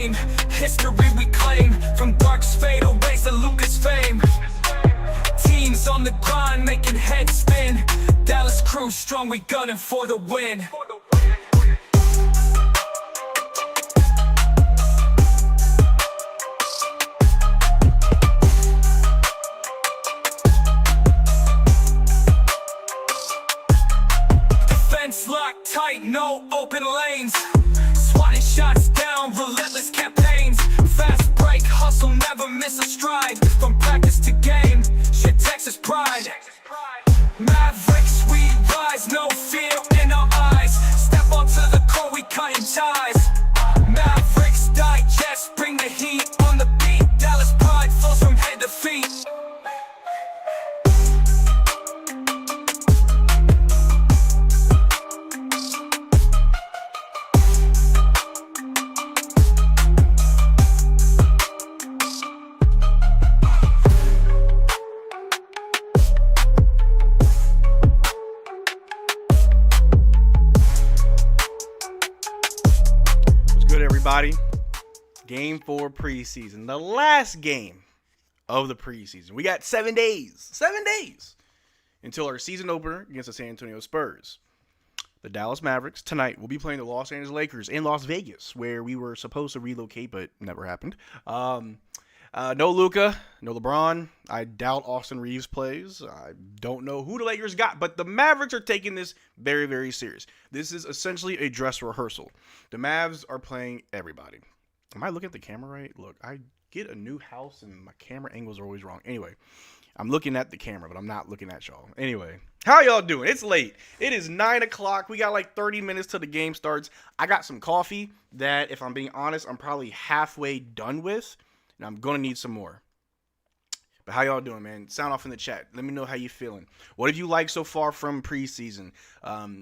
History we claim, from Dark's fatal race to Luka's fame. Teams on the grind, making heads spin. Dallas crew strong, we gunning for the win. Defense locked tight, no open lanes. Swatting shots down, relentless campaigns. Fast break, hustle, never miss a stride. From practice to game, shit Texas pride. Mavericks, we rise, no fear in our eyes. Step onto the court, we cutting ties. Mavericks Digest, bring the heat on the beat. Dallas pride flows from head to feet. Everybody, game 4 preseason, the last game of the preseason. We got 7 days until our season opener against the San Antonio Spurs. The Dallas Mavericks tonight will be playing the Los Angeles Lakers in Las Vegas, where we were supposed to relocate, but never happened. No Luka, no LeBron. I doubt Austin Reeves plays. I don't know who the Lakers got, but the Mavericks are taking this very, very serious. This is essentially a dress rehearsal. The Mavs are playing everybody. Am I looking at the camera right? Look, I get a new house and my camera angles are always wrong. Anyway, I'm looking at the camera, but I'm not looking at y'all. Anyway, how y'all doing? It's late. It is 9 o'clock. We got like 30 minutes till the game starts. I got some coffee that, if I'm being honest, I'm probably halfway done with. And I'm going to need some more. But how y'all doing, man? Sound off in the chat. Let me know how you feeling. What have you liked so far from preseason?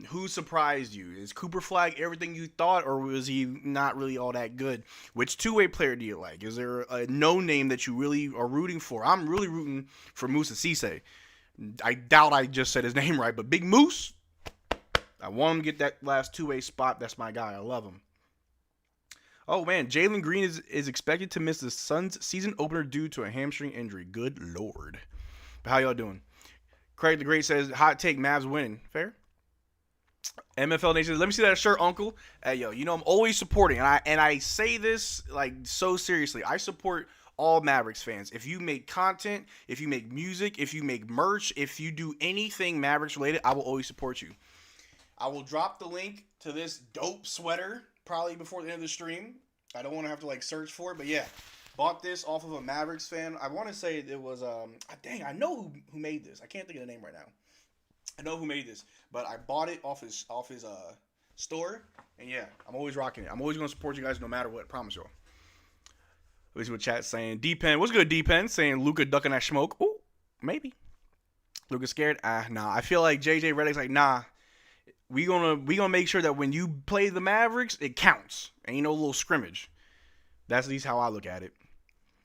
Who surprised you? Is Cooper Flagg everything you thought, or was he not really all that good? Which two-way player do you like? Is there a no-name that you really are rooting for? I'm really rooting for Moussa Cisse. I doubt I just said his name right, but Big Moose, I want him to get that last two-way spot. That's my guy. I love him. Oh, man, Jalen Green is expected to miss the Suns' season opener due to a hamstring injury. Good Lord. But how y'all doing? Craig the Great says, hot take, Mavs winning. Fair? MFL Nation, let me see that shirt, Uncle. Hey, yo, you know I'm always supporting, and I say this, like, so seriously. I support all Mavericks fans. If you make content, if you make music, if you make merch, if you do anything Mavericks related, I will always support you. I will drop the link to this dope sweater probably before the end of the stream. I don't want to have to like search for it, but yeah, bought this off of a Mavericks fan. I want to say it was dang, I know who made this. I can't think of the name right now. I know who made this, but I bought it off his store, and yeah, I'm always rocking it. I'm always gonna support you guys no matter what. Promise y'all. Let me see what chat's saying. D-Pen, what's good? D-Pen saying Luka ducking that smoke. Ooh, maybe. Luka scared? Nah. I feel like JJ Redick's like, nah. We gonna make sure that when you play the Mavericks, it counts. Ain't no little scrimmage. That's at least how I look at it.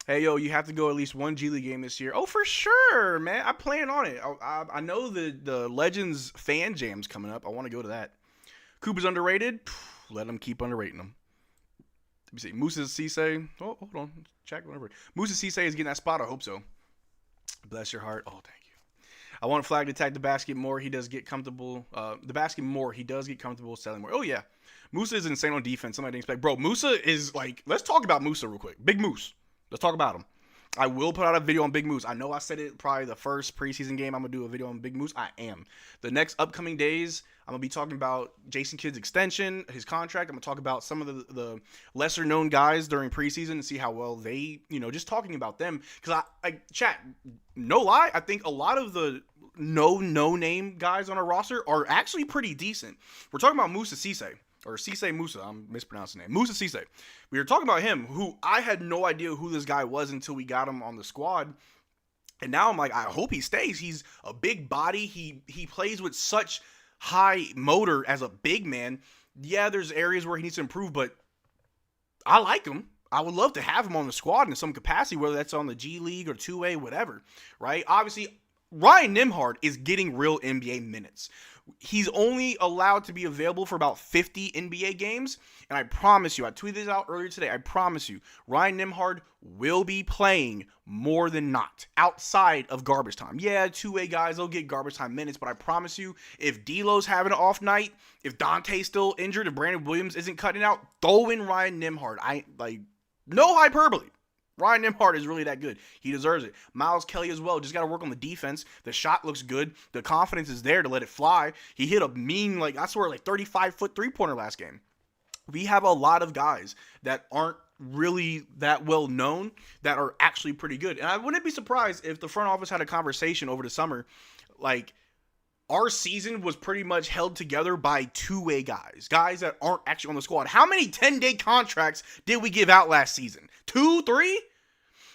Hey, yo, you have to go at least one G League game this year. Oh, for sure, man. I plan on it. I know the Legends fan jam's coming up. I want to go to that. Cooper's underrated. Let him keep underrating him. Let me see. Moussa Cisse. Oh, hold on. Check whatever. Moussa Cisse is getting that spot. I hope so. Bless your heart. Oh, thank you. I want Flagg to attack the basket more. He does get comfortable. He does get comfortable selling more. Oh, yeah. Moussa is insane on defense. Something I didn't expect. Bro, Moussa is like, let's talk about Moussa real quick. Big Moose. Let's talk about him. I will put out a video on Big Moose. I know I said it probably the first preseason game. I'm going to do a video on Big Moose. I am. The next upcoming days, I'm going to be talking about Jason Kidd's extension, his contract. I'm going to talk about some of the lesser known guys during preseason and see how well they, just talking about them. Because chat, no lie, I think a lot of the no-name guys on our roster are actually pretty decent. We're talking about Moussa Cisse. Or Cisse Moussa, I'm mispronouncing the name. Moussa Cisse. We were talking about him, who I had no idea who this guy was until we got him on the squad. And now I'm like, I hope he stays. He's a big body. He plays with such high motor as a big man. Yeah, there's areas where he needs to improve, but I like him. I would love to have him on the squad in some capacity, whether that's on the G League or 2A, whatever, right? Obviously, Ryan Nembhard is getting real NBA minutes. He's only allowed to be available for about 50 NBA games. And I promise you, I tweeted this out earlier today, I promise you, Ryan Nembhard will be playing more than not outside of garbage time. Yeah, two-way guys, they'll get garbage time minutes, but I promise you, if D'Lo's having an off night, if Dante's still injured, if Brandon Williams isn't cutting out, throw in Ryan Nembhard. No hyperbole. Ryan Nembhard is really that good. He deserves it. Miles Kelly as well. Just got to work on the defense. The shot looks good. The confidence is there to let it fly. He hit a mean, 35-foot three-pointer last game. We have a lot of guys that aren't really that well known that are actually pretty good. And I wouldn't be surprised if the front office had a conversation over the summer. Our season was pretty much held together by two-way guys that aren't actually on the squad. How many 10-day contracts did we give out last season? 2, 3?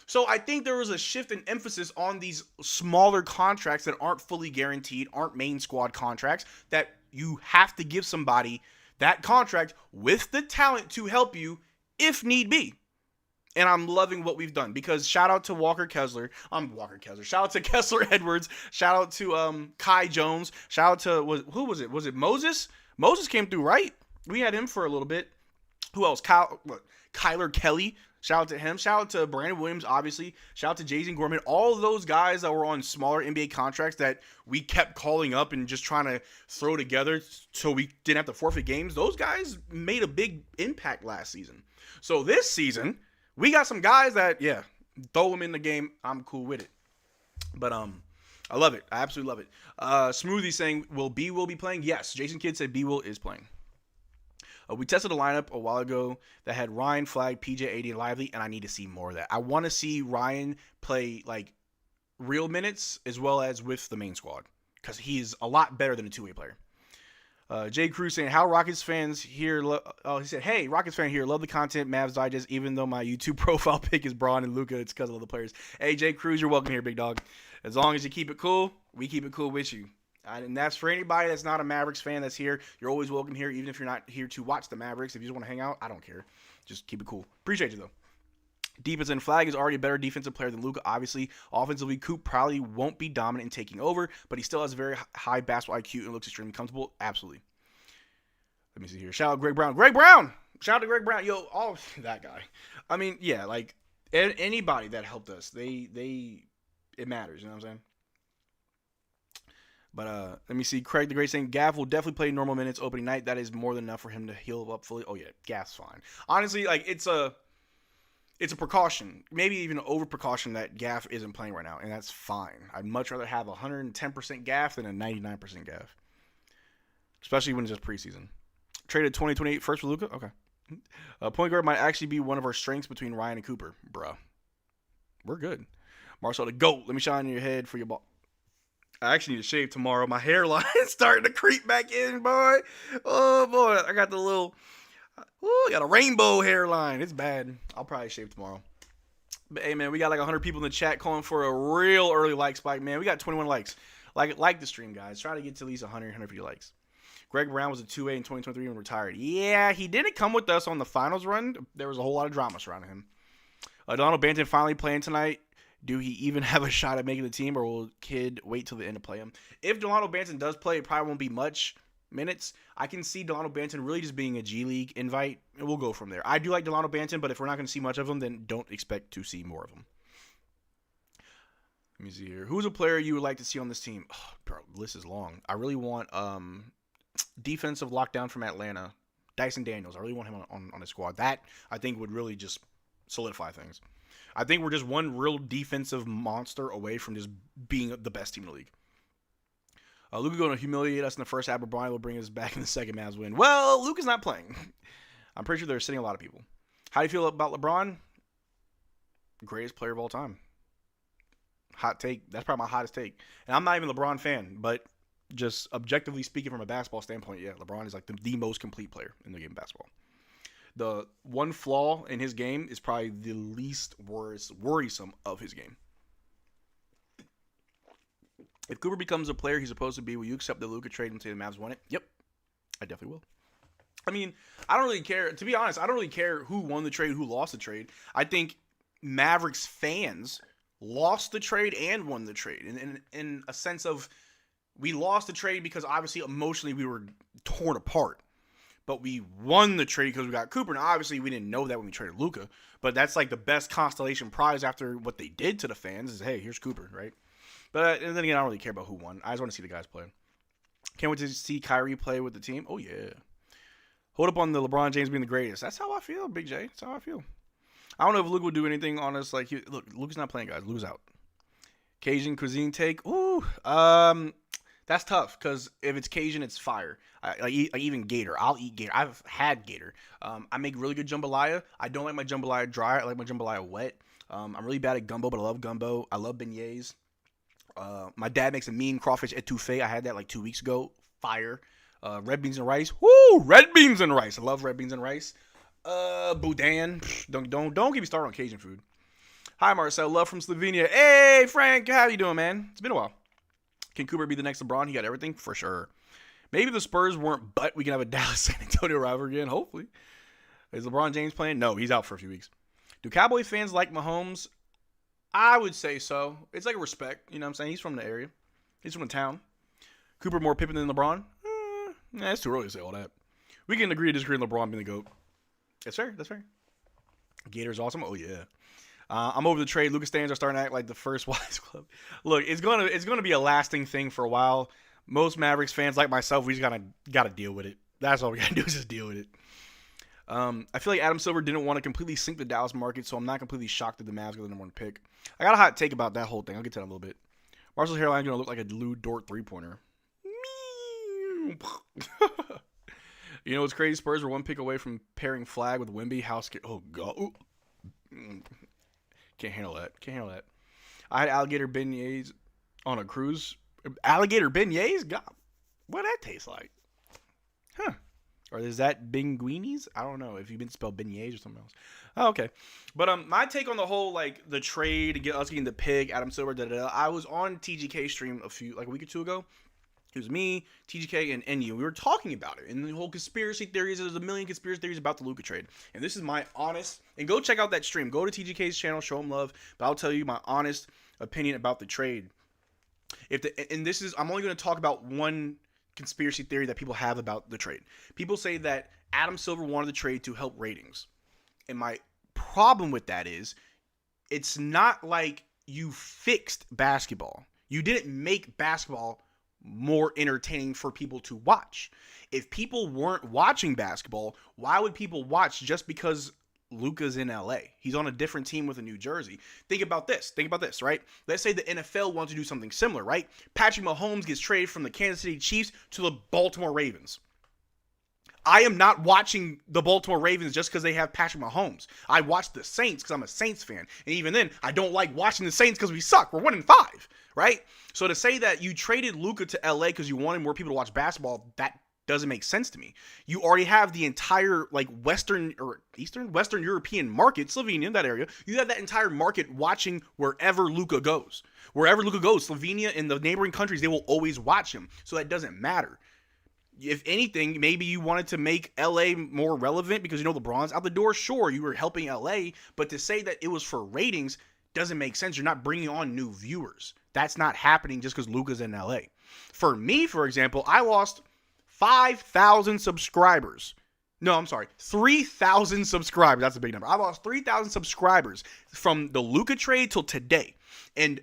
So I think there was a shift in emphasis on these smaller contracts that aren't fully guaranteed, aren't main squad contracts, that you have to give somebody that contract with the talent to help you if need be. And I'm loving what we've done because shout out to Shout out to Kessler Edwards. Shout out to Kai Jones. Shout out to, who was it? Was it Moses? Moses came through, right? We had him for a little bit. Who else? Kyler Kelly. Shout out to him. Shout out to Brandon Williams, obviously. Shout out to Jason Gorman. All of those guys that were on smaller NBA contracts that we kept calling up and just trying to throw together so we didn't have to forfeit games. Those guys made a big impact last season. So this season, we got some guys that, throw them in the game. I'm cool with it. But I love it. I absolutely love it. Smoothie saying, will be playing? Yes. Jason Kidd said B-Will is playing. We tested a lineup a while ago that had Ryan, Flagg, PJ, AD, and Lively, and I need to see more of that. I want to see Ryan play real minutes as well as with the main squad because he's a lot better than a two-way player. Jay Cruz saying, how Rockets fans here, he said, hey, Rockets fan here, love the content, Mavs Digest, even though my YouTube profile pic is Braun and Luka, it's because of all the players. Hey, Jay Cruz, you're welcome here, big dog. As long as you keep it cool, we keep it cool with you. And that's for anybody that's not a Mavericks fan that's here. You're always welcome here, even if you're not here to watch the Mavericks. If you just want to hang out, I don't care. Just keep it cool. Appreciate you, though. Defense and Flagg is already a better defensive player than Luka, obviously. Offensively, Coop probably won't be dominant in taking over, but he still has very high basketball IQ and looks extremely comfortable. Absolutely. Let me see here. Shout out Greg Brown. Greg Brown! Shout out to Greg Brown. Yo, that guy. I mean, yeah, anybody that helped us, it matters, you know what I'm saying? But let me see. Craig the Great saying, Gaff will definitely play normal minutes opening night. That is more than enough for him to heal up fully. Oh, yeah, Gaff's fine. Honestly, it's a precaution. Maybe even an over precaution that Gaff isn't playing right now, and that's fine. I'd much rather have 110% Gaff than a 99% Gaff. Especially when it's just preseason. Traded 2028 first for Luka? Okay. Point guard might actually be one of our strengths between Ryan and Cooper. Bruh. We're good. Marcel the GOAT. Let me shine in your head for your ball. I actually need to shave tomorrow. My hairline is starting to creep back in, boy. Oh, boy. I got got a rainbow hairline. It's bad. I'll probably shave tomorrow. But, hey, man, we got 100 people in the chat calling for a real early like spike, man. We got 21 likes. Like the stream, guys. Try to get to at least 100, 150 likes. Greg Brown was a 2A in 2023 and retired. Yeah, he didn't come with us on the finals run. There was a whole lot of drama surrounding him. Donald Banton finally playing tonight. Do he even have a shot at making the team, or will Kid wait till the end to play him? If Delano Banton does play, it probably won't be much minutes. I can see Delano Banton really just being a G League invite, and we'll go from there. I do like Delano Banton, but if we're not going to see much of him, then don't expect to see more of him. Let me see here. Who's a player you would like to see on this team? Oh, bro, the list is long. I really want defensive lockdown from Atlanta, Dyson Daniels. I really want him on the squad. That, I think, would really just solidify things. I think we're just one real defensive monster away from just being the best team in the league. Luka going to humiliate us in the first half, but Brian will bring us back in the second Mavs win. Well, Luka's not playing. I'm pretty sure they're sitting a lot of people. How do you feel about LeBron? Greatest player of all time. Hot take. That's probably my hottest take. And I'm not even a LeBron fan, but just objectively speaking from a basketball standpoint, yeah, LeBron is the most complete player in the game of basketball. The one flaw in his game is probably the least worrisome of his game. If Cooper becomes a player he's supposed to be, will you accept the Luka trade and say the Mavs won it? Yep, I definitely will. I mean, I don't really care. To be honest, I don't really care who won the trade, who lost the trade. I think Mavericks fans lost the trade and won the trade in a sense of We lost the trade because obviously emotionally we were torn apart. But we won the trade because we got Cooper. Now, obviously, we didn't know that when we traded Luka. But that's like the best constellation prize after what they did to the fans is, hey, here's Cooper, right? But and then again, I don't really care about who won. I just want to see the guys play. Can't wait to see Kyrie play with the team. Oh, yeah. Hold up on the LeBron James being the greatest. That's how I feel, Big J. That's how I feel. I don't know if Luka will do anything on us. Like, look, Luka's not playing, guys. Luka's out. Cajun cuisine take. Ooh, that's tough because if it's Cajun, it's fire. I even Gator. I'll eat Gator. I've had Gator. I make really good jambalaya. I don't like my jambalaya dry. I like my jambalaya wet. I'm really bad at gumbo, but I love gumbo. I love beignets. My dad makes a mean crawfish etouffee. I had that like 2 weeks ago. Fire. Red beans and rice. Woo! Red beans and rice. I love red beans and rice. Boudin. Don't get me started on Cajun food. Hi, Marcel. Love from Slovenia. Hey, Frank. How you doing, man? It's been a while. Can Cooper be the next LeBron? He got everything? For sure. Maybe the Spurs weren't, but we can have a Dallas-San Antonio rivalry again, hopefully. Is LeBron James playing? No, he's out for a few weeks. Do Cowboy fans like Mahomes? I would say so. It's like a respect. You know what I'm saying? He's from the area. He's from the town. Cooper more Pippen than LeBron? It's too early to say all that. We can agree to disagree on LeBron being the GOAT. That's fair. That's fair. Gator's awesome. Oh, yeah. I'm over the trade. Lucas stands are starting to act like the first Wise Club. Look, it's gonna be a lasting thing for a while. Most Mavericks fans like myself, we just gotta deal with it. That's all we gotta do is just deal with it. I feel like Adam Silver didn't want to completely sink the Dallas market, so I'm not completely shocked that the Mavs got the number 1 pick. I got a hot take about that whole thing. I'll get to that in a little bit. Marcel's hairline gonna look like a Lou Dort 3-pointer. You know what's crazy? Spurs were 1 pick away from pairing Flagg with Wemby. Oh god. Ooh. Can't handle that. I had alligator beignets on a cruise. Alligator beignets? God, what that tastes like? Huh. Or is that binguinis? I don't know if you've been spelled beignets or something else. Oh, okay. But my take on the whole, like, the trade to get us getting the pick, Adam Silver, I was on TGK stream a week or two ago. It was me, TGK, and NU. We were talking about it. And the whole conspiracy theories, there's a million conspiracy theories about the Luka trade. And this is my honest, and go check out that stream. Go to TGK's channel, show him love. But I'll tell you my honest opinion about the trade. I'm only going to talk about one conspiracy theory that people have about the trade. People say that Adam Silver wanted the trade to help ratings. And my problem with that is, it's not like you fixed basketball. You didn't make basketball more entertaining for people to watch. If people weren't watching basketball, why would people watch just because Luka's in LA? He's on a different team with a New Jersey. Think about this, right? Let's say the NFL wants to do something similar, right? Patrick Mahomes gets traded from the Kansas City Chiefs to the Baltimore Ravens. I am not watching the Baltimore Ravens just because they have Patrick Mahomes. I watch the Saints because I'm a Saints fan. And even then, I don't like watching the Saints because we suck. We're 1-5, right? So to say that you traded Luka to LA because you wanted more people to watch basketball, that doesn't make sense to me. You already have the entire Western European market, Slovenia, that area. You have that entire market watching wherever Luka goes. Wherever Luka goes, Slovenia and the neighboring countries, they will always watch him. So that doesn't matter. If anything, maybe you wanted to make LA more relevant because LeBron's out the door. Sure, you were helping LA, but to say that it was for ratings doesn't make sense. You're not bringing on new viewers. That's not happening just because Luka's in LA. For me, for example, I lost 5,000 subscribers. No, I'm sorry, 3,000 subscribers. That's a big number. I lost 3,000 subscribers from the Luka trade till today, and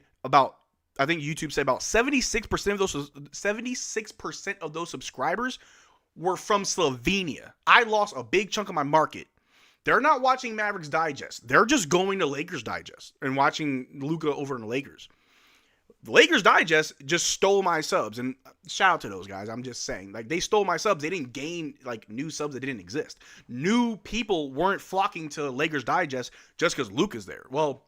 I think YouTube said about 76% of those subscribers were from Slovenia. I lost a big chunk of my market. They're not watching Mavericks Digest. They're just going to Lakers Digest and watching Luka over in the Lakers. The Lakers Digest just stole my subs, and shout out to those guys. I'm just saying, they stole my subs. They didn't gain new subs that didn't exist. New people weren't flocking to Lakers Digest just because Luka's there. Well,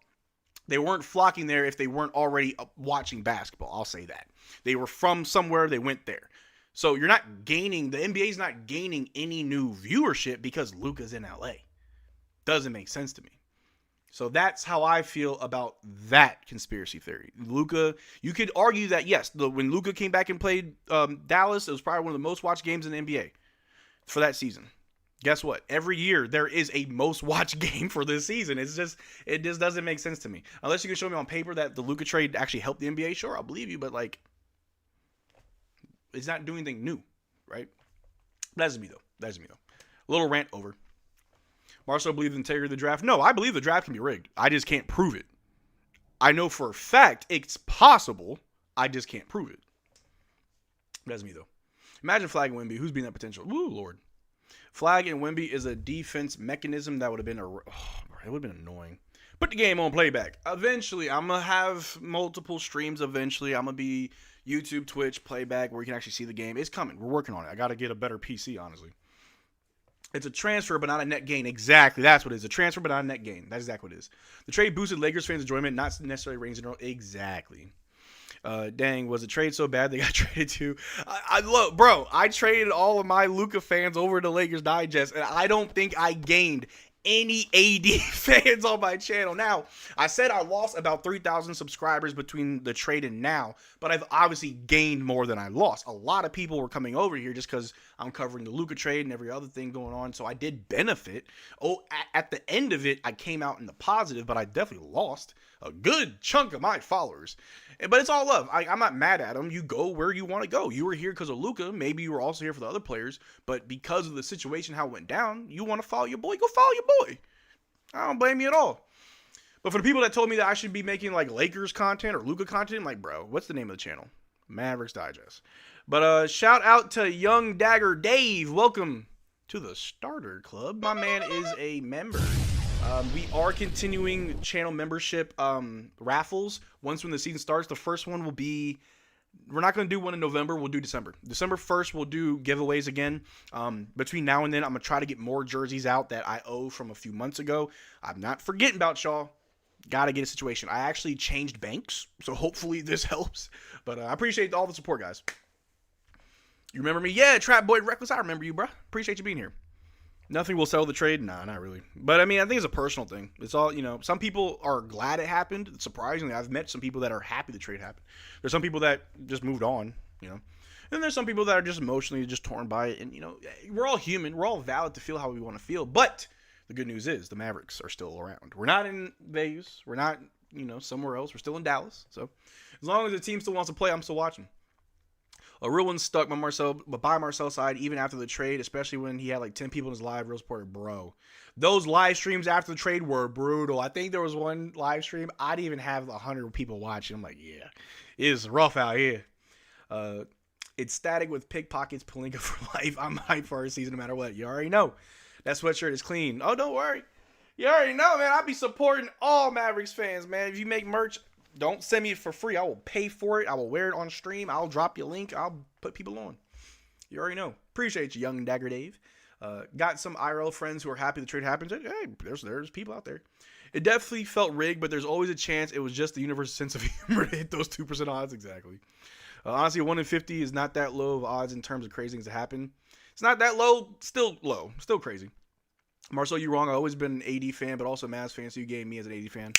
they weren't flocking there if they weren't already watching basketball. I'll say that. They were from somewhere, they went there. So the NBA's not gaining any new viewership because Luka's in LA. Doesn't make sense to me. So that's how I feel about that conspiracy theory. Luka, you could argue that, yes, when Luka came back and played Dallas, it was probably one of the most watched games in the NBA for that season. Guess what? Every year there is a most watched game for this season. It just doesn't make sense to me. Unless you can show me on paper that the Luka trade actually helped the NBA, sure, I'll believe you. But It's not doing anything new, right? That's just me though. A little rant over. Marcel believes in the integrity of the draft. No, I believe the draft can be rigged. I just can't prove it. I know for a fact it's possible. I just can't prove it. That's me though. Imagine Flagg and Wemby. Who's being that potential? Woo, Lord. Flagg and Wemby is a defense mechanism that would have been it would have been annoying. Put the game on playback. Eventually, I'm going to have multiple streams eventually. I'm going to be YouTube, Twitch, playback, where you can actually see the game. It's coming. We're working on it. I got to get a better PC, honestly. It's a transfer, but not a net gain. Exactly. That's what it is. A transfer, but not a net gain. That's exactly what it is. The trade boosted Lakers fans' enjoyment, not necessarily Rings in a row. Exactly. Dang, was the trade so bad they got traded to? Look, bro, I traded all of my Luka fans over to Lakers Digest, and I don't think I gained any AD fans on my channel. Now, I said I lost about 3,000 subscribers between the trade and now, but I've obviously gained more than I lost. A lot of people were coming over here just because I'm covering the Luka trade and every other thing going on, so I did benefit. At the end of it, I came out in the positive, but I definitely lost a good chunk of my followers. But it's all love. I'm not mad at them. You go where you want to go. You were here because of Luka. Maybe you were also here for the other players. But because of the situation, how it went down, you want to follow your boy, go follow your boy. I don't blame you at all. But for the people that told me that I should be making like Lakers content or Luka content, I'm like, bro, what's the name of the channel? Mavs Digest. But shout out to Young Dagger Dave. Welcome to the Starter Club. My man is a member. We are continuing channel membership raffles. Once when the season starts, the first one will be, we're not going to do one in November. We'll do December. December 1st, we'll do giveaways again. Between now and then, I'm going to try to get more jerseys out that I owe from a few months ago. I'm not forgetting about y'all. Got to get a situation. I actually changed banks, so hopefully this helps. But I appreciate all the support, guys. You remember me? Yeah, Trap Boy Reckless. I remember you, bro. Appreciate you being here. Nothing will settle the trade? Nah, not really. But, I mean, I think it's a personal thing. It's all, some people are glad it happened. Surprisingly, I've met some people that are happy the trade happened. There's some people that just moved on, And there's some people that are just emotionally just torn by it. And, we're all human. We're all valid to feel how we want to feel. But the good news is the Mavericks are still around. We're not in Vegas. We're not, somewhere else. We're still in Dallas. So, as long as the team still wants to play, I'm still watching. A real one stuck by Marcel's side, even after the trade, especially when he had like 10 people in his live real supporter. Bro, those live streams after the trade were brutal. I think there was one live stream, I didn't even have 100 people watching. I'm like, yeah, it is rough out here. It's static with pickpockets, Pelinka for life. I'm hyped for our season no matter what. You already know. That sweatshirt is clean. Oh, don't worry. You already know, man. I'll be supporting all Mavericks fans, man. If you make merch, don't send me it for free. I will pay for it. I will wear it on stream. I'll drop you a link. I'll put people on. You already know. Appreciate you, Young Dagger Dave. Got some IRL friends who are happy the trade happened. Hey, there's people out there. It definitely felt rigged, but there's always a chance it was just the universe's sense of humor to hit those 2% odds. Exactly. Honestly, 1 in 50 is not that low of odds in terms of crazy things to happen. It's not that low. Still low. Still crazy. Marcel, you wrong. I've always been an AD fan, but also a Mavs fan, so you gave me as an AD fan.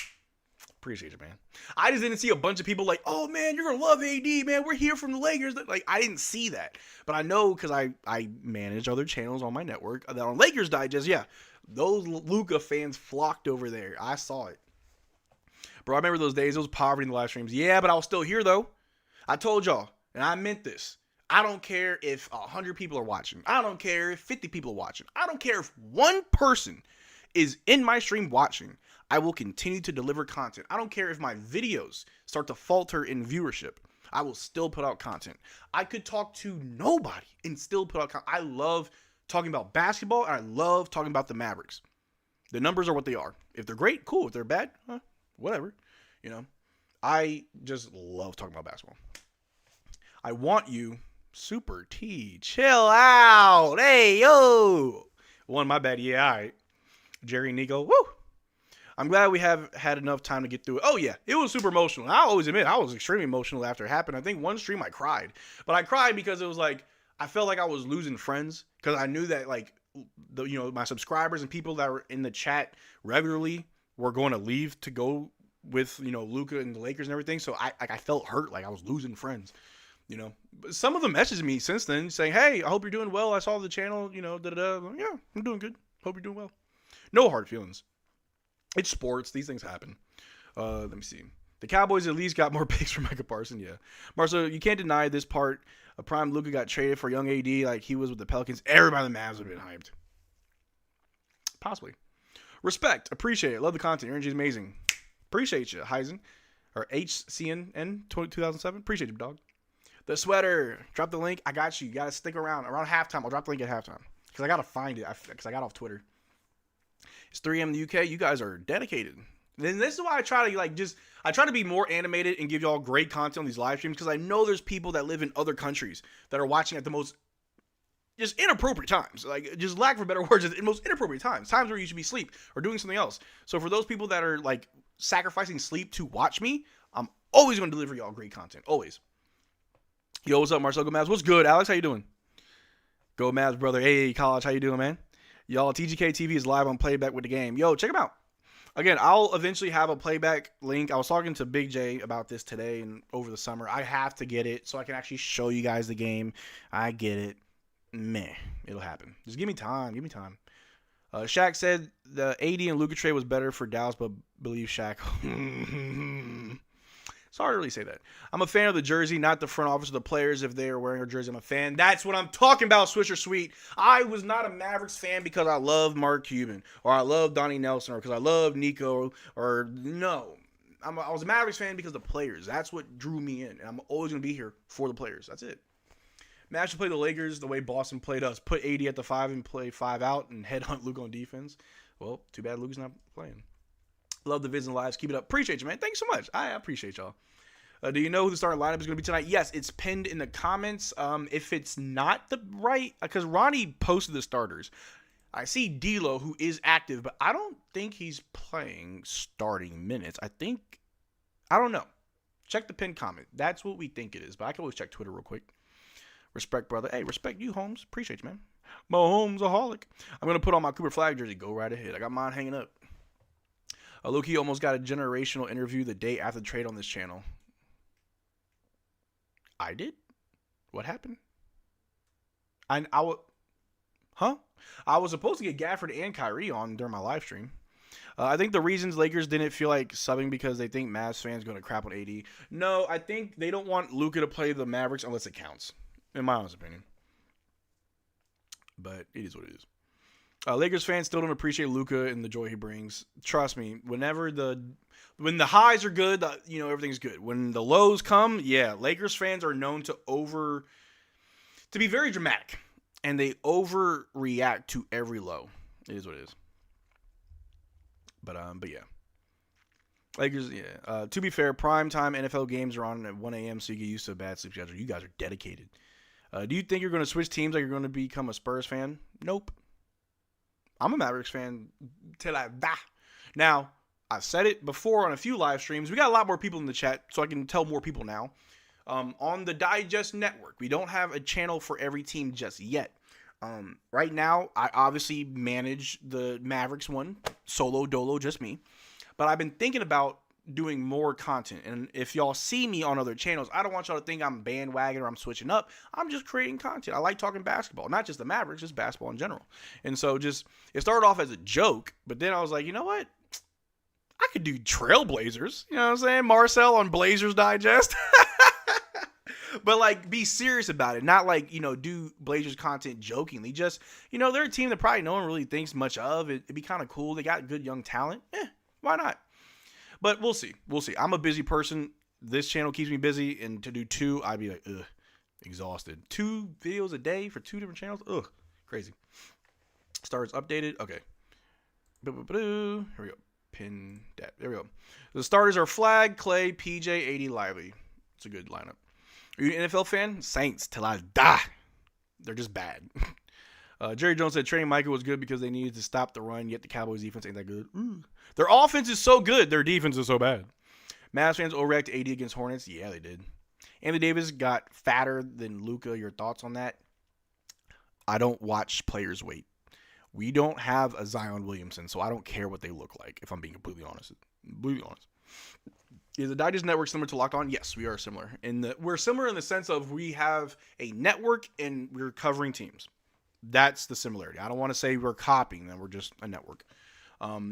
Appreciate you, man. I just didn't see a bunch of people like, oh, man, you're going to love AD, man. We're here from the Lakers. Like, I didn't see that. But I know because I manage other channels on my network that on Lakers Digest, yeah, those Luka fans flocked over there. I saw it. Bro, I remember those days. It was poverty in the live streams. Yeah, but I was still here, though. I told y'all, and I meant this. I don't care if 100 people are watching. I don't care if 50 people are watching. I don't care if one person is in my stream watching. I will continue to deliver content. I don't care if my videos start to falter in viewership. I will still put out content. I could talk to nobody and still put out content. I love talking about basketball, and I love talking about the Mavericks. The numbers are what they are. If they're great, cool. If they're bad, whatever. I just love talking about basketball. I want you, Super T, chill out. Hey, yo. One, my bad. Yeah, all right. Jerry and Nico, woo. I'm glad we have had enough time to get through it. Oh, yeah, it was super emotional. I'll always admit, I was extremely emotional after it happened. I think one stream I cried. But I cried because it was like, I felt like I was losing friends. Because I knew that, like, my subscribers and people that were in the chat regularly were going to leave to go with, Luka and the Lakers and everything. So I felt hurt, like I was losing friends. Some of them messaged me since then saying, hey, I hope you're doing well. I saw the channel, da-da-da. Yeah, I'm doing good. Hope you're doing well. No hard feelings. It's sports. These things happen. Let me see. The Cowboys at least got more picks for Micah Parsons, yeah. Marcel, you can't deny this part. A prime Luka got traded for young AD like he was with the Pelicans. Everybody in the Mavs would have been hyped. Possibly. Respect. Appreciate it. Love the content. Your energy is amazing. Appreciate you, Heisen. Or HCNN 2007. Appreciate you, dog. The sweater. Drop the link. I got you. You got to stick around. Around halftime. I'll drop the link at halftime. Because I got to find it. Because I got off Twitter. It's 3 a.m. in the UK. You guys are dedicated. And this is why I try to I try to be more animated and give y'all great content on these live streams, because I know there's people that live in other countries that are watching at the most just inappropriate times. Like, just lack for better words, in most inappropriate times where you should be asleep or doing something else. So for those people that are like sacrificing sleep to watch me, I'm always going to deliver y'all great content. Always. Yo, what's up, Marcel? Go Mavs. What's good, Alex? How you doing? Go Mavs, brother. Hey, college. How you doing, man? Y'all, TGK TV is live on playback with the game. Yo, check them out. Again, I'll eventually have a playback link. I was talking to Big J about this today and over the summer. I have to get it so I can actually show you guys the game. I get it. Meh. It'll happen. Just give me time. Give me time. Shaq said the AD and Luka trade was better for Dallas, but believe Shaq. It's hard to really say that. I'm a fan of the jersey, not the front office of the players. If they are wearing a jersey, I'm a fan. That's what I'm talking about, Swisher Sweet. I was not a Mavericks fan because I love Mark Cuban, or I love Donnie Nelson, or because I love Nico, or no. I was a Mavericks fan because of the players. That's what drew me in, and I'm always going to be here for the players. That's it. Mavs should play the Lakers the way Boston played us. Put 80 at the 5 and play 5 out and headhunt Luka on defense. Well, too bad Luka's not playing. Love the vids and lives. Keep it up. Appreciate you, man. Thanks so much. I appreciate y'all. Do you know who the starting lineup is going to be tonight? Yes, it's pinned in the comments. If it's not the right, because Ronnie posted the starters. I see D'Lo, who is active, but I don't think he's playing starting minutes. I don't know. Check the pinned comment. That's what we think it is, but I can always check Twitter real quick. Respect, brother. Hey, respect you, Holmes. Appreciate you, man. Mahomes-aholic. I'm going to put on my Cooper Flagg jersey. Go right ahead. I got mine hanging up. Luki almost got a generational interview the day after the trade on this channel. I did? What happened? I was supposed to get Gafford and Kyrie on during my live stream. I think the reasons Lakers didn't feel like subbing because they think Mavs fans going to crap on AD. No, I think they don't want Luka to play the Mavericks unless it counts, in my honest opinion. But it is what it is. Lakers fans still don't appreciate Luka and the joy he brings. Trust me, when the highs are good, everything's good. When the lows come, yeah, Lakers fans are known to be very dramatic, and they overreact to every low. It is what it is. But yeah. Lakers, yeah. To be fair, primetime NFL games are on at 1 a.m., so you get used to a bad sleep schedule. You guys are dedicated. Do you think you're going to switch teams like you're going to become a Spurs fan? Nope. I'm a Mavericks fan till I die. Now, I've said it before on a few live streams. We got a lot more people in the chat, so I can tell more people now. On the Digest Network, we don't have a channel for every team just yet. Right now, I obviously manage the Mavericks one, solo dolo, just me. But I've been thinking about doing more content. And if y'all see me on other channels, I don't want y'all to think I'm bandwagon or I'm switching up. I'm just creating content. I like talking basketball, not just the Mavericks, just basketball in general. And so it started off as a joke, but then I was like, you know what? I could do Trailblazers. You know what I'm saying? Marcel on Blazers Digest. But, be serious about it. Not, do Blazers content jokingly. Just, they're a team that probably no one really thinks much of. It'd be kind of cool. They got good young talent. Why not? But we'll see. We'll see. I'm a busy person. This channel keeps me busy. And to do 2, I'd be exhausted. 2 videos a day for 2 different channels? Crazy. Starts updated. Okay. Here we go. Pin that. There we go. The starters are Flagg, Clay, PJ, AD, Lively. It's a good lineup. Are you an NFL fan? Saints till I die. They're just bad. Jerry Jones said trading Micah was good because they needed to stop the run, yet the Cowboys defense ain't that good. Their offense is so good, their defense is so bad. Mavs fans overreact to AD against Hornets. Yeah, they did. Anthony Davis got fatter than Luka. Your thoughts on that? I don't watch players' weight. We don't have a Zion Williamson, so I don't care what they look like, if I'm being completely honest. Is the Digest Network similar to Locked On? Yes, we are similar. We're similar in the sense of we have a network and we're covering teams. That's the similarity. I don't want to say we're copying them. We're just a network.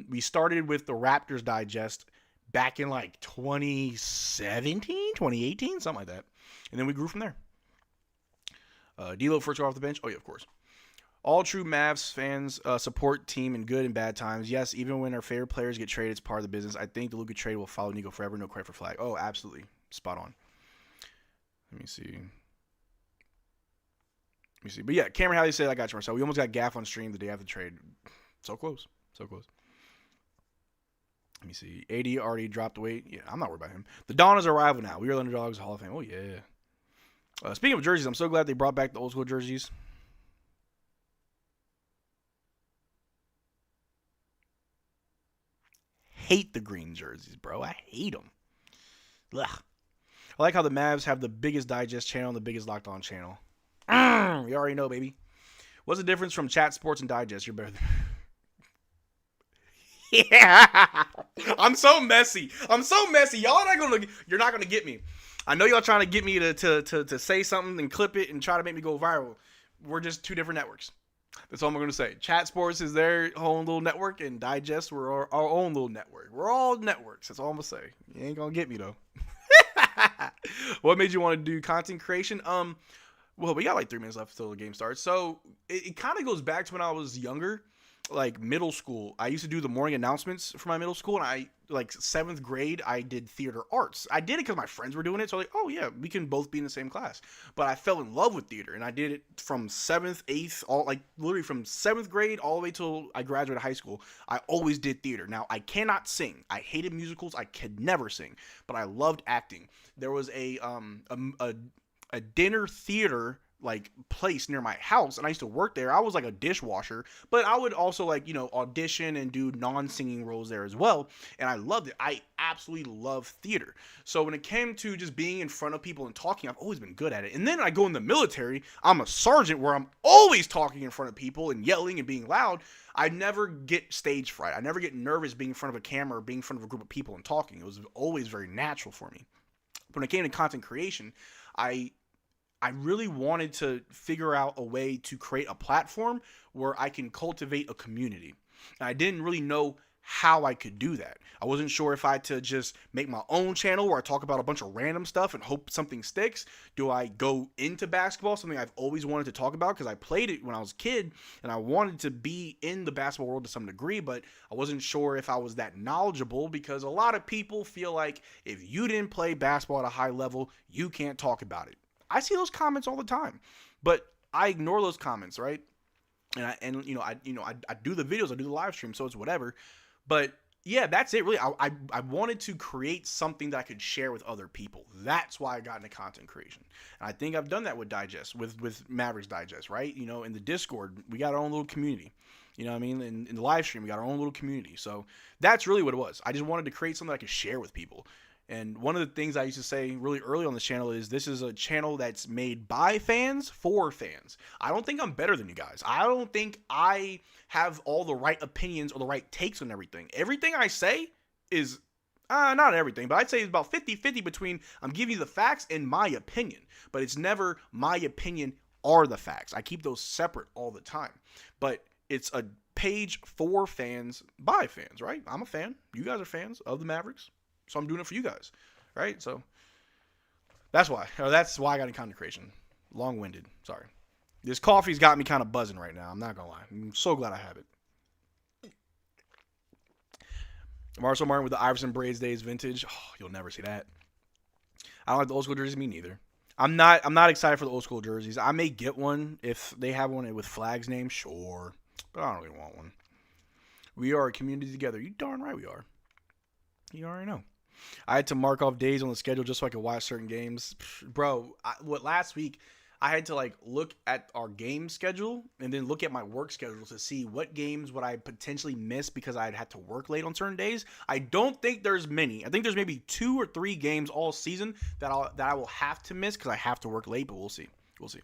We started with the Raptors Digest back in like 2017, 2018, something like that. And then we grew from there. D'Lo first off the bench. Oh, yeah, of course. All true Mavs fans support team in good and bad times. Yes, even when our favorite players get traded, it's part of the business. I think the Luka trade will follow Nico forever. No credit for Flagg. Oh, absolutely. Spot on. Let me see. But yeah, Cameron Halley said, I got you, Marcel. We almost got Gaff on stream the day after the trade. So close. Let me see. AD already dropped weight. Yeah, I'm not worried about him. The Dawn is a rival now. We are the underdogs, Hall of Fame. Oh, yeah. Speaking of jerseys, I'm so glad they brought back the old school jerseys. Hate the green jerseys, bro. I hate them. Ugh. I like how the Mavs have the biggest digest channel and the biggest locked on channel. You already know, baby. What's the difference from chat, sports, and digest? You're better than... Yeah. I'm so messy. Y'all are not gonna. You're not gonna get me. I know y'all trying to get me to say something and clip it and try to make me go viral. We're just two different networks. That's all I'm gonna say. Chat Sports is their own little network, and Digest we're our own little network. We're all networks. That's all I'm gonna say. You ain't gonna get me though. What made you want to do content creation? Well, we got like 3 minutes left until the game starts. So it kind of goes back to when I was younger, like middle school. I used to do the morning announcements for my middle school, and I, like 7th grade, I did theater arts. I did it because my friends were doing it, so like, oh yeah, we can both be in the same class. But I fell in love with theater, and I did it from 7th, 8th, all like literally from 7th grade all the way till I graduated high school. I always did theater. Now I cannot sing. I hated musicals. I could never sing, but I loved acting. There was a dinner theater like place near my house, and I used to work there. I was like a dishwasher, but I would also like, audition and do non-singing roles there as well, and I loved it. I absolutely love theater. So when it came to just being in front of people and talking, I've always been good at it. And then I go in the military, I'm a sergeant where I'm always talking in front of people and yelling and being loud. I never get stage fright. I never get nervous being in front of a camera or being in front of a group of people and talking. It was always very natural for me. When it came to content creation, I really wanted to figure out a way to create a platform where I can cultivate a community. And I didn't really know how I could do that. I wasn't sure if I had to just make my own channel where I talk about a bunch of random stuff and hope something sticks. Do I go into basketball, something I've always wanted to talk about because I played it when I was a kid and I wanted to be in the basketball world to some degree, but I wasn't sure if I was that knowledgeable because a lot of people feel like if you didn't play basketball at a high level, you can't talk about it. I see those comments all the time, but I ignore those comments, right? And I do the videos, I do the live stream, so it's whatever. But yeah, that's it really. I wanted to create something that I could share with other people. That's why I got into content creation. And I think I've done that with Digest, with Mavericks Digest, right? In the Discord, we got our own little community. You know what I mean? In the live stream, we got our own little community. So that's really what it was. I just wanted to create something I could share with people. And one of the things I used to say really early on this channel is this is a channel that's made by fans for fans. I don't think I'm better than you guys. I don't think I have all the right opinions or the right takes on everything. Everything I say is, not everything, but I'd say it's about 50-50 between I'm giving you the facts and my opinion. But it's never my opinion or the facts. I keep those separate all the time. But it's a page for fans by fans, right? I'm a fan. You guys are fans of the Mavericks. So I'm doing it for you guys, right? So that's why. That's why I got in content creation. Long-winded. Sorry. This coffee's got me kind of buzzing right now. I'm not going to lie. I'm so glad I have it. Marcel Martin with the Iverson Braids Days vintage. Oh, you'll never see that. I don't like the old school jerseys. Me neither. I'm not excited for the old school jerseys. I may get one if they have one with Flagg's name. Sure. But I don't really want one. We are a community together. You darn right we are. You already know. I had to mark off days on the schedule just so I could watch certain games. Bro, last week, I had to look at our game schedule and then look at my work schedule to see what games would I potentially miss because I'd had to work late on certain days. I don't think there's many. I think there's maybe 2 or 3 games all season that I will have to miss because I have to work late, but we'll see. We'll see.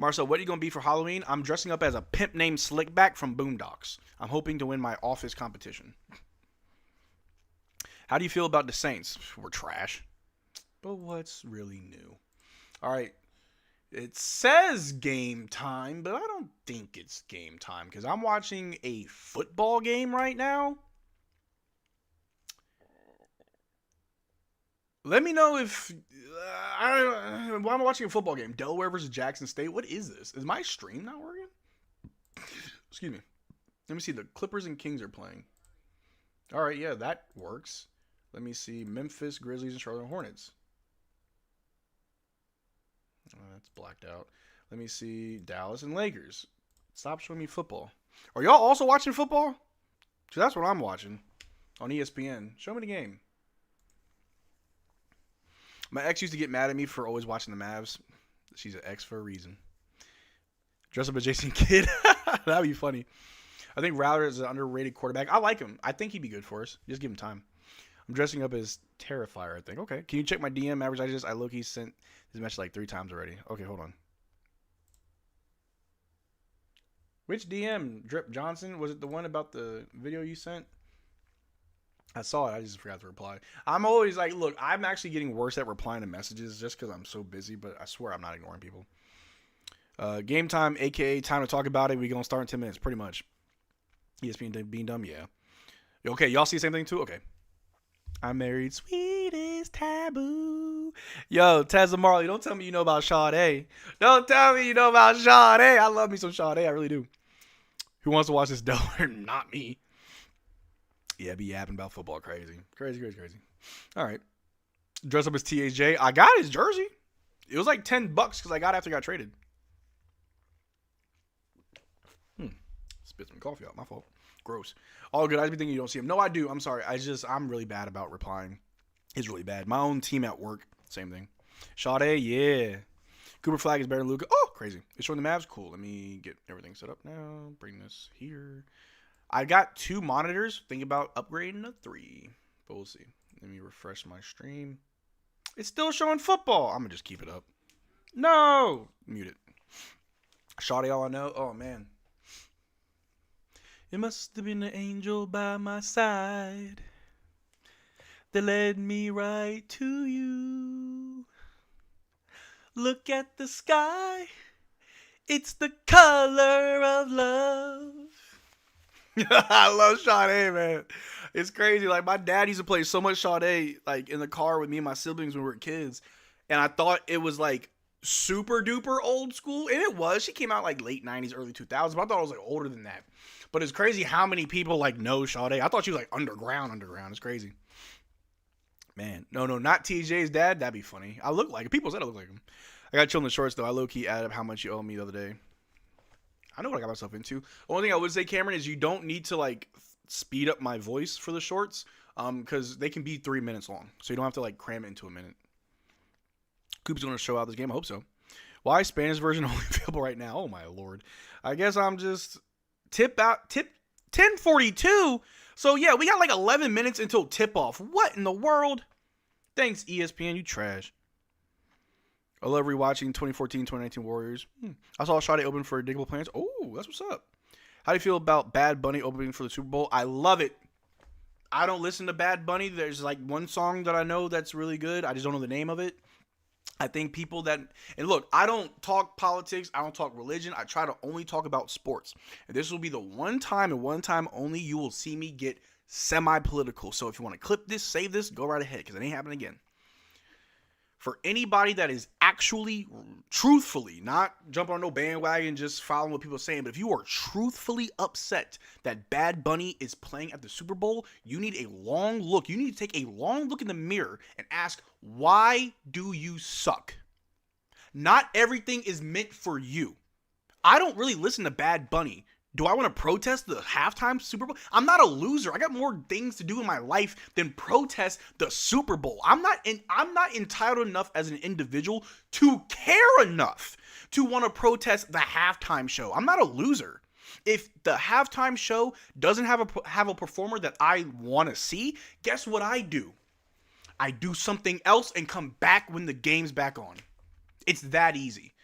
Marcel, what are you going to be for Halloween? I'm dressing up as a pimp named Slickback from Boondocks. I'm hoping to win my office competition. How do you feel about the Saints? We're trash. But what's really new? All right. It says game time, but I don't think it's game time because I'm watching a football game right now. Let me know if while I'm watching a football game, Delaware versus Jackson State. What is this? Is my stream not working? Excuse me. Let me see. The Clippers and Kings are playing. All right, yeah, that works. Let me see. Memphis Grizzlies and Charlotte Hornets. Oh, that's blacked out. Let me see. Dallas and Lakers. Stop showing me football. Are y'all also watching football? Because that's what I'm watching on ESPN. Show me the game. My ex used to get mad at me for always watching the Mavs. She's an ex for a reason. Dress up as Jason Kidd. That'd be funny. I think Router is an underrated quarterback. I like him. I think he'd be good for us. Just give him time. I'm dressing up as Terrifier, I think. Okay. Can you check my DM, Mavs Digest? I low-key sent this message like 3 times already. Okay, hold on. Which DM? Drip Johnson? Was it the one about the video you sent? I saw it. I just forgot to reply. I'm always like, look, I'm actually getting worse at replying to messages just because I'm so busy, but I swear I'm not ignoring people. Game time, a.k.a. time to talk about it. We're going to start in 10 minutes, pretty much. ESPN being dumb, yeah. Okay, y'all see the same thing too? Okay. I'm married, sweet as taboo. Yo, Tezza Marley, don't tell me you know about Sade. Don't tell me you know about Sade. I love me some Sade, I really do. Who wants to watch this Delaware? Not me. Yeah, be yapping about football. Crazy. Crazy. All right. Dress up as THJ. I got his jersey. It was like $10 because I got it after I got traded. Spit some coffee out. My fault. Gross. All good. I just be thinking you don't see him. No, I do. I'm sorry. I'm really bad about replying. It's really bad. My own team at work, same thing. Sade, yeah. Cooper Flagg is better than Luka. Oh, crazy. It's showing the Mavs. Cool. Let me get everything set up now. Bring this here. I got 2 monitors. Think about upgrading to 3. But we'll see. Let me refresh my stream. It's still showing football. I'm going to just keep it up. No. Mute it. Sade, all I know. Oh, man. It must have been an angel by my side that led me right to you. Look at the sky. It's the color of love. I love Sade, man. It's crazy. Like, my dad used to play so much Sade, like, in the car with me and my siblings when we were kids. And I thought it was, like, super duper old school. And it was. She came out, like, late 90s, early 2000s. But I thought it was, like, older than that. But it's crazy how many people, like, know Sade. I thought she was, like, underground. It's crazy. Man. No, not TJ's dad. That'd be funny. I look like him. People said I look like him. I got chill in the shorts, though. I low-key added up how much you owe me the other day. I know what I got myself into. The only thing I would say, Cameron, is you don't need to, like, speed up my voice for the shorts. Because they can be 3 minutes long. So you don't have to, like, cram it into a minute. Coop's going to show out this game. I hope so. Why Spanish version only available right now? Oh, my Lord. I guess I'm just... Tip 10:42. So yeah, we got like 11 minutes until tip off. What in the world? Thanks, ESPN. You trash. I love rewatching 2014-2019 Warriors. I saw Sade open for Digable Plans. Oh, that's what's up. How do you feel about Bad Bunny opening for the Super Bowl? I love it. I don't listen to Bad Bunny. There's like one song that I know that's really good. I just don't know the name of it. I think people that, and look, I don't talk politics, I don't talk religion, I try to only talk about sports. And this will be the one time and one time only you will see me get semi-political. So if you want to clip this, save this, go right ahead, because it ain't happening again. For anybody that is actually, truthfully, not jumping on no bandwagon, just following what people are saying, but if you are truthfully upset that Bad Bunny is playing at the Super Bowl, you need a long look. You need to take a long look in the mirror and ask, why do you suck? Not everything is meant for you. I don't really listen to Bad Bunny. Do I want to protest the halftime Super Bowl? I'm not a loser. I got more things to do in my life than protest the Super Bowl. I'm not entitled enough as an individual to care enough to want to protest the halftime show. I'm not a loser. If the halftime show doesn't have a performer that I want to see, guess what I do? I do something else and come back when the game's back on. It's that easy.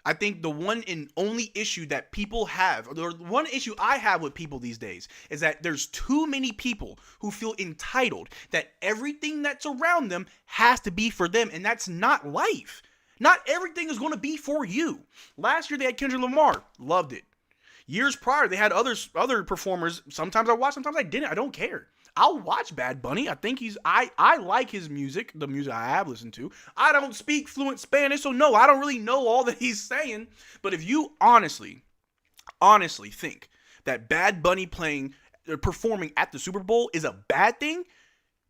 I think the one and only issue that people have, or the one issue I have with people these days, is that there's too many people who feel entitled that everything that's around them has to be for them, and that's not life. Not everything is going to be for you. Last year they had Kendrick Lamar, loved it. Years prior they had other performers. Sometimes I watched, sometimes I didn't. I don't care. I'll watch Bad Bunny. I think I like his music, the music I have listened to. I don't speak fluent Spanish, so no, I don't really know all that he's saying. But if you honestly think that Bad Bunny performing at the Super Bowl is a bad thing,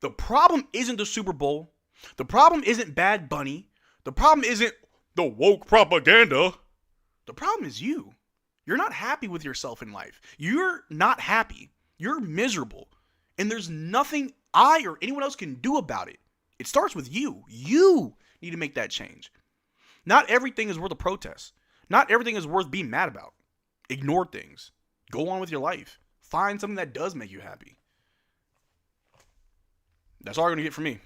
the problem isn't the Super Bowl. The problem isn't Bad Bunny. The problem isn't the woke propaganda. The problem is you. You're not happy with yourself in life. You're not happy. You're miserable. And there's nothing I or anyone else can do about it. It starts with you. You need to make that change. Not everything is worth a protest. Not everything is worth being mad about. Ignore things. Go on with your life. Find something that does make you happy. That's all you're going to get from me.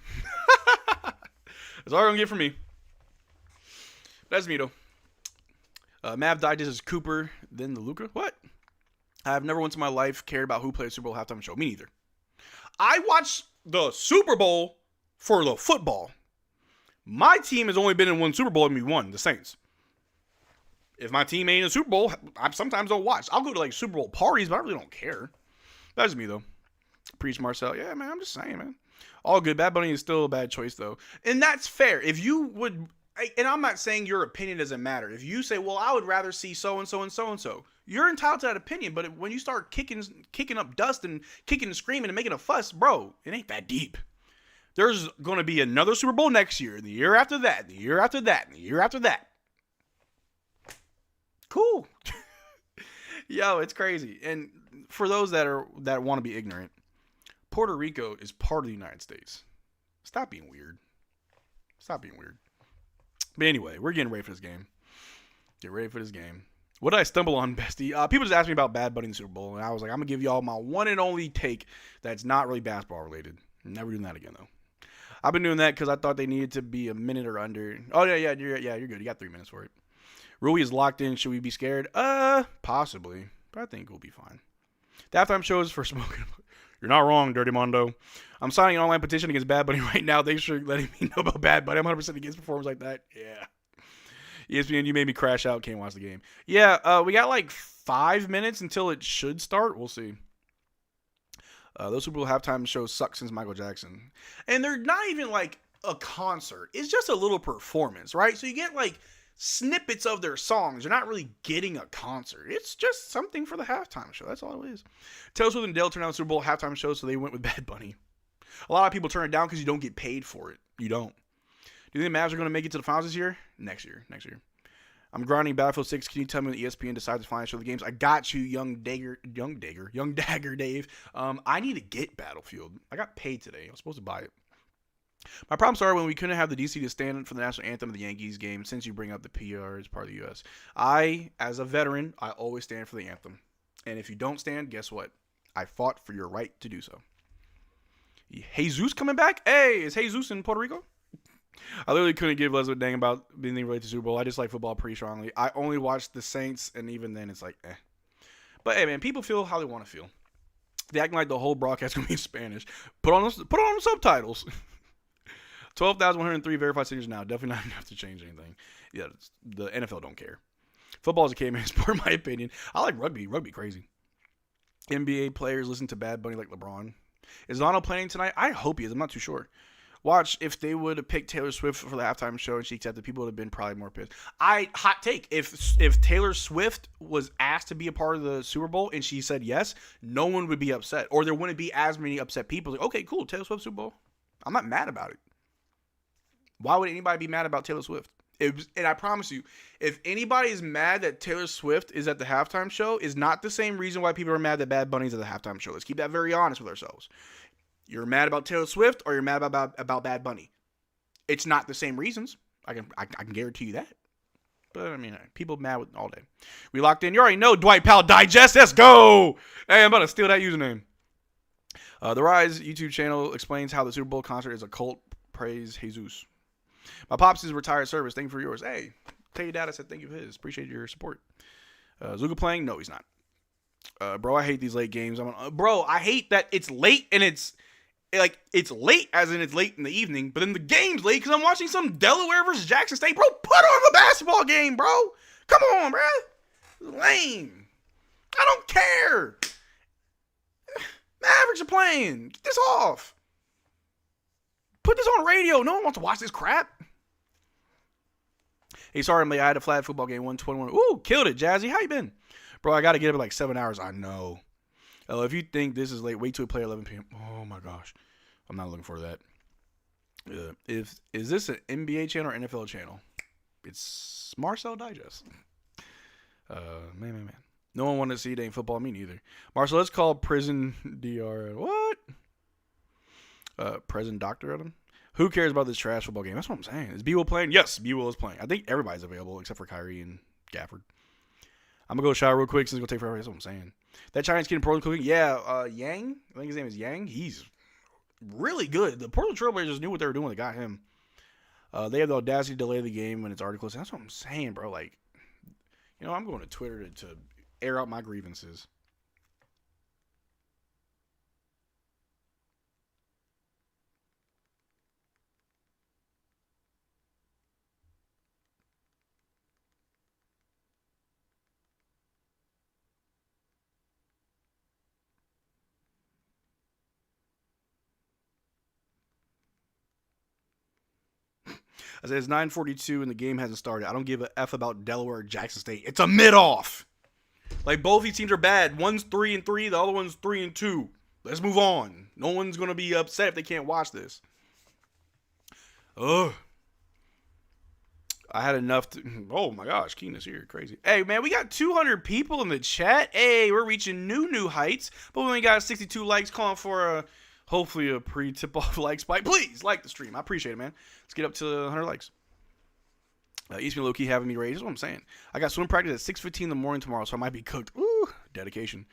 That's all you're going to get from me. That's me, though. Mavs Digest is Cooper, then the Luka. What? I've never once in my life cared about who played Super Bowl halftime show. Me neither. I watched the Super Bowl for the football. My team has only been in one Super Bowl and we won, the Saints. If my team ain't in a Super Bowl, I sometimes don't watch. I'll go to like Super Bowl parties, but I really don't care. That's me, though. Preach Marcel. Yeah, man, I'm just saying, man. All good. Bad Bunny is still a bad choice, though. And that's fair. If you would... And I'm not saying your opinion doesn't matter. If you say, well, I would rather see so-and-so and so-and-so, you're entitled to that opinion. But when you start kicking up dust and kicking and screaming and making a fuss, bro, it ain't that deep. There's going to be another Super Bowl next year, the year after that, the year after that, and the year after that. Cool. Yo, it's crazy. And for those that want to be ignorant, Puerto Rico is part of the United States. Stop being weird. Stop being weird. But anyway, we're getting ready for this game. Get ready for this game. What did I stumble on, bestie? People just asked me about Bad Bunny in the Super Bowl, and I was like, I'm going to give y'all my one and only take that's not really basketball related. I'm never doing that again, though. I've been doing that because I thought they needed to be a minute or under. Oh, yeah, you're good. You got 3 minutes for it. Rui is locked in. Should we be scared? Possibly. But I think we'll be fine. The halftime show is for smoking. You're not wrong, Dirty Mondo. I'm signing an online petition against Bad Bunny right now. Thanks for letting me know about Bad Bunny. I'm 100% against performance like that. Yeah. ESPN, you made me crash out. Can't watch the game. Yeah, we got like 5 minutes until it should start. We'll see. Those Super Bowl halftime shows suck since Michael Jackson. And they're not even like a concert. It's just a little performance, right? So you get like snippets of their songs. You're not really getting a concert. It's just something for the halftime show. That's all it is. Taylor Swift and Dale turned down the Super Bowl halftime show, so they went with Bad Bunny. A lot of people turn it down because you don't get paid for it. You don't. Do you think the Mavs are going to make it to the finals this year? Next year. I'm grinding Battlefield 6. Can you tell me when ESPN decides to finally show the games? I got you, Young Dagger Dave. I need to get Battlefield. I got paid today. I was supposed to buy it. My problem started when we couldn't have the DC to stand for the national anthem of the Yankees game since you bring up the PR as part of the U.S. As a veteran, I always stand for the anthem. And if you don't stand, guess what? I fought for your right to do so. Jesus coming back? Hey, is Jesus in Puerto Rico? I literally couldn't give less of a dang about being related to Super Bowl. I just like football pretty strongly. I only watch the Saints, and even then it's like, eh. But hey, man, people feel how they want to feel. They acting like the whole broadcast going to be in Spanish. Put on subtitles. 12,103 verified signatures now. Definitely not enough to change anything. Yeah, the NFL don't care. Football is a caveman sport, in my opinion. I like rugby. Rugby crazy. NBA players listen to Bad Bunny like LeBron. Is Lano playing tonight? I hope he is. I'm not too sure. Watch, if they would have picked Taylor Swift for the halftime show and she accepted, people would have been probably more pissed. Hot take. If Taylor Swift was asked to be a part of the Super Bowl and she said yes, no one would be upset. Or there wouldn't be as many upset people. Like, okay, cool, Taylor Swift Super Bowl. I'm not mad about it. Why would anybody be mad about Taylor Swift? And I promise you, if anybody is mad that Taylor Swift is at the halftime show, is not the same reason why people are mad that Bad Bunny's at the halftime show. Let's keep that very honest with ourselves. You're mad about Taylor Swift or you're mad about Bad Bunny. It's not the same reasons. I can guarantee you that. But, I mean, people mad with all day. We locked in. You already know Dwight Powell Digest. Let's go. Hey, I'm about to steal that username. The Rise YouTube channel explains how the Super Bowl concert is a cult. Praise Jesus. My pops is retired service. Thank you for yours. Hey, tell your dad I said thank you for his. Appreciate your support. Is Luka playing? No, he's not. Bro, I hate these late games. Bro, I hate that it's late and it's late as in it's late in the evening, but then the game's late because I'm watching some Delaware versus Jackson State. Bro, put on the basketball game, bro. Come on, bro. Lame. I don't care. Mavericks are playing. Get this off. Put this on radio. No one wants to watch this crap. Hey, sorry, I'm late. I had a flag football game, 121. Ooh, killed it, Jazzy. How you been? Bro, I got to get up in like 7 hours. I know. If you think this is late, wait till we play 11 p.m. Oh, my gosh. I'm not looking for that. Is this an NBA channel or NFL channel? It's Marcel Digest. Man. No one wanted to see dang football. Me neither. Marcel, let's call prison DR. What? President Doctor Adam? Who cares about this trash football game? That's what I'm saying. Is B-Will playing? Yes, B-Will is playing. I think everybody's available except for Kyrie and Gafford. I'm going to go shower real quick since it's going to take forever. That's what I'm saying. That Chinese kid in Portland cooking? Yeah, Yang. I think his name is Yang. He's really good. The Portland Trailblazers knew what they were doing when they got him. They have the audacity to delay the game when it's already close. That's what I'm saying, bro. Like, I'm going to Twitter to air out my grievances. I said it's 9:42 and the game hasn't started. I don't give a F about Delaware or Jackson State. It's a mid-off. Like, both these teams are bad. One's 3-3, the other one's 3-2. Let's move on. No one's going to be upset if they can't watch this. Ugh. I had enough to... Oh, my gosh. Keenan's here. Crazy. Hey, man, we got 200 people in the chat. Hey, we're reaching new heights. But we only got 62 likes, calling for hopefully a pre-tip-off like spike. Please, like the stream. I appreciate it, man. Let's get up to 100 likes. Eastman low-key having me ready. That's what I'm saying. I got swim practice at 6:15 in the morning tomorrow, so I might be cooked. Ooh, dedication.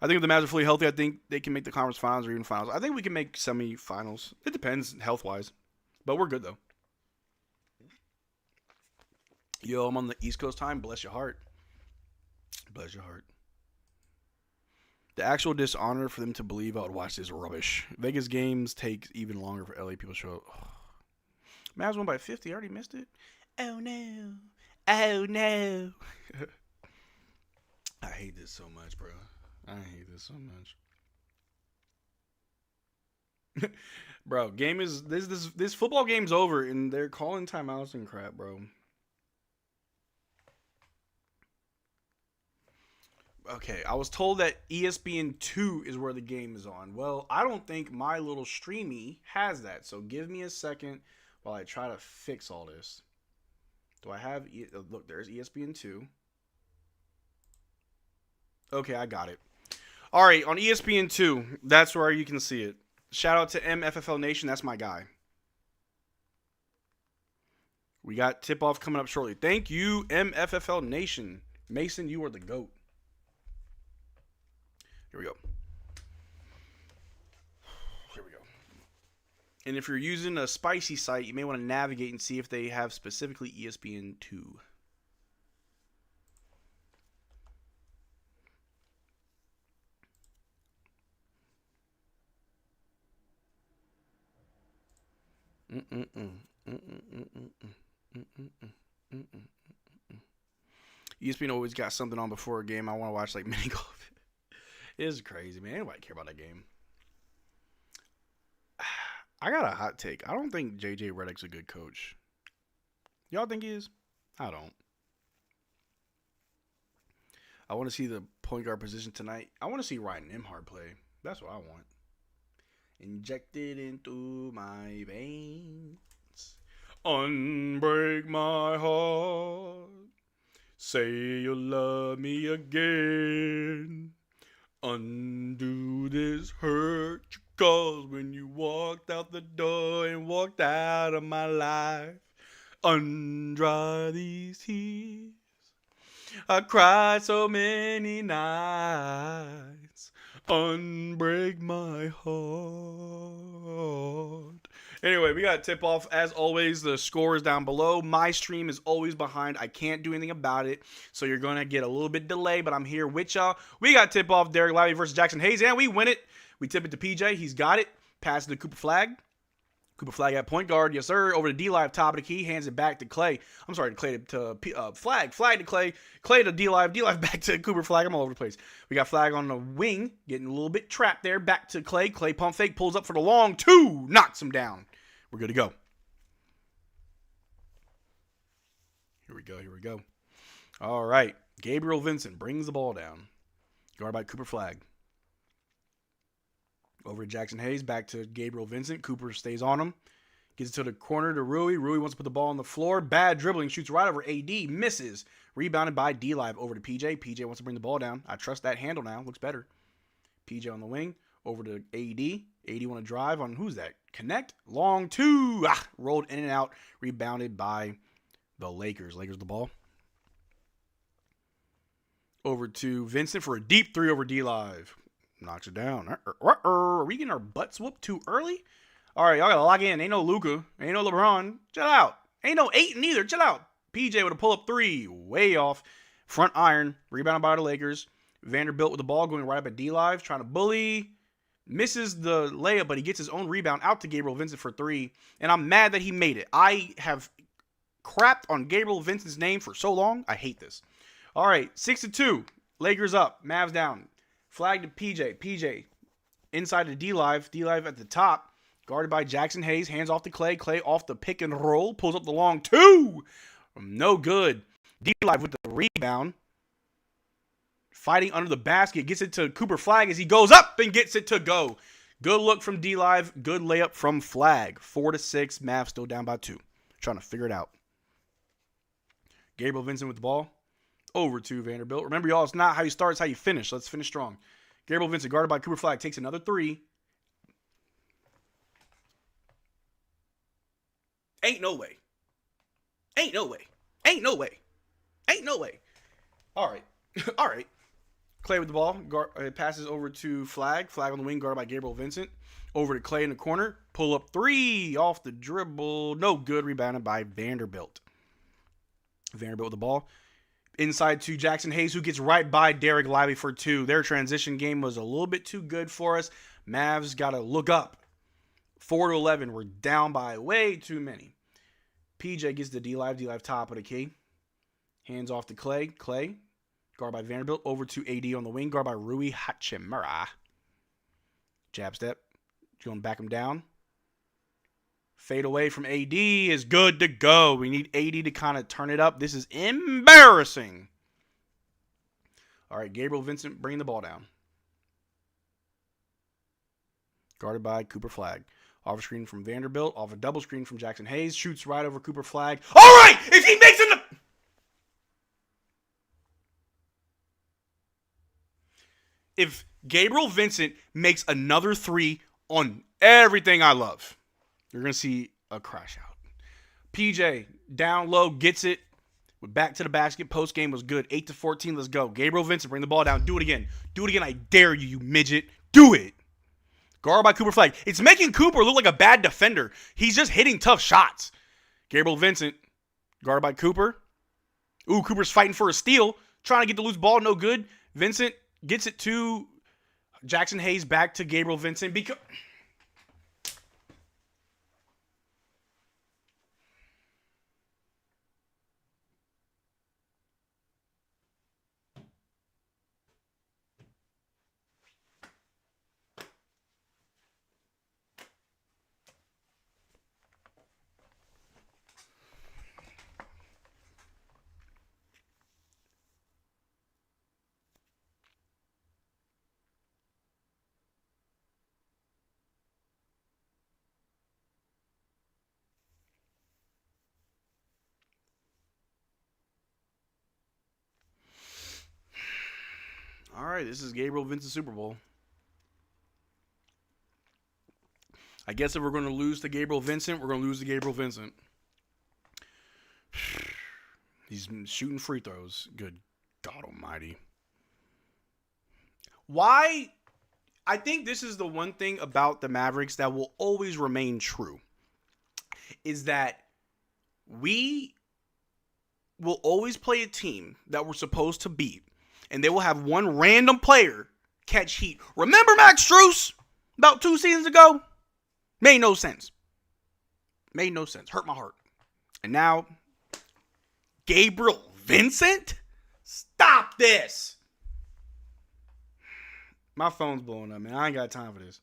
I think if the Mavs are fully healthy, I think they can make the conference finals or even finals. I think we can make semifinals. It depends health-wise. But we're good, though. Yo, I'm on the East Coast time. Bless your heart. Bless your heart. The actual dishonor for them to believe I would watch this rubbish. Vegas games take even longer for LA people to show up. Oh. Mavs won by 50. I already missed it. Oh, no. Oh, no. I hate this so much, bro. I hate this so much. Bro, game is... This football game's over, and they're calling timeouts and crap, bro. Okay, I was told that ESPN2 is where the game is on. Well, I don't think my little streamy has that. So give me a second while I try to fix all this. Do I have... Look, there's ESPN2. Okay, I got it. All right, on ESPN2, that's where you can see it. Shout out to MFFL Nation. That's my guy. We got tip-off coming up shortly. Thank you, MFFL Nation. Mason, you are the GOAT. Here we go. Here we go. And if you're using a spicy site, you may want to navigate and see if they have specifically ESPN2. ESPN always got something on before a game. I want to watch like mini golf. It is crazy, man. Anybody care about that game? I got a hot take. I don't think JJ Redick's a good coach. Y'all think he is? I don't. I want to see the point guard position tonight. I want to see Ryan Nembhard play. That's what I want. Injected into my veins. Unbreak my heart. Say you'll love me again. Undo this hurt you caused when you walked out the door and walked out of my life. Undry these tears. I cried so many nights. Unbreak my heart. Anyway, we got tip-off. As always, the score is down below. My stream is always behind. I can't do anything about it, so you're going to get a little bit delay, but I'm here with y'all. We got tip-off Derrick Lively versus Jackson Hayes, and we win it. We tip it to PJ. He's got it. Pass it to Cooper Flagg. Cooper Flagg at point guard. Yes, sir. Over to D-Live, top of the key. Hands it back to Clay. I'm sorry, to Flagg. Flagg to Clay. Clay to D-Live. D-Live back to Cooper Flagg. I'm all over the place. We got Flagg on the wing. Getting a little bit trapped there. Back to Clay. Clay pump fake. Pulls up for the long two. Knocks him down. We're good to go. Here we go. All right. Gabriel Vincent brings the ball down. Guarded by Cooper Flagg. Over to Jackson Hayes, back to Gabriel Vincent. Cooper stays on him. Gets it to the corner to Rui. Rui wants to put the ball on the floor. Bad dribbling. Shoots right over AD. Misses. Rebounded by D-Live. Over to PJ. PJ wants to bring the ball down. I trust that handle now. Looks better. PJ on the wing. Over to AD. AD want to drive on, who's that? Connect. Long two. Rolled in and out. Rebounded by the Lakers. Lakers the ball. Over to Vincent for a deep three over D-Live. Knocks it down. Are we getting our butts whooped too early? All right, y'all got to lock in. Ain't no Luka. Ain't no LeBron. Chill out. Ain't no Ayton either. Chill out. PJ with a pull-up three. Way off. Front iron. Rebounded by the Lakers. Vanderbilt with the ball going right up at D-Live. Trying to bully. Misses the layup, but he gets his own rebound out to Gabriel Vincent for three. And I'm mad that he made it. I have crapped on Gabriel Vincent's name for so long. I hate this. All right, 6-2. Lakers up. Mavs down. Flag to PJ. PJ inside to D-Live. D-Live at the top. Guarded by Jackson Hayes. Hands off to Clay. Clay off the pick and roll. Pulls up the long two. No good. D-Live with the rebound. Fighting under the basket. Gets it to Cooper Flagg as he goes up and gets it to go. Good look from D-Live. Good layup from Flagg. 4-6. Mavs still down by 2. Trying to figure it out. Gabriel Vincent with the ball. Over to Vanderbilt. Remember, y'all, it's not how you start, it's how you finish. Let's finish strong. Gabriel Vincent, guarded by Cooper Flagg, takes another three. Ain't no way. Ain't no way. Ain't no way. Ain't no way. All right. All right. Clay with the ball. Passes over to Flagg. Flagg on the wing, guarded by Gabriel Vincent. Over to Clay in the corner. Pull up three off the dribble. No good. Rebounded by Vanderbilt. Vanderbilt with the ball. Inside to Jackson Hayes, who gets right by Derrick Lively for two. Their transition game was a little bit too good for us. Mavs got to look up. 4-11. We're down by way too many. PJ gets the D-Live. D-Live top of the key. Hands off to Clay. Clay, guard by Vanderbilt. Over to AD on the wing. Guard by Rui Hachimura. Jab step. Going to back him down. Fade away from AD is good to go. We need AD to kind of turn it up. This is embarrassing. All right, Gabriel Vincent bringing the ball down. Guarded by Cooper Flagg. Off a screen from Vanderbilt. Off a double screen from Jackson Hayes. Shoots right over Cooper Flagg. All right, if he makes it. If Gabriel Vincent makes another three on everything I love, you're going to see a crash out. PJ, down low, gets it. Back to the basket. Post game was good. 8-14, let's go. Gabriel Vincent, bring the ball down. Do it again. Do it again. I dare you, you midget. Do it. Guard by Cooper Flagg. It's making Cooper look like a bad defender. He's just hitting tough shots. Gabriel Vincent, guarded by Cooper. Ooh, Cooper's fighting for a steal. Trying to get the loose ball. No good. Vincent gets it to Jackson Hayes. Back to Gabriel Vincent. Because... All right, this is Gabriel Vincent Super Bowl. I guess if we're going to lose to Gabriel Vincent, we're going to lose to Gabriel Vincent. He's shooting free throws. Good God almighty. Why? I think this is the one thing about the Mavericks that will always remain true. Is that we will always play a team that we're supposed to beat. And they will have one random player catch heat. Remember Max Strus about 2 seasons ago? Made no sense. Made no sense. Hurt my heart. And now, Gabriel Vincent? Stop this! My phone's blowing up, man. I ain't got time for this.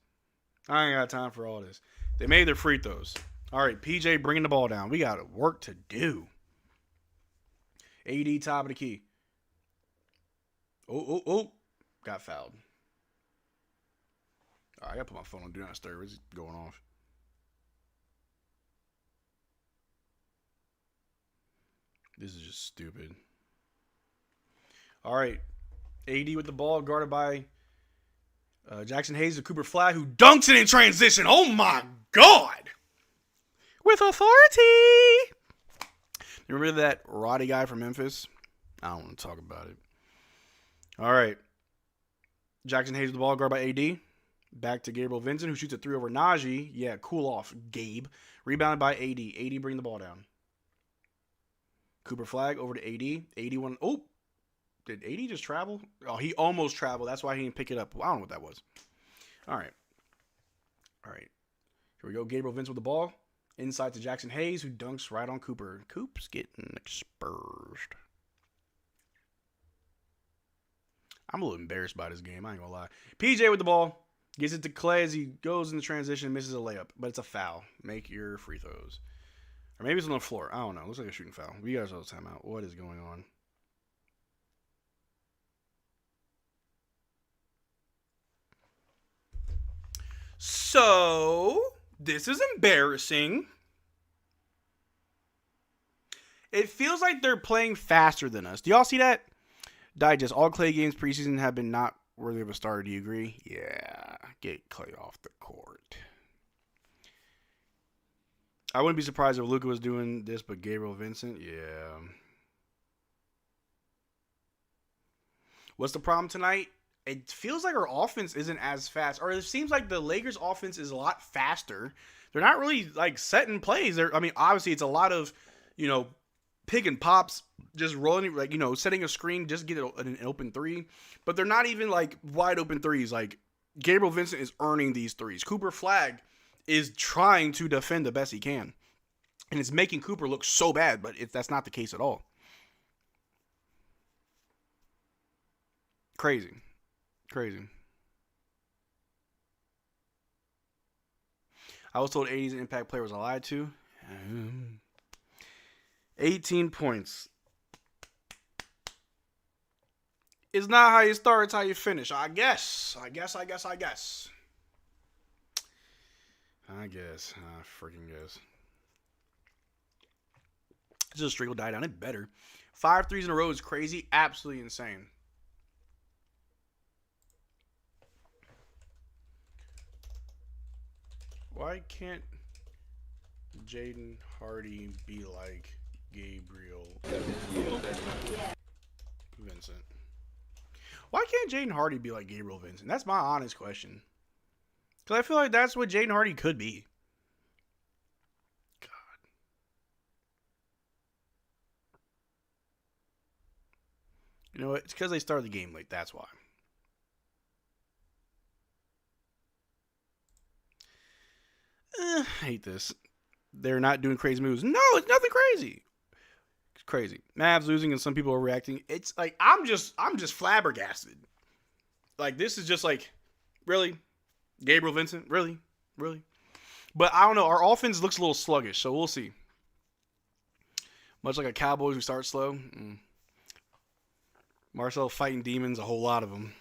I ain't got time for all this. They made their free throws. All right, PJ bringing the ball down. We got work to do. AD top of the key. Oh. Got fouled. All right, I got to put my phone on Do Not Disturb. It's going off. This is just stupid. All right. AD with the ball, guarded by Jackson Hayes to Cooper Flagg, who dunks it in transition. Oh, my God. With authority. You remember that Roddy guy from Memphis? I don't want to talk about it. All right. Jackson Hayes with the ball, guarded by AD. Back to Gabriel Vincent, who shoots a 3 over Najee. Yeah, cool off, Gabe. Rebounded by AD. AD bring the ball down. Cooper Flagg over to AD. AD won. Oh, did AD just travel? Oh, he almost traveled. That's why he didn't pick it up. I don't know what that was. All right. Here we go. Gabriel Vincent with the ball. Inside to Jackson Hayes, who dunks right on Cooper. Coop's getting exposed. I'm a little embarrassed by this game. I ain't gonna lie. PJ with the ball. Gets it to Clay as he goes in the transition, misses a layup. But it's a foul. Make your free throws. Or maybe it's on the floor. I don't know. Looks like a shooting foul. We guys all the time out. What is going on? So, this is embarrassing. It feels like they're playing faster than us. Do y'all see that? Digest. All Clay games preseason have been not worthy of a starter. Do you agree? Yeah. Get Clay off the court. I wouldn't be surprised if Luka was doing this, but Gabriel Vincent, yeah. What's the problem tonight? It feels like our offense isn't as fast, or it seems like the Lakers' offense is a lot faster. They're not really like setting plays. Obviously, it's a lot of, pick and pops, just rolling, setting a screen, just get an open three. But they're not even like wide open threes. Like Gabriel Vincent is earning these threes. Cooper Flagg is trying to defend the best he can, and it's making Cooper look so bad. But that's not the case at all. Crazy. I was told 80's an impact player was a lie to. 18 points. It's not how you start, it's how you finish. I guess. I freaking guess. Just a streak will die down. It better. 5 threes in a row is crazy. Absolutely insane. Why can't Jaden Hardy be like Gabriel Vincent? Why can't Jaden Hardy be like Gabriel Vincent? That's my honest question. Because I feel like that's what Jaden Hardy could be. God. You know what? It's because they started the game late. That's why. I hate this. They're not doing crazy moves. No, it's nothing crazy. It's crazy. Mavs losing and some people are reacting. It's like I'm just flabbergasted. Like this is just like, really? Gabriel Vincent? Really? But I don't know. Our offense looks a little sluggish, so we'll see. Much like a Cowboys who start slow. Marcel fighting demons, a whole lot of them.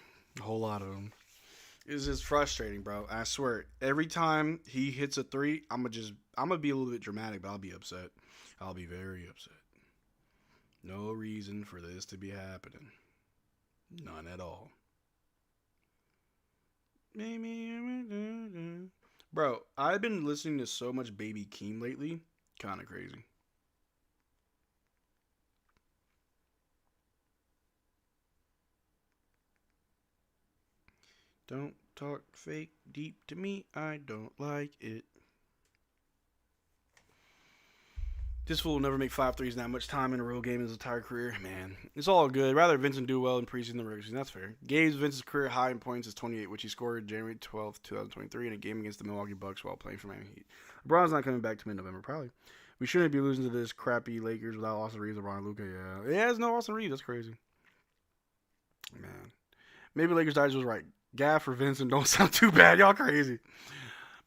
It's just frustrating, bro. I swear. Every time he hits a three, I'm gonna be a little bit dramatic, but I'll be upset. I'll be very upset. No reason for this to be happening. None at all. Bro, I've been listening to so much Baby Keem lately. Kind of crazy. Don't talk fake deep to me. I don't like it. This fool will never make 5 threes in that much time in a real game in his entire career. Man, it's all good. Rather Vincent do well in preseason than regular season. That's fair. Vincent's career high in points is 28, which he scored January 12th, 2023 in a game against the Milwaukee Bucks while playing for Miami Heat. LeBron's not coming back to mid-November, probably. We shouldn't be losing to this crappy Lakers without Austin Reeves, LeBron, and Luka. Yeah, there's no Austin Reeves. That's crazy. Man, maybe Lakers Digest was right. Gafford, Vincent don't sound too bad. Y'all crazy.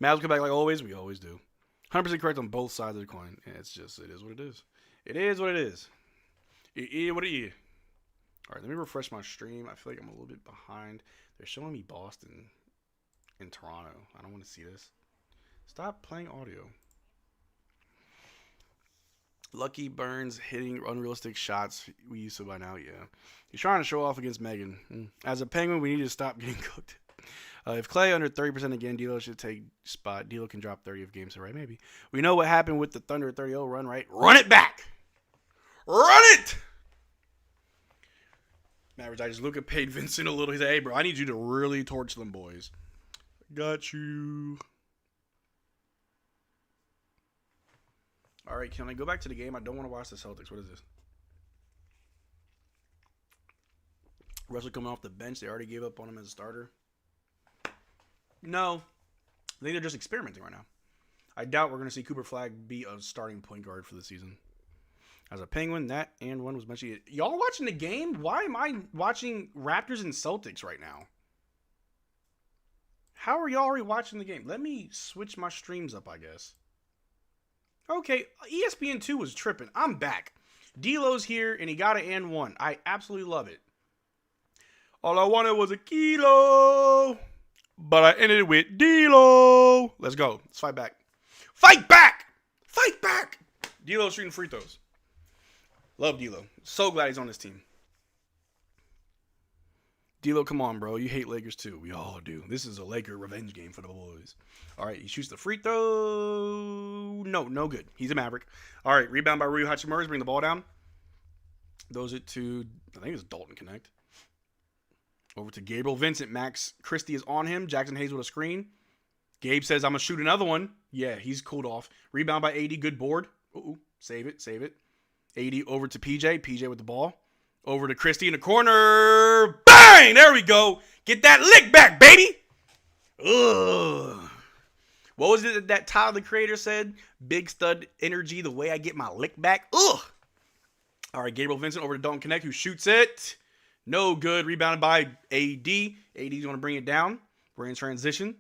Mavs come back like always. We always do. 100% correct on both sides of the coin. Yeah, it is what it is. It is what it is. It is what it is. All right, let me refresh my stream. I feel like I'm a little bit behind. They're showing me Boston and Toronto. I don't want to see this. Stop playing audio. Lucky Burns hitting unrealistic shots. We used to by now, yeah. He's trying to show off against Megan. As a Penguin, we need to stop getting cooked. If Clay under 30% again, D'Lo should take spot. D'Lo can drop 30 of games, so right? Maybe. We know what happened with the Thunder 30-0 run, right? Run it back! Run it! Mavs Digest. Luka paid Vincent a little. He said, hey, bro, I need you to really torch them boys. Got you. All right, can I go back to the game? I don't want to watch the Celtics. What is this? Russell coming off the bench. They already gave up on him as a starter. No. I think they're just experimenting right now. I doubt we're going to see Cooper Flagg be a starting point guard for the season. As a Penguin, that and one was mentioned. Y'all watching the game? Why am I watching Raptors and Celtics right now? How are y'all already watching the game? Let me switch my streams up, I guess. Okay, ESPN2 was tripping. I'm back. D'Lo's here, and he got an and one. I absolutely love it. All I wanted was a kilo, but I ended it with D'Lo. Let's go. Let's fight back. Fight back! Fight back! D'Lo's shooting free throws. Love D'Lo. So glad he's on this team. D'Lo, come on, bro. You hate Lakers too. We all do. This is a Laker revenge game for the boys. All right, he shoots the free throw. No good. He's a Maverick. All right, rebound by Rui Hachimura. Bring the ball down. Throws it to, I think it's Dalton Connect. Over to Gabriel Vincent. Max Christie is on him. Jackson Hayes with a screen. Gabe says, I'm going to shoot another one. Yeah, he's cooled off. Rebound by AD. Good board. Ooh, save it. AD over to PJ. PJ with the ball. Over to Christie in the corner. Bang! There we go. Get that lick back, baby. Ugh. What was it that Tyler, the Creator, said? Big stud energy, the way I get my lick back. Ugh. All right, Gabriel Vincent over to Dalton Connect, who shoots it. No good. Rebounded by AD. AD's going to bring it down. We're in transition.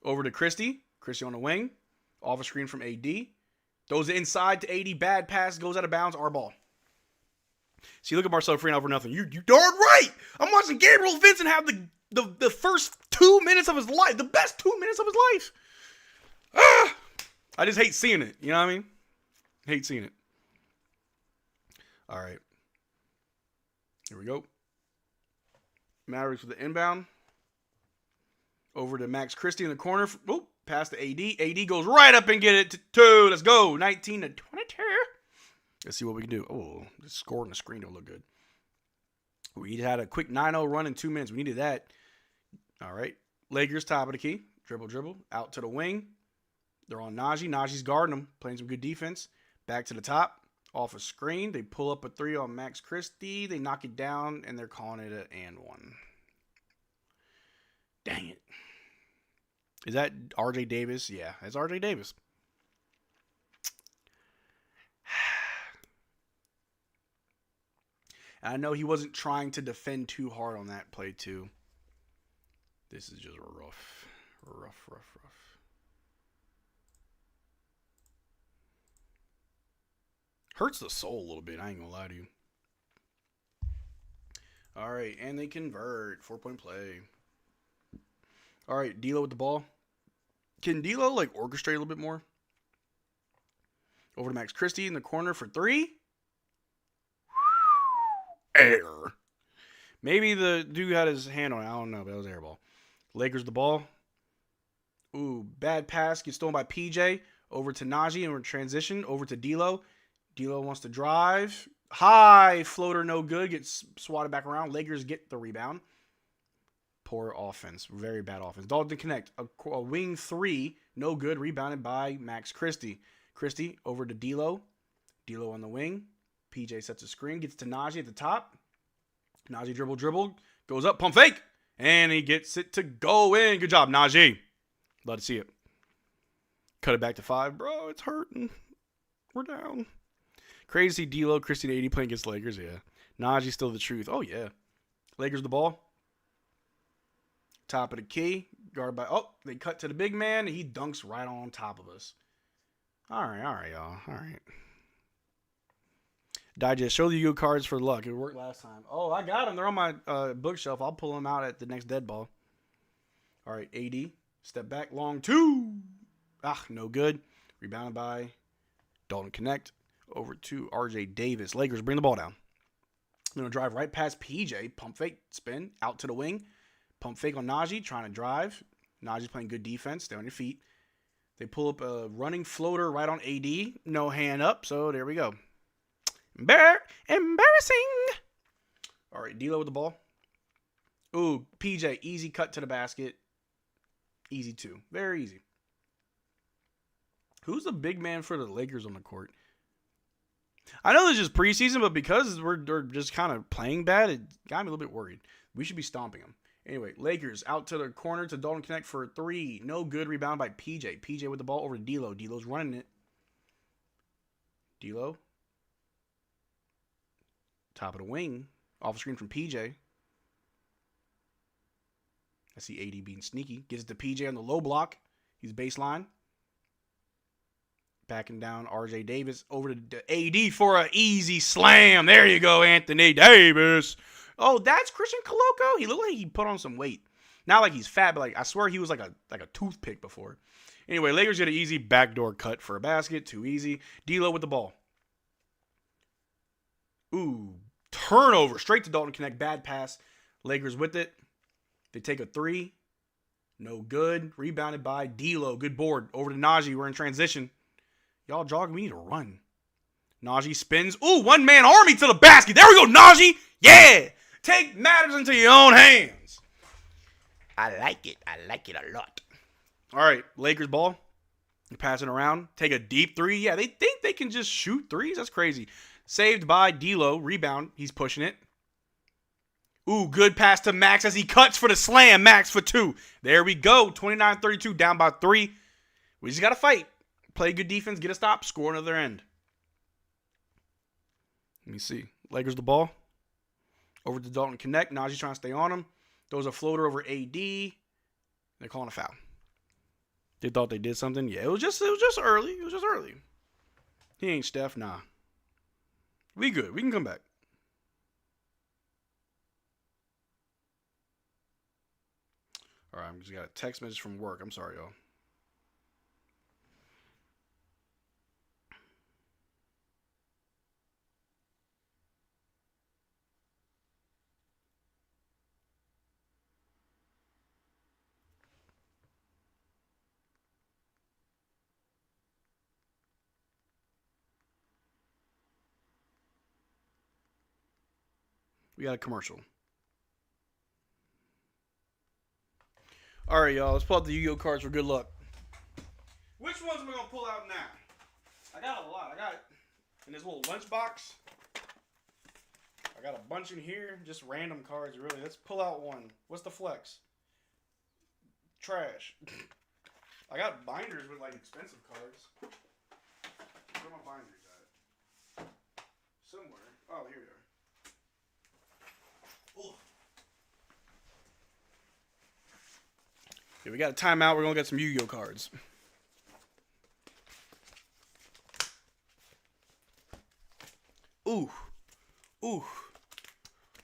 Over to Christie. Christie on the wing. Off a screen from AD. Throws it inside to AD. Bad pass. Goes out of bounds. Our ball. See, look at Marcel freeing out for nothing. You darn right. I'm watching Gabriel Vincent have the first 2 minutes of his life. The best 2 minutes of his life. Ah! I just hate seeing it. You know what I mean? Hate seeing it. All right. Here we go. Mavericks with the inbound. Over to Max Christie in the corner. Oh, pass to AD. AD goes right up and get it to 2. Let's go. 19-22. Let's see what we can do. Oh, the score on the screen don't look good. We had a quick 9-0 run in 2 minutes. We needed that. All right. Lakers top of the key. Dribble. Out to the wing. They're on Najee. Najee's guarding them. Playing some good defense. Back to the top. Off a screen. They pull up a 3 on Max Christie. They knock it down, and they're calling it an and one. Dang it. Is that RJ Davis? Yeah, it's RJ Davis. I know he wasn't trying to defend too hard on that play, too. This is just rough. Rough. Hurts the soul a little bit. I ain't gonna lie to you. All right, and they convert. 4-point play. All right, D'Lo with the ball. Can D'Lo, orchestrate a little bit more? Over to Max Christie in the corner for 3. Air. Maybe the dude had his hand on it. I don't know, but that was air ball. Lakers the ball. Ooh, bad pass. Gets stolen by PJ. Over to Najee and we're in transition. Over to D'Lo. D'Lo wants to drive. High floater, no good. Gets swatted back around. Lakers get the rebound. Poor offense. Very bad offense. Dalton Connect. A wing 3. No good. Rebounded by Max Christie. Christie over to D'Lo. D'Lo on the wing. PJ sets a screen. Gets to Najee at the top. Najee dribble. Goes up. Pump fake. And he gets it to go in. Good job, Najee. Love to see it. Cut it back to 5. Bro, it's hurting. We're down. Crazy to see D'Lo, Christie, and AD playing against Lakers. Yeah. Najee's still the truth. Oh, yeah. Lakers the ball. Top of the key. Guard by... Oh, they cut to the big man. And he dunks right on top of us. All right, y'all. All right. Digest. Show the Yu cards for luck. It worked last time. Oh, I got them. They're on my bookshelf. I'll pull them out at the next dead ball. All right, AD. Step back. Long 2. No good. Rebounded by Dalton Connect. Over to RJ Davis. Lakers bring the ball down. I'm going to drive right past PJ. Pump fake. Spin. Out to the wing. Pump fake on Najee. Trying to drive. Najee's playing good defense. Stay on your feet. They pull up a running floater right on AD. No hand up. So there we go. Embarrassing. All right. D'Lo with the ball. Ooh. PJ. Easy cut to the basket. Easy 2. Very easy. Who's the big man for the Lakers on the court? I know this is preseason, but because we're just kind of playing bad, it got me a little bit worried. We should be stomping them. Anyway, Lakers out to the corner to Dalton Connect for 3. No good. Rebound by PJ. PJ with the ball over to D'Lo. D'Lo's running it. D'Lo. Top of the wing. Off the screen from PJ. I see AD being sneaky. Gets it to PJ on the low block. He's baseline. Backing down RJ Davis over to AD for an easy slam. There you go, Anthony Davis. Oh, that's Christian Coloco. He looked like he put on some weight. Not like he's fat, but I swear he was like a toothpick before. Anyway, Lakers get an easy backdoor cut for a basket. Too easy. D'Lo with the ball. Ooh, turnover. Straight to Dalton Connect. Bad pass. Lakers with it. They take a 3. No good. Rebounded by D'Lo. Good board. Over to Najee. We're in transition. Y'all jogging. We need to run. Najee spins. Ooh, one-man army to the basket. There we go, Najee. Yeah. Take matters into your own hands. I like it. I like it a lot. All right, Lakers ball. Pass it around. Take a deep 3. Yeah, they think they can just shoot 3s. That's crazy. Saved by D'Lo. Rebound. He's pushing it. Ooh, good pass to Max as he cuts for the slam. Max for 2. There we go. 29-32, down by 3. We just got to fight. Play good defense, get a stop, score another end. Let me see. Lakers the ball. Over to Dalton Connect. Najee trying to stay on him. Throws a floater over AD. They're calling a foul. They thought they did something. Yeah, it was just early. It was just early. He ain't Steph. Nah. We good. We can come back. All right, I just got a text message from work. I'm sorry, y'all. We got a commercial. All right, y'all. Let's pull out the Yu-Gi-Oh cards for good luck. Which ones am I going to pull out now? I got a lot. I got in this little lunchbox. I got a bunch in here. Just random cards, really. Let's pull out one. What's the flex? Trash. I got binders with, like, expensive cards. Where are my binders at? Somewhere. Oh, here we are. Okay, we got a timeout. We're going to get some Yu-Gi-Oh cards. Ooh. Ooh.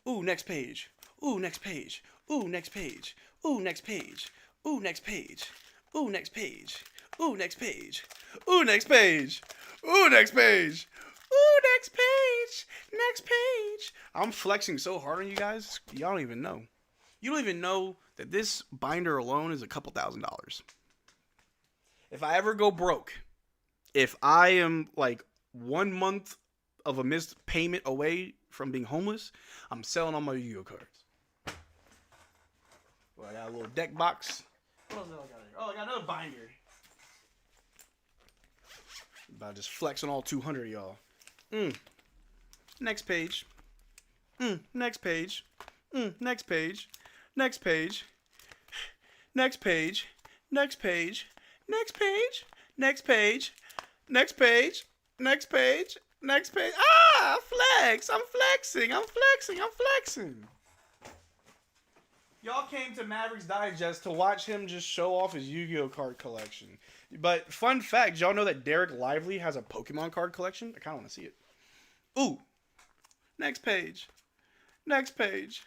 Ooh, next page. Ooh, next page. Ooh, next page. Ooh, next page. Ooh, next page. Ooh, next page. Ooh, next page. Ooh, next page. Ooh, next page. Ooh, next page. Next page. I'm flexing so hard on you guys. Y'all don't even know. You don't even know that this binder alone is a couple $1,000s. If I ever go broke, if I am like 1 month of a missed payment away from being homeless, I'm selling all my Yu-Gi-Oh cards. Well, I got a little deck box. What else do I got here? Oh, I got another binder. About to just flex on all 200 of y'all. Next page. Next page. Next page. Next page. Next page. Next page. Next page. Next page. Next page. Next page. Next page. Ah, flex. I'm flexing. I'm flexing. I'm flexing. Y'all came to Mavs Digest to watch him just show off his Yu-Gi-Oh card collection. But fun fact, y'all know that Derrick Lively has a Pokemon card collection? I kind of want to see it. Ooh. Next page. Next page.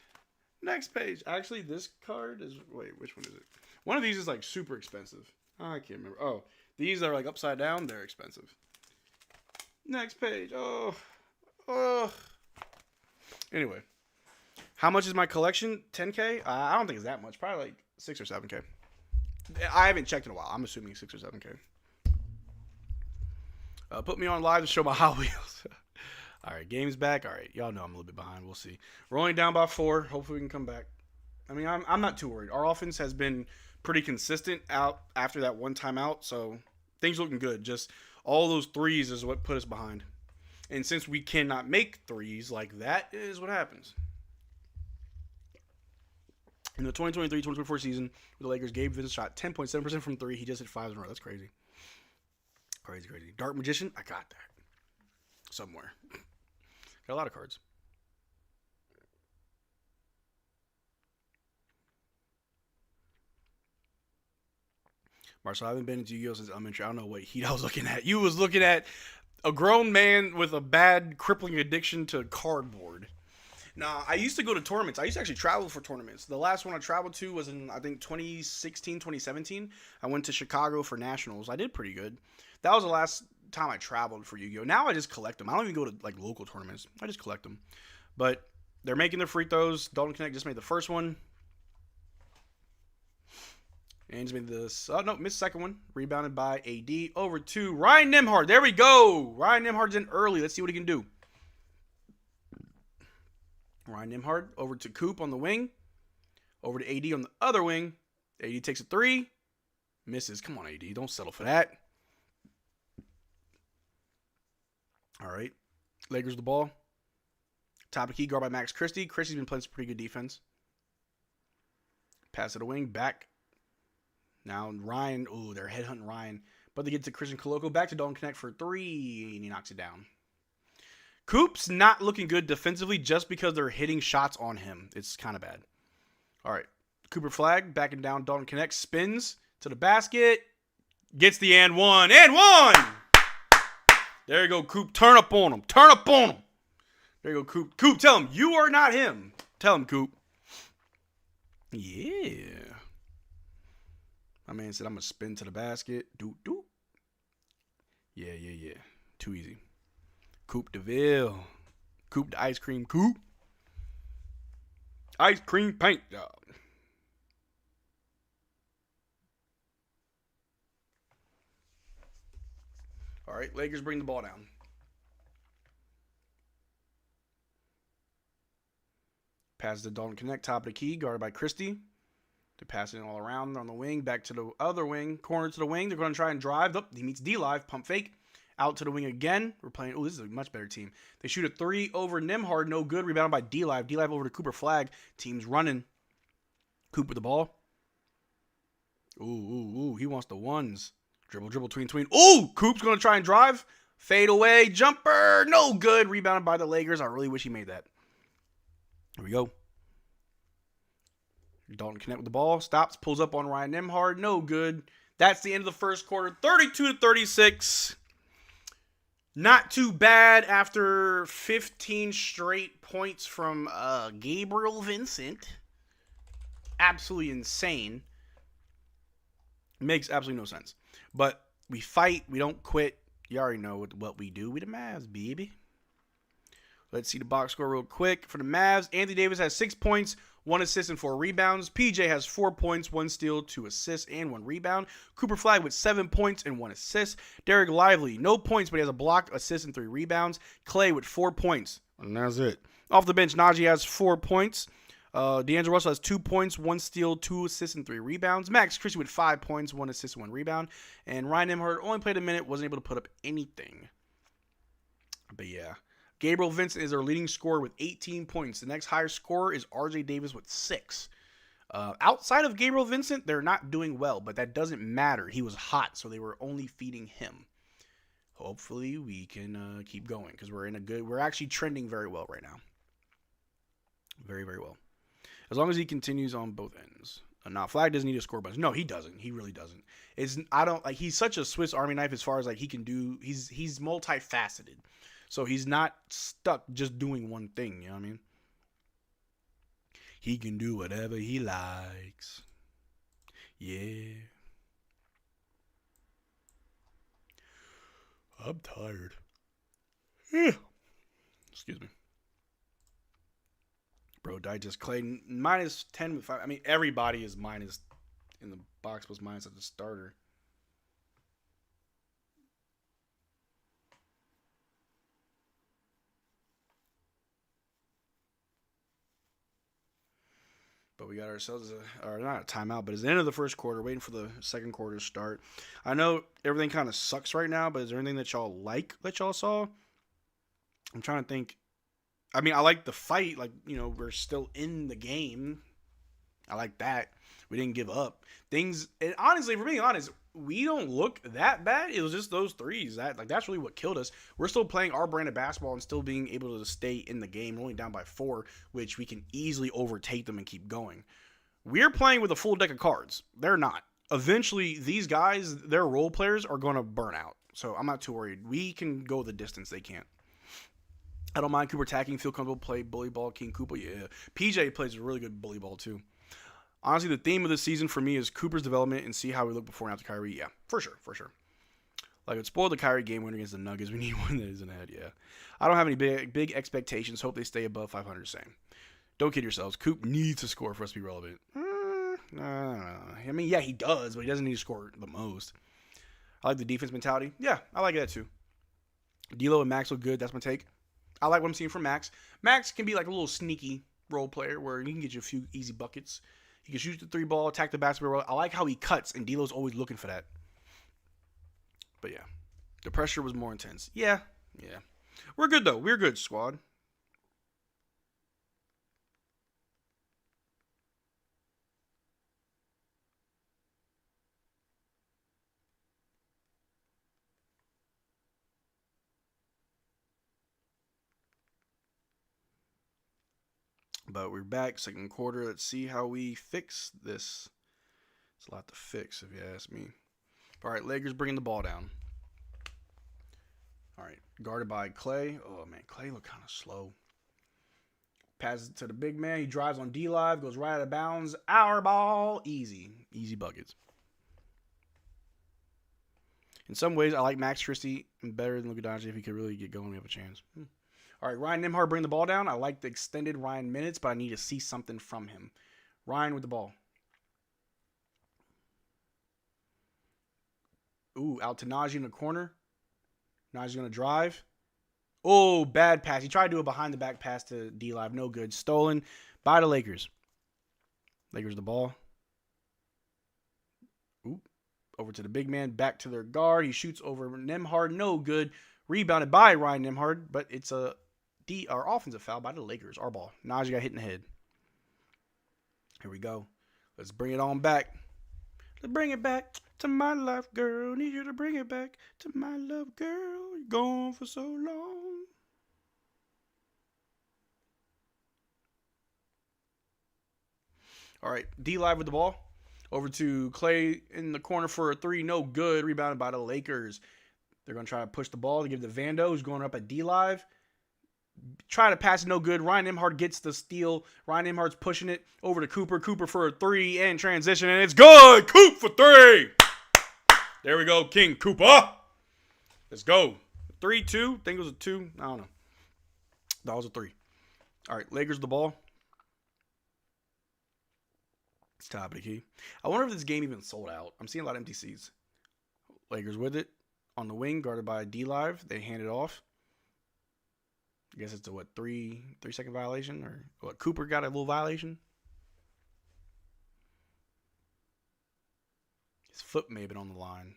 Next page. Actually, this card is... Wait, which one is it? One of these is like super expensive. I can't remember. Oh, these are like upside down. They're expensive. Next page. Oh. Anyway. How much is my collection? 10K? I don't think it's that much. Probably like 6 or 7K. I haven't checked in a while. I'm assuming 6 or 7K. Put me on live to show my Hot Wheels. All right, game's back. All right, y'all know I'm a little bit behind. We'll see. We're only down by 4. Hopefully we can come back. I mean, I'm not too worried. Our offense has been pretty consistent out after that one timeout, so things looking good. Just all those threes is what put us behind. And since we cannot make threes like that, is what happens. In the 2023-2024 season, the Lakers, Gabe Vincent shot 10.7% from 3. He just hit 5 in a row. That's crazy. Crazy. Dark Magician, I got that. Somewhere. Got a lot of cards. Marcel, I haven't been into Yu-Gi-Oh since elementary. I don't know what heat I was looking at. You was looking at a grown man with a bad, crippling addiction to cardboard. Nah, I used to go to tournaments. I used to actually travel for tournaments. The last one I traveled to was in, I think, 2016, 2017. I went to Chicago for nationals. I did pretty good. That was the last time I traveled for Yu-Gi-Oh! Now I just collect them. I don't even go to, like, local tournaments. I just collect them. But they're making their free throws. Dalton Connect just made the first one. And just made this. Oh, no, missed the second one. Rebounded by AD. Over to Ryan Nembhard. There we go. Ryan Nembhard's in early. Let's see what he can do. Ryan Nembhard over to Coop on the wing. Over to AD on the other wing. AD takes a 3. Misses. Come on, AD. Don't settle for that. All right. Lakers the ball. Top of key guard by Max Christie. Christie's been playing some pretty good defense. Pass to the wing. Back. Now Ryan. Ooh, they're headhunting Ryan. But they get to Christian Coloco. Back to Dalton Connect for 3. And he knocks it down. Coop's not looking good defensively just because they're hitting shots on him. It's kind of bad. All right. Cooper Flagg backing down. Dalton Connect spins to the basket. Gets the and one. And one! There you go, Coop. Turn up on him. Turn up on him. There you go, Coop. Coop, tell him you are not him. Tell him, Coop. Yeah. My man said I'm going to spin to the basket. Doot. Yeah. Too easy. Coop DeVille. Coop the ice cream. Coop. Ice cream paint job. All right, Lakers bring the ball down. Pass to Dalton Connect, top of the key, guarded by Christie. They're passing it all around on the wing, back to the other wing, corner to the wing. They're going to try and drive. Oh, he meets D-Live, pump fake. Out to the wing again. We're playing. Oh, this is a much better team. They shoot a 3 over Nembhard. No good. Rebounded by D-Live. D-Live over to Cooper Flagg. Team's running. Coop with the ball. Ooh. He wants the ones. Dribble, tween. Ooh, Coop's going to try and drive. Fade away. Jumper. No good. Rebounded by the Lakers. I really wish he made that. Here we go. Dalton Connect with the ball. Stops. Pulls up on Ryan Nembhard. No good. That's the end of the first quarter. 32-36. Not too bad after 15 straight points from Gabriel Vincent. Absolutely insane. Makes absolutely no sense. But we fight. We don't quit. You already know what we do. We the Mavs, baby. Let's see the box score real quick. For the Mavs, Anthony Davis has 6 points, 1 assist, and 4 rebounds. PJ has 4 points, 1 steal, 2 assists, and 1 rebound. Cooper Flagg with 7 points and 1 assist. Derrick Lively, no points, but he has a block, assist, and 3 rebounds. Clay with 4 points. And that's it. Off the bench, Najee has 4 points. D'Angelo Russell has 2 points, 1 steal, 2 assists, and 3 rebounds. Max Christie with 5 points, 1 assist, 1 rebound. And Ryan Nembhard only played a minute, wasn't able to put up anything. But yeah. Gabriel Vincent is our leading scorer with 18 points. The next highest scorer is RJ Davis with 6. Outside of Gabriel Vincent, they're not doing well, but that doesn't matter. He was hot, so they were only feeding him. Hopefully, we can keep going because we're actually trending very well right now. Very, very well. As long as he continues on both ends. Now, Flagg doesn't need to score a bunch. No, he doesn't. He really doesn't. He's such a Swiss Army knife as far as like he can do. He's multifaceted. So he's not stuck just doing one thing, you know what I mean? He can do whatever he likes. Yeah. I'm tired. Excuse me. Bro, Digest Clay minus 10 with 5. I mean, everybody is minus in the box was minus at the starter. But we got ourselves not a timeout, but it's the end of the first quarter, waiting for the second quarter to start. I know everything kind of sucks right now, but is there anything that y'all like that y'all saw? I'm trying to think. I mean, I like the fight. Like, you know, we're still in the game. I like that. We didn't give up. And honestly, if we're being honest, we don't look that bad. It was just those threes. That's really what killed us. We're still playing our brand of basketball and still being able to stay in the game. We're only down by 4, which we can easily overtake them and keep going. We're playing with a full deck of cards. They're not. Eventually, these guys, their role players, are going to burn out. So I'm not too worried. We can go the distance. They can't. I don't mind Cooper attacking. Feel comfortable. Play bully ball. King Cooper. Yeah. PJ plays really good bully ball, too. Honestly, the theme of this season for me is Cooper's development and see how we look before and after Kyrie. Yeah, for sure. Like, it spoiled the Kyrie game winner against the Nuggets. We need one that isn't ahead, yeah. I don't have any big expectations. Hope they stay above 500, same. Don't kid yourselves. Coop needs to score for us to be relevant. I mean, yeah, he does, but he doesn't need to score the most. I like the defense mentality. Yeah, I like that too. D'Lo and Max look good. That's my take. I like what I'm seeing from Max. Max can be like a little sneaky role player where he can get you a few easy buckets. He can shoot the 3 ball, attack the basketball. I like how he cuts, and D'Lo's always looking for that. But yeah, the pressure was more intense. Yeah. We're good, though. We're good, squad. But we're back, second quarter. Let's see how we fix this. It's a lot to fix, if you ask me. All right, Lakers bringing the ball down. All right, guarded by Clay. Oh, man, Clay looked kind of slow. Passes it to the big man. He drives on D-Live, goes right out of bounds. Our ball. Easy buckets. In some ways, I like Max Christie better than Luka Doncic. If he could really get going, we have a chance. All right, Ryan Nembhard bring the ball down. I like the extended Ryan minutes, but I need to see something from him. Ryan with the ball. Ooh, out to Najee in the corner. Najee's going to drive. Oh, bad pass. He tried to do a behind-the-back pass to D-Live. No good. Stolen by the Lakers. Lakers the ball. Ooh, over to the big man. Back to their guard. He shoots over Nembhard. No good. Rebounded by Ryan Nembhard, but it's our offensive foul by the Lakers. Our ball. Najee got hit in the head. Here we go. Let's bring it on back. Let's bring it back to my life, girl. Need you to bring it back to my love, girl. You're gone for so long. All right, D-Live with the ball. Over to Clay in the corner for a 3. No good. Rebounded by the Lakers. They're going to try to push the ball to give the Vando, who's going up at D-Live. Try to pass it, no good. Ryan Nembhard gets the steal. Ryan Nembhard's pushing it over to Cooper. Cooper for a 3 and transition, and it's good. Coop for 3. There we go, King Cooper. Let's go. 3-2. I think it was a 2. I don't know. That was a 3. All right, Lakers the ball. It's top of the key. I wonder if this game even sold out. I'm seeing a lot of empty seats. Lakers with it. On the wing, guarded by D-Live. They hand it off. I guess it's a, 3-second violation? Or what? Cooper got a little violation? His foot may have been on the line.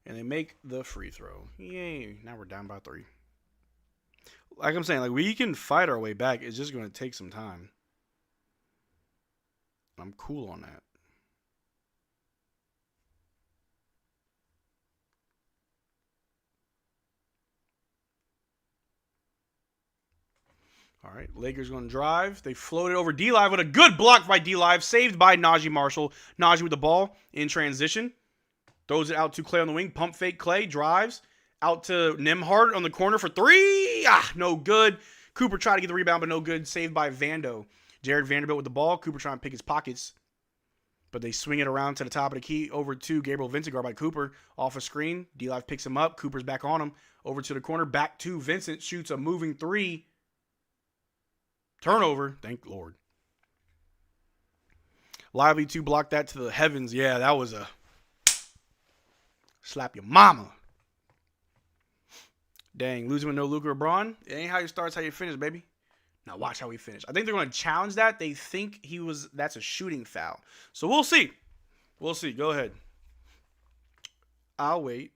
And they make the free throw. Yay. Now we're down by 3. Like I'm saying, like we can fight our way back. It's just going to take some time. I'm cool on that. All right, Lakers going to drive. They floated over D-Live with a good block by D-Live, saved by Najee Marshall. Najee with the ball in transition. Throws it out to Clay on the wing. Pump fake Clay. Drives. Out to Nembhard on the corner for 3. No good. Cooper tried to get the rebound, but no good. Saved by Vando. Jared Vanderbilt with the ball. Cooper trying to pick his pockets. But they swing it around to the top of the key. Over to Gabriel Vincent, guard by Cooper. Off a screen. D-Live picks him up. Cooper's back on him. Over to the corner. Back to Vincent. Shoots a moving 3. Turnover. Thank Lord. Lively 2 blocked that to the heavens. Yeah, that was a slap your mama. Dang, losing with no Luka or Braun. It ain't how you start, it's how you finish, baby. Now watch how we finish. I think they're going to challenge that. They think that's a shooting foul. So we'll see. We'll see. Go ahead. I'll wait.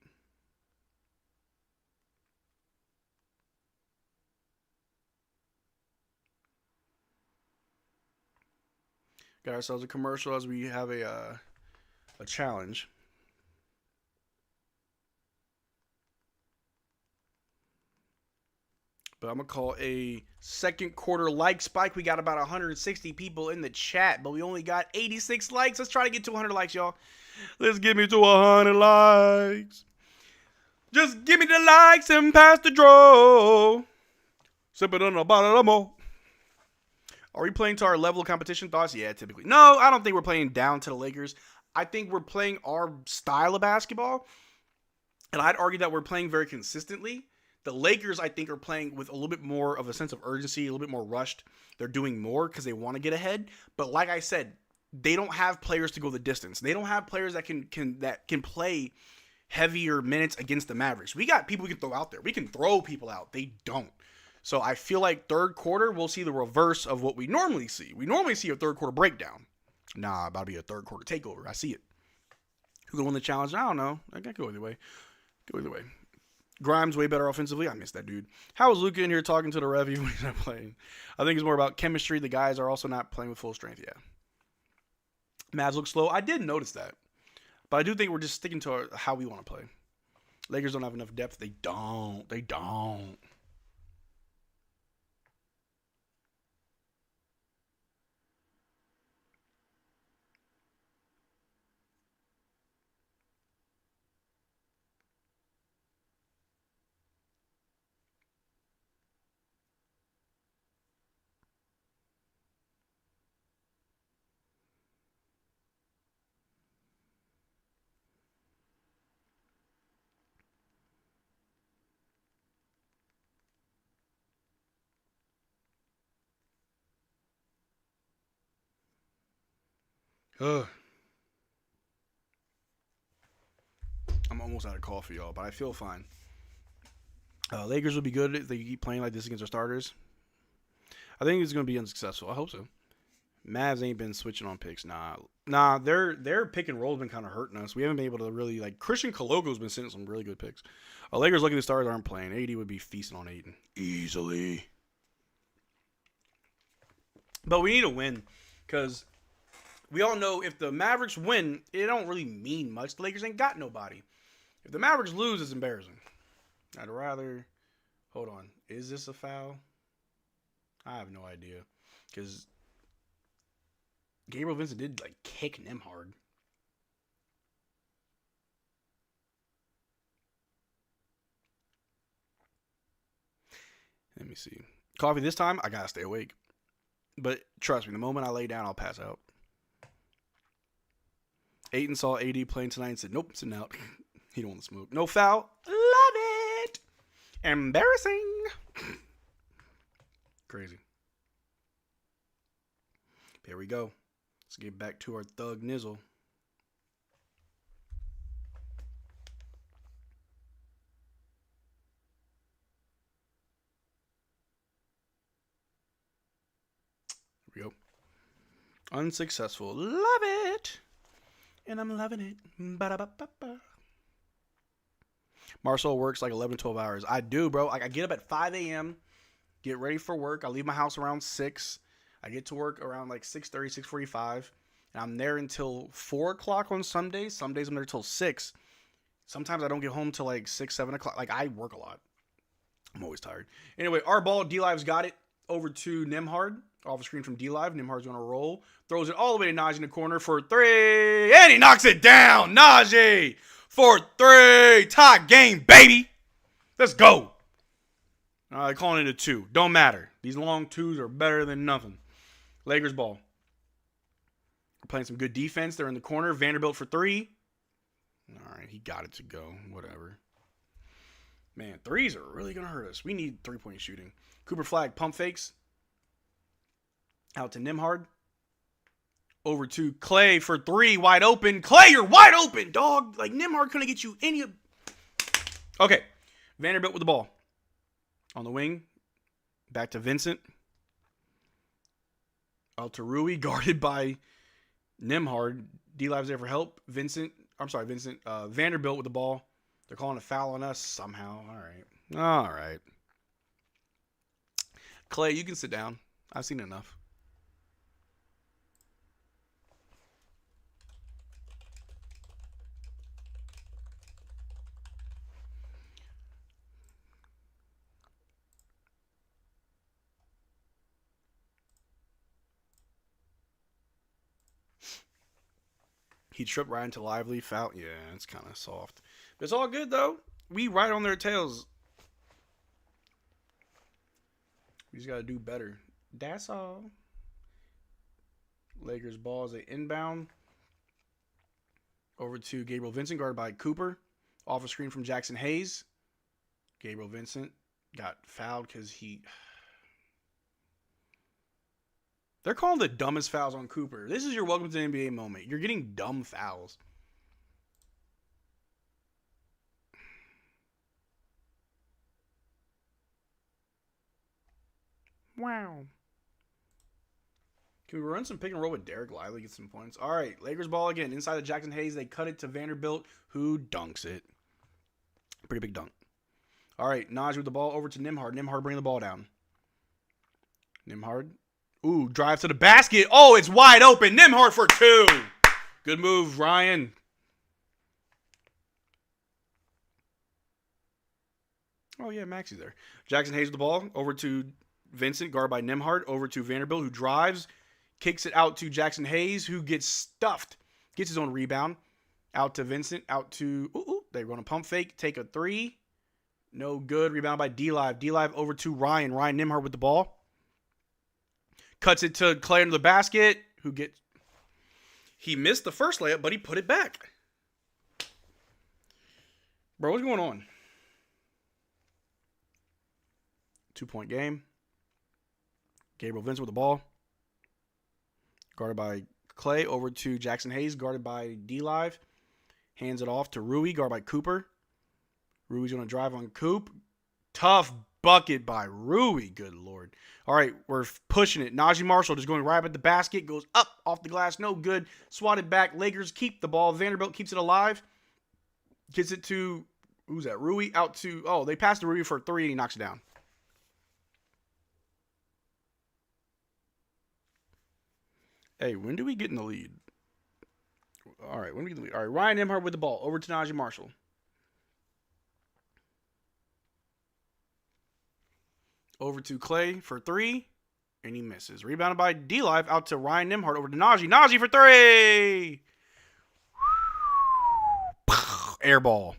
Got ourselves a commercial as we have a challenge. But I'm going to call a second quarter like spike. We got about 160 people in the chat, but we only got 86 likes. Let's try to get to 100 likes, y'all. Let's get me to 100 likes. Just give me the likes and pass the draw. Sip it on the bottle of more. Are we playing to our level of competition? Thoughts? Yeah, typically. No, I don't think we're playing down to the Lakers. I think we're playing our style of basketball. And I'd argue that we're playing very consistently. The Lakers, I think, are playing with a little bit more of a sense of urgency, a little bit more rushed. They're doing more because they want to get ahead. But like I said, they don't have players to go the distance. They don't have players that can play heavier minutes against the Mavericks. We got people we can throw out there. We can throw people out. They don't. So I feel like third quarter, we'll see the reverse of what we normally see. We normally see a third quarter breakdown. Nah, about to be a third quarter takeover. I see it. Who can win the challenge? I don't know. I can go either way. Grimes way better offensively. I miss that dude. How is Luka in here talking to the ref when he's not playing? I think it's more about chemistry. The guys are also not playing with full strength. Yeah. Mavs look slow. I did notice that. But I do think we're just sticking to how we want to play. Lakers don't have enough depth. They don't. Ugh. I'm almost out of coffee, y'all, but I feel fine. Lakers will be good if they keep playing like this against their starters. I think it's going to be unsuccessful. I hope so. Mavs ain't been switching on picks. Nah, their pick and roll has been kind of hurting us. We haven't been able to really, like, Christian Cologo's been sending some really good picks. Lakers looking at the stars aren't playing. AD would be feasting on Ayton. Easily. But we need to win because we all know if the Mavericks win, it don't really mean much. The Lakers ain't got nobody. If the Mavericks lose, it's embarrassing. I'd rather... Hold on. Is this a foul? I have no idea. Because Gabriel Vincent did, like, kick Nembhard. Let me see. Coffee this time, I gotta stay awake. But trust me, the moment I lay down, I'll pass out. Ayton saw AD playing tonight and said, nope, sitting out. He don't want to smoke. No foul. Love it. Embarrassing. Crazy. There we go. Let's get back to our thug nizzle. we go. Unsuccessful. Love it. And I'm loving it. Ba-da-ba-ba-ba. Marcel works like 11, 12 hours. I do, bro. Like, I get up at 5 a.m., get ready for work. I leave my house around 6. I get to work around like 6:30, 6:45. And I'm there until 4 o'clock on some days. Some days I'm there till 6. Sometimes I don't get home till like 6, 7 o'clock. Like, I work a lot. I'm always tired. Anyway, our ball, D-Live's got it over to Nembhard. Off the screen from D-Live. Nembhard's going to roll. Throws it all the way to Najee in the corner for 3. And he knocks it down. Najee for 3. Tie game, baby. Let's go. Calling it a 2. Don't matter. These long 2s are better than nothing. Lakers ball. We're playing some good defense. They're in the corner. Vanderbilt for 3. All right, he got it to go. Whatever. Man, 3s are really going to hurt us. We need 3-point shooting. Cooper Flagg pump fakes. Out to Nembhard. Over to Clay for 3. Wide open. Clay, you're wide open, dog. Like, Nembhard couldn't get you any. Okay. Vanderbilt with the ball. On the wing. Back to Vincent. Out to Rui. Guarded by Nembhard. D-Live's there for help. Vincent. Vanderbilt with the ball. They're calling a foul on us somehow. All right. Clay, you can sit down. I've seen enough. He tripped right into Lively. Foul. Yeah, it's kind of soft. But it's all good, though. We ride on their tails. We just got to do better. That's all. Lakers ball as an inbound. Over to Gabriel Vincent, guarded by Cooper. Off a screen from Jackson Hayes. Gabriel Vincent got fouled because he... They're calling the dumbest fouls on Cooper. This is your welcome to the NBA moment. You're getting dumb fouls. Wow. Can we run some pick and roll with Derrick Lively, get some points? All right, Lakers ball again. Inside of Jackson Hayes, they cut it to Vanderbilt, who dunks it. Pretty big dunk. All right, Najee with the ball over to Nembhard. Nembhard bringing the ball down. Nembhard. Ooh, drive to the basket. Oh, it's wide open. Nembhard for 2. Good move, Ryan. Oh, yeah, Maxi's there. Jackson Hayes with the ball. Over to Vincent, guarded by Nembhard. Over to Vanderbilt, who drives. Kicks it out to Jackson Hayes, who gets stuffed. Gets his own rebound. Out to Vincent. Out to... They run a pump fake. Take a 3. No good. Rebound by D-Live. D-Live over to Ryan. Ryan Nembhard with the ball. Cuts it to Clay under the basket. He missed the first layup, but he put it back. Bro, what's going on? 2-point game. Gabriel Vincent with the ball. Guarded by Clay. Over to Jackson Hayes. Guarded by D-Live. Hands it off to Rui. Guarded by Cooper. Rui's going to drive on Coop. Tough bucket by Rui. Good Lord. All right, we're pushing it. Najee Marshall just going right at the basket. Goes up off the glass. No good. Swatted back. Lakers keep the ball. Vanderbilt keeps it alive. Gets it to, who's that? Rui out to, they passed to Rui for 3 and he knocks it down. Hey, when do we get in the lead? All right, when do we get in the lead? All right, Ryan Nembhard with the ball. Over to Najee Marshall. Over to Clay for 3, and he misses. Rebounded by D-Live out to Ryan Nembhard. Over to Najee. Najee for 3! Air ball.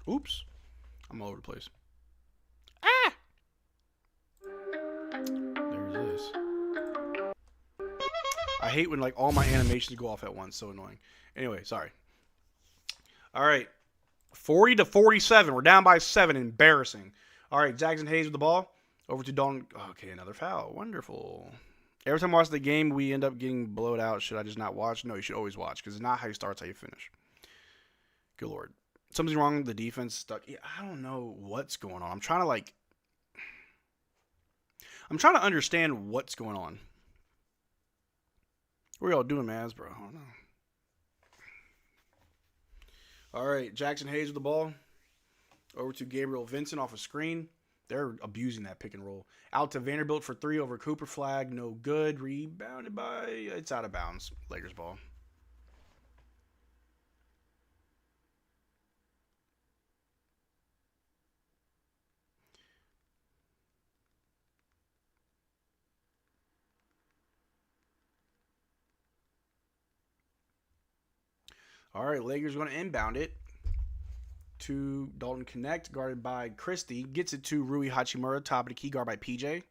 Oops. I'm all over the place. Ah! There's this. I hate when like all my animations go off at once. So annoying. Anyway, sorry. All right. 40-47. We're down by 7. Embarrassing. All right. Jackson Hayes with the ball. Over to Dalton. Okay, another foul. Wonderful. Every time I watch the game, we end up getting blowed out. Should I just not watch? No, you should always watch because it's not how you start, it's how you finish. Good Lord. Something's wrong with the defense. Stuck. Yeah, I don't know what's going on. I'm trying to understand what's going on. What are y'all doing, Mavs, bro? I don't know. All right, Jackson Hayes with the ball. Over to Gabriel Vincent off a screen. They're abusing that pick and roll. Out to Vanderbilt for 3 over Cooper Flagg. No good. Rebounded by... It's out of bounds. Lakers ball. All right, Lakers going to inbound it to Dalton Connect, guarded by Christie. Gets it to Rui Hachimura, top of the key, guard by PJ.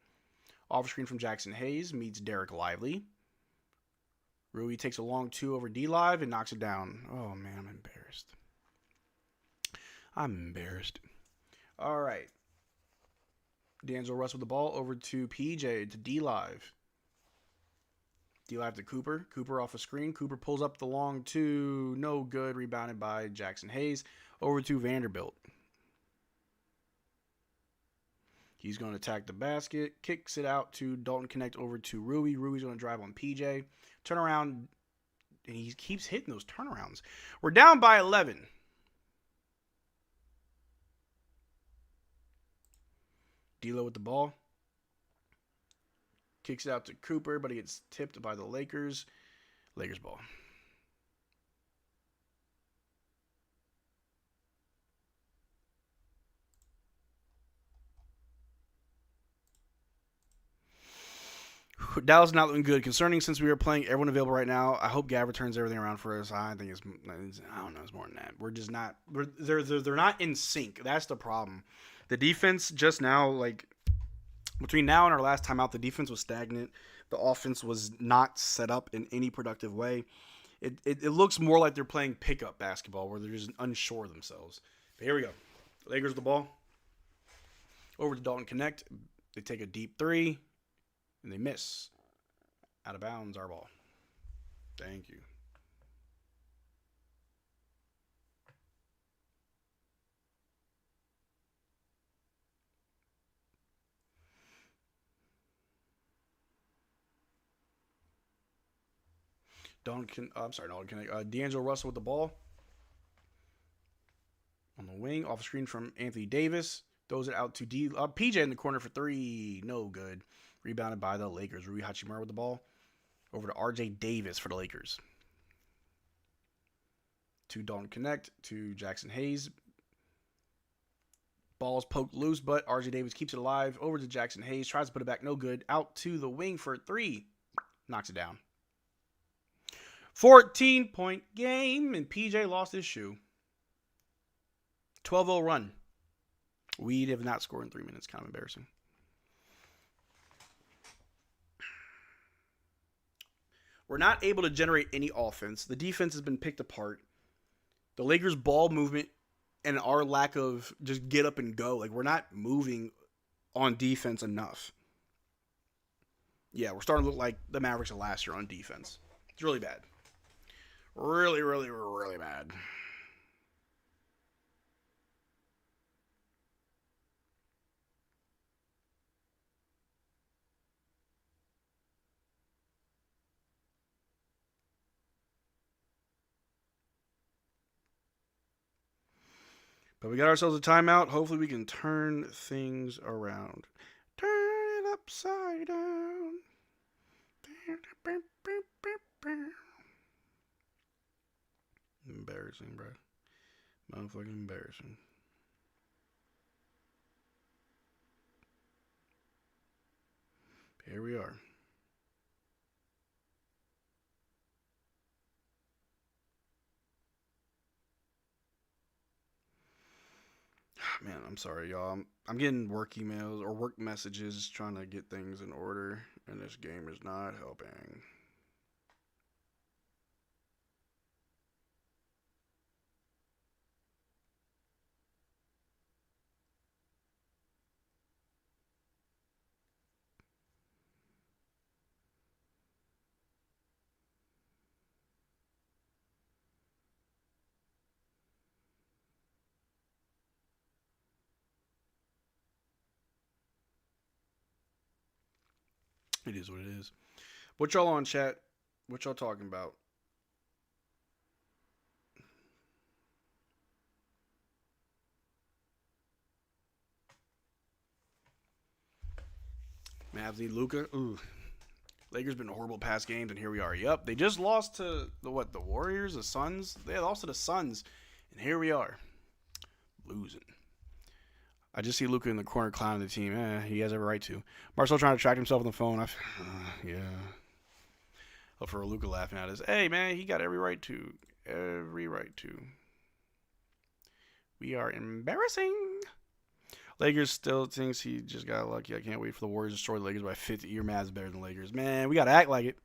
Off screen from Jackson Hayes, meets Derrick Lively. Rui takes a long 2 over D-Live and knocks it down. Oh, man, I'm embarrassed. All right. D'Angelo Russell with the ball over to PJ, to D-Live. D-Live to Cooper. Cooper off a screen. Cooper pulls up the long 2. No good. Rebounded by Jackson Hayes. Over to Vanderbilt. He's going to attack the basket. Kicks it out to Dalton Connect over to Rui. Rui's going to drive on PJ. Turn around. And he keeps hitting those turnarounds. We're down by 11. D'Lo with the ball. Kicks it out to Cooper, but he gets tipped by the Lakers. Lakers ball. Dallas not looking good. Concerning since we are playing everyone available right now. I hope Gafford turns everything around for us. I think it's I don't know. It's more than that. We're just not. They're not in sync. That's the problem. The defense just now, like between now and our last time out, the defense was stagnant. The offense was not set up in any productive way. It looks more like they're playing pickup basketball where they're just unsure of themselves. But here we go. Lakers with the ball. Over to Dalton Connect. They take a deep 3. And they miss. Out of bounds, our ball. Thank you. D'Angelo Russell with the ball. On the wing, off the screen from Anthony Davis. Throws it out to PJ in the corner for 3. No good. Rebounded by the Lakers. Rui Hachimura with the ball. Over to RJ Davis for the Lakers. To Dalton Connect. To Jackson Hayes. Ball's poked loose, but RJ Davis keeps it alive. Over to Jackson Hayes. Tries to put it back. No good. Out to the wing for 3. Knocks it down. 14-point game, and PJ lost his shoe. 12-0 run. We have not scored in 3 minutes. Kind of embarrassing. We're not able to generate any offense. The defense has been picked apart. The Lakers' ball movement and our lack of just get up and go. Like, we're not moving on defense enough. Yeah, we're starting to look like the Mavericks of last year on defense. It's really bad. Really, really, really bad. But we got ourselves a timeout. Hopefully we can turn things around. Turn it upside down. Embarrassing, bro. Motherfucking embarrassing. Here we are. Man, I'm sorry, y'all. I'm getting work emails or work messages trying to get things in order, and this game is not helping. It is what it is. What y'all on, chat? What y'all talking about? Mavs need Luka. Ooh. Lakers been horrible past games, and here we are. Yup, they just lost to the Warriors, the Suns. They lost to the Suns, and here we are, losing. I just see Luka in the corner clowning the team. He has every right to. Marcel trying to distract himself on the phone. Yeah. Look for Luka laughing at us. Hey, man, he got every right to. Every right to. We are embarrassing. Lakers still thinks he just got lucky. I can't wait for the Warriors to destroy the Lakers by 50. Your Mavs better than Lakers. Man, we got to act like it.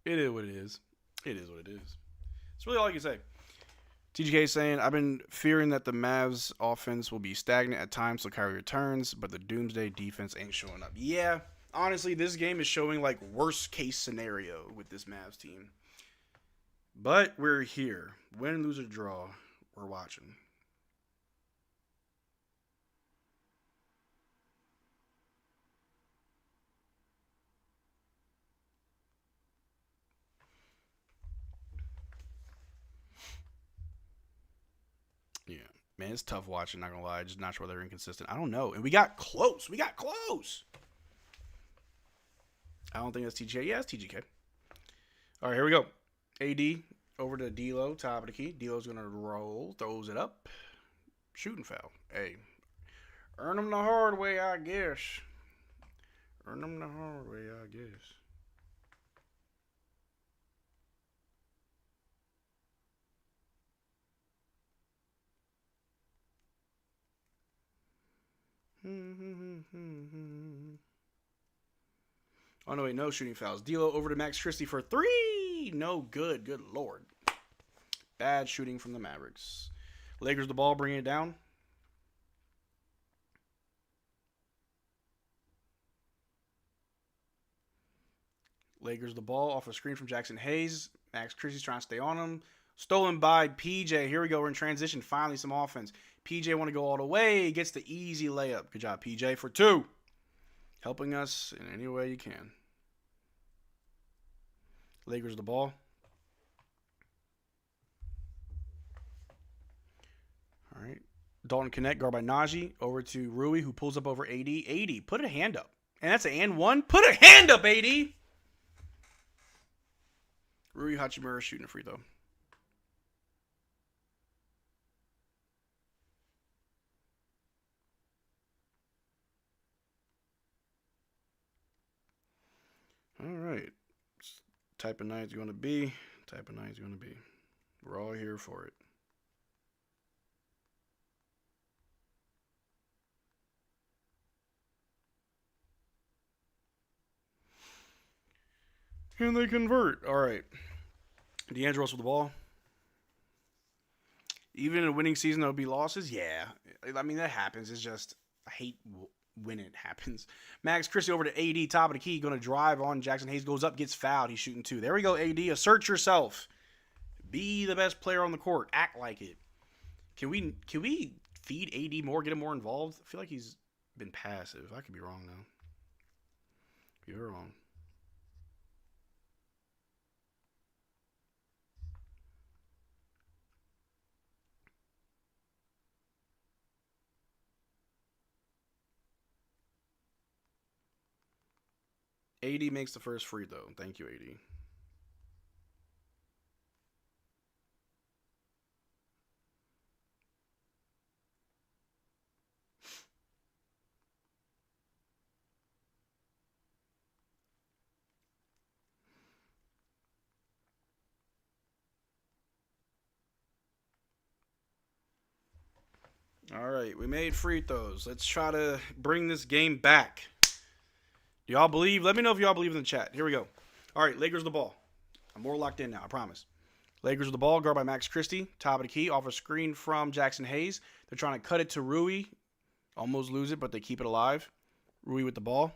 It is what it is. It is what it is. That's really all I can say. TGK saying, I've been fearing that the Mavs offense will be stagnant at times till Kyrie returns, but the doomsday defense ain't showing up. Yeah, honestly, this game is showing like worst case scenario with this Mavs team. But we're here. Win, lose, or draw, we're watching. Yeah. Man, it's tough watching, not going to lie. Just not sure they're inconsistent. I don't know. And we got close. We got close. I don't think that's TGK. Yeah, it's TGK. All right, here we go. AD over to D'Lo, top of the key. D'Lo's going to roll, throws it up. Shooting foul. Hey, earn them the hard way, I guess. Earn them the hard way, I guess. Oh, no, wait, no shooting fouls. D'Lo over to Max Christie for 3. No good. Good Lord. Bad shooting from the Mavericks. Lakers the ball, bringing it down. Lakers the ball off a screen from Jackson Hayes. Max Christie's trying to stay on him. Stolen by PJ. Here we go. We're in transition. Finally, some offense. PJ want to go all the way. Gets the easy layup. Good job, PJ, for 2. Helping us in any way you can. Lakers the ball. All right. Dalton Connect, guard by Najee. Over to Rui, who pulls up over AD. AD, put a hand up. And that's an and one. Put a hand up, AD. Rui Hachimura shooting a free throw. All right. Type of night it's going to be. Type of night it's going to be. We're all here for it. And they convert. All right. Deandre Russell with the ball. Even in a winning season, there'll be losses. Yeah. I mean, that happens. It's just, I hate when it happens. Max Christie over to AD, top of the key, going to drive on Jackson Hayes, goes up, gets fouled. He's shooting 2. There we go, AD. Assert yourself. Be the best player on the court. Act like it. Can we feed AD more, get him more involved? I feel like he's been passive. I could be wrong, though. You're wrong. AD makes the first free throw. Thank you, AD. All right, we made free throws. Let's try to bring this game back. Do y'all believe? Let me know if y'all believe in the chat. Here we go. All right, Lakers the ball. I'm more locked in now, I promise. Lakers the ball, guard by Max Christie. Top of the key, off a screen from Jackson Hayes. They're trying to cut it to Rui. Almost lose it, but they keep it alive. Rui with the ball.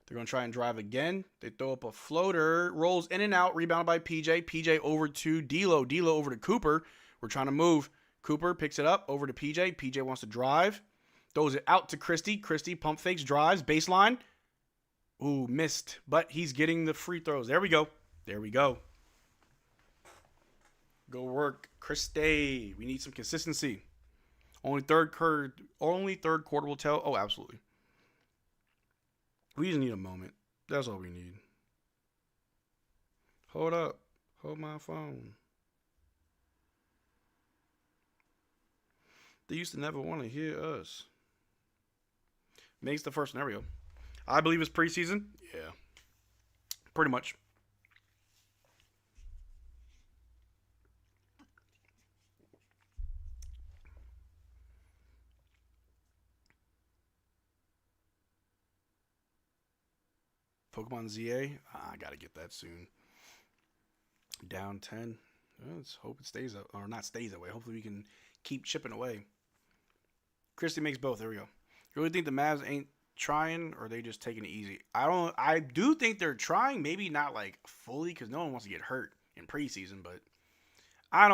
They're going to try and drive again. They throw up a floater. Rolls in and out. Rebounded by PJ. PJ over to D'Lo. D'Lo over to Cooper. We're trying to move. Cooper picks it up. Over to PJ. PJ wants to drive. Throws it out to Christie. Christie pump fakes. Drives. Baseline. Ooh, missed. But he's getting the free throws. There we go. There we go. Go work. Christie. We need some consistency. Only third quarter will tell. Oh, absolutely. We just need a moment. That's all we need. Hold up. Hold my phone. They used to never want to hear us. Makes the first scenario. I believe it's preseason. Yeah. Pretty much. Pokemon ZA. I gotta get that soon. Down 10. Let's hope it stays up, or not stays that way. Hopefully we can keep chipping away. Christie makes both. There we go. You really think the Mavs ain't trying, or are they just taking it easy? I do think they're trying. Maybe not like fully, because no one wants to get hurt in preseason. But I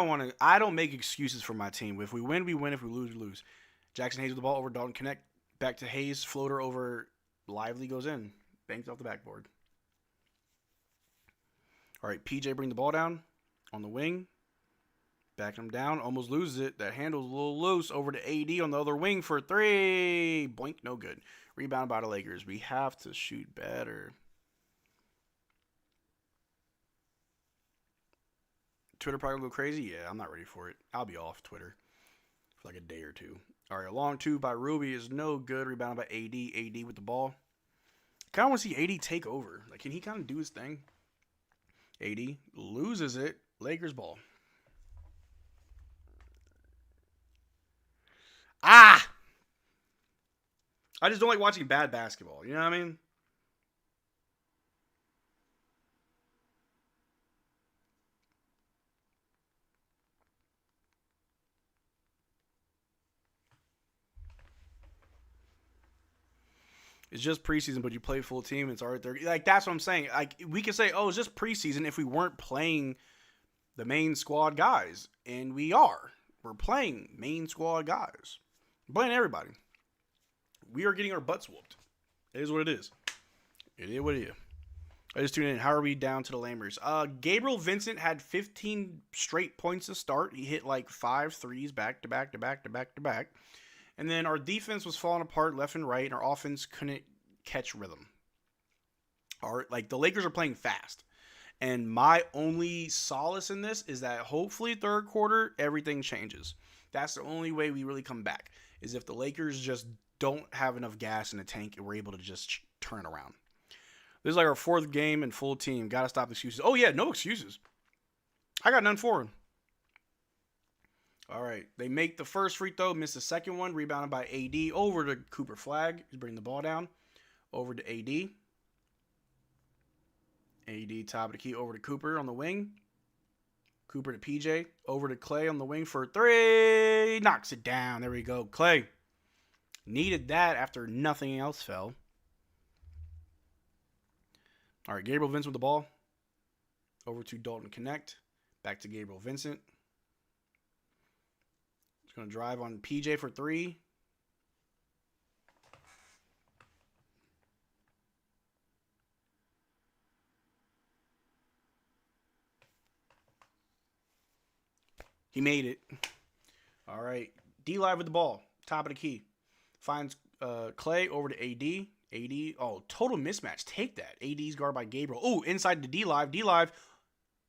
don't make excuses for my team. If we win, we win. If we lose, we lose. Jackson Hayes with the ball over Dalton Connect. Back to Hayes. Floater over Lively goes in. Banks off the backboard. All right, PJ bring the ball down on the wing. Backing him down. Almost loses it. That handle's a little loose. Over to AD on the other wing for three. Boink, no good. Rebound by the Lakers. We have to shoot better. Twitter probably will go crazy. Yeah, I'm not ready for it. I'll be off Twitter for like a day or two. All right, a long two by Ruby is no good. Rebound by AD. AD with the ball. Kind of want to see AD take over. Like, can he kind of do his thing? AD loses it. Lakers ball. Ah! I just don't like watching bad basketball. You know what I mean? It's just preseason, but you play full team. It's already 30. Like, that's what I'm saying. Like, we could say, oh, it's just preseason if we weren't playing the main squad guys. And we are. We're playing main squad guys. We're playing everybody. We are getting our butts whooped. It is what it is. It is what it is. I just tuned in. How are we down to the Lamers? Gabriel Vincent had 15 straight points to start. He hit like 5 threes back to back to back to back to back. And then our defense was falling apart left and right, and our offense couldn't catch rhythm. Like, the Lakers are playing fast. And my only solace in this is that hopefully third quarter, everything changes. That's the only way we really come back, is if the Lakers just don't have enough gas in the tank and we're able to just turn around. This is like our 4th game and full team. Got to stop excuses. Oh, yeah, no excuses. I got none for him. All right. They make the first free throw, miss the second one. Rebounded by AD over to Cooper Flagg. He's bringing the ball down. Over to AD. AD top of the key over to Cooper on the wing. Cooper to PJ. Over to Clay on the wing for 3. Knocks it down. There we go. Clay needed that after nothing else fell. All right. Gabriel Vincent with the ball. Over to Dalton Connect. Back to Gabriel Vincent. He's going to drive on PJ for 3. He made it. All right. D-Live with the ball. Top of the key. Finds Clay over to AD. AD. Oh, total mismatch. Take that. AD's guard by Gabriel. Oh, inside to D-Live. D-Live.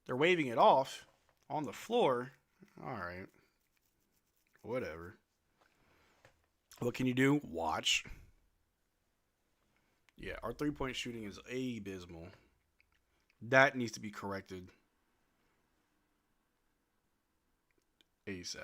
They're waving it off on the floor. All right. Whatever. What can you do? Watch. Yeah, our three-point shooting is abysmal. That needs to be corrected ASAP.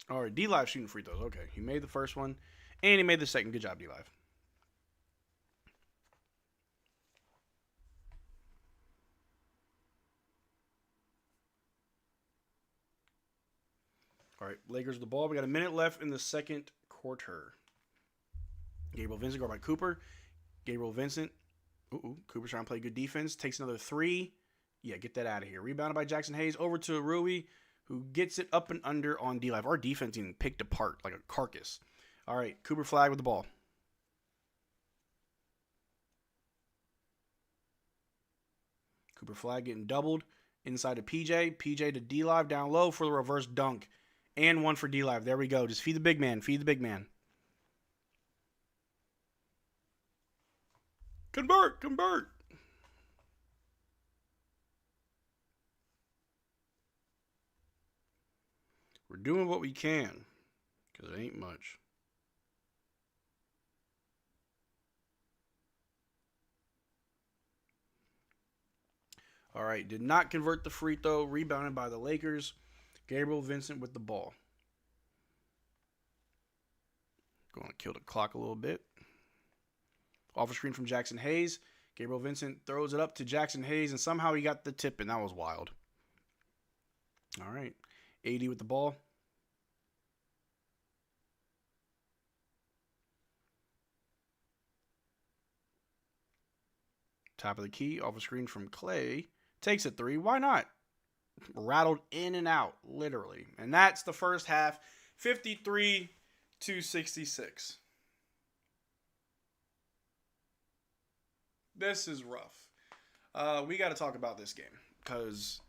All right, D-Live shooting free throws. Okay, he made the first one, and he made the second. Good job, D-Live. All right, Lakers with the ball. We got a minute left in the second quarter. Gabriel Vincent guarded by Cooper. Gabriel Vincent. Cooper's trying to play good defense. Takes another three. Yeah, get that out of here. Rebounded by Jackson Hayes. Over to Rui, who gets it up and under on D-Live. Our defense being picked apart like a carcass. All right, Cooper Flagg with the ball. Cooper Flagg getting doubled inside to PJ. PJ to D-Live down low for the reverse dunk. And one for D-Live. There we go. Just feed the big man. Feed the big man. Convert. We're doing what we can, because it ain't much. All right, did not convert the free throw. Rebounded by the Lakers. Gabriel Vincent with the ball. Going to kill the clock a little bit. Off a screen from Jackson Hayes. Gabriel Vincent throws it up to Jackson Hayes, and somehow he got the tip, and that was wild. All right. AD with the ball. Top of the key. Off a screen from Clay. Takes a three. Why not? Rattled in and out, literally. And that's the first half. 53-66. This is rough. We got to talk about this game because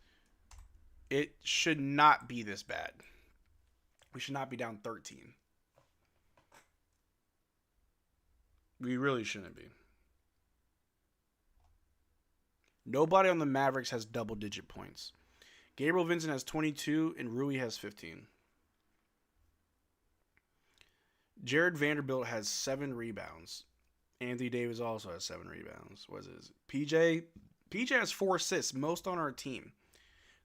it should not be this bad. We should not be down 13. We really shouldn't be. Nobody on the Mavericks has double-digit points. Gabriel Vincent has 22 and Rui has 15. Jared Vanderbilt has 7 rebounds. Anthony Davis also has 7 rebounds. What is it? PJ has 4 assists, most on our team.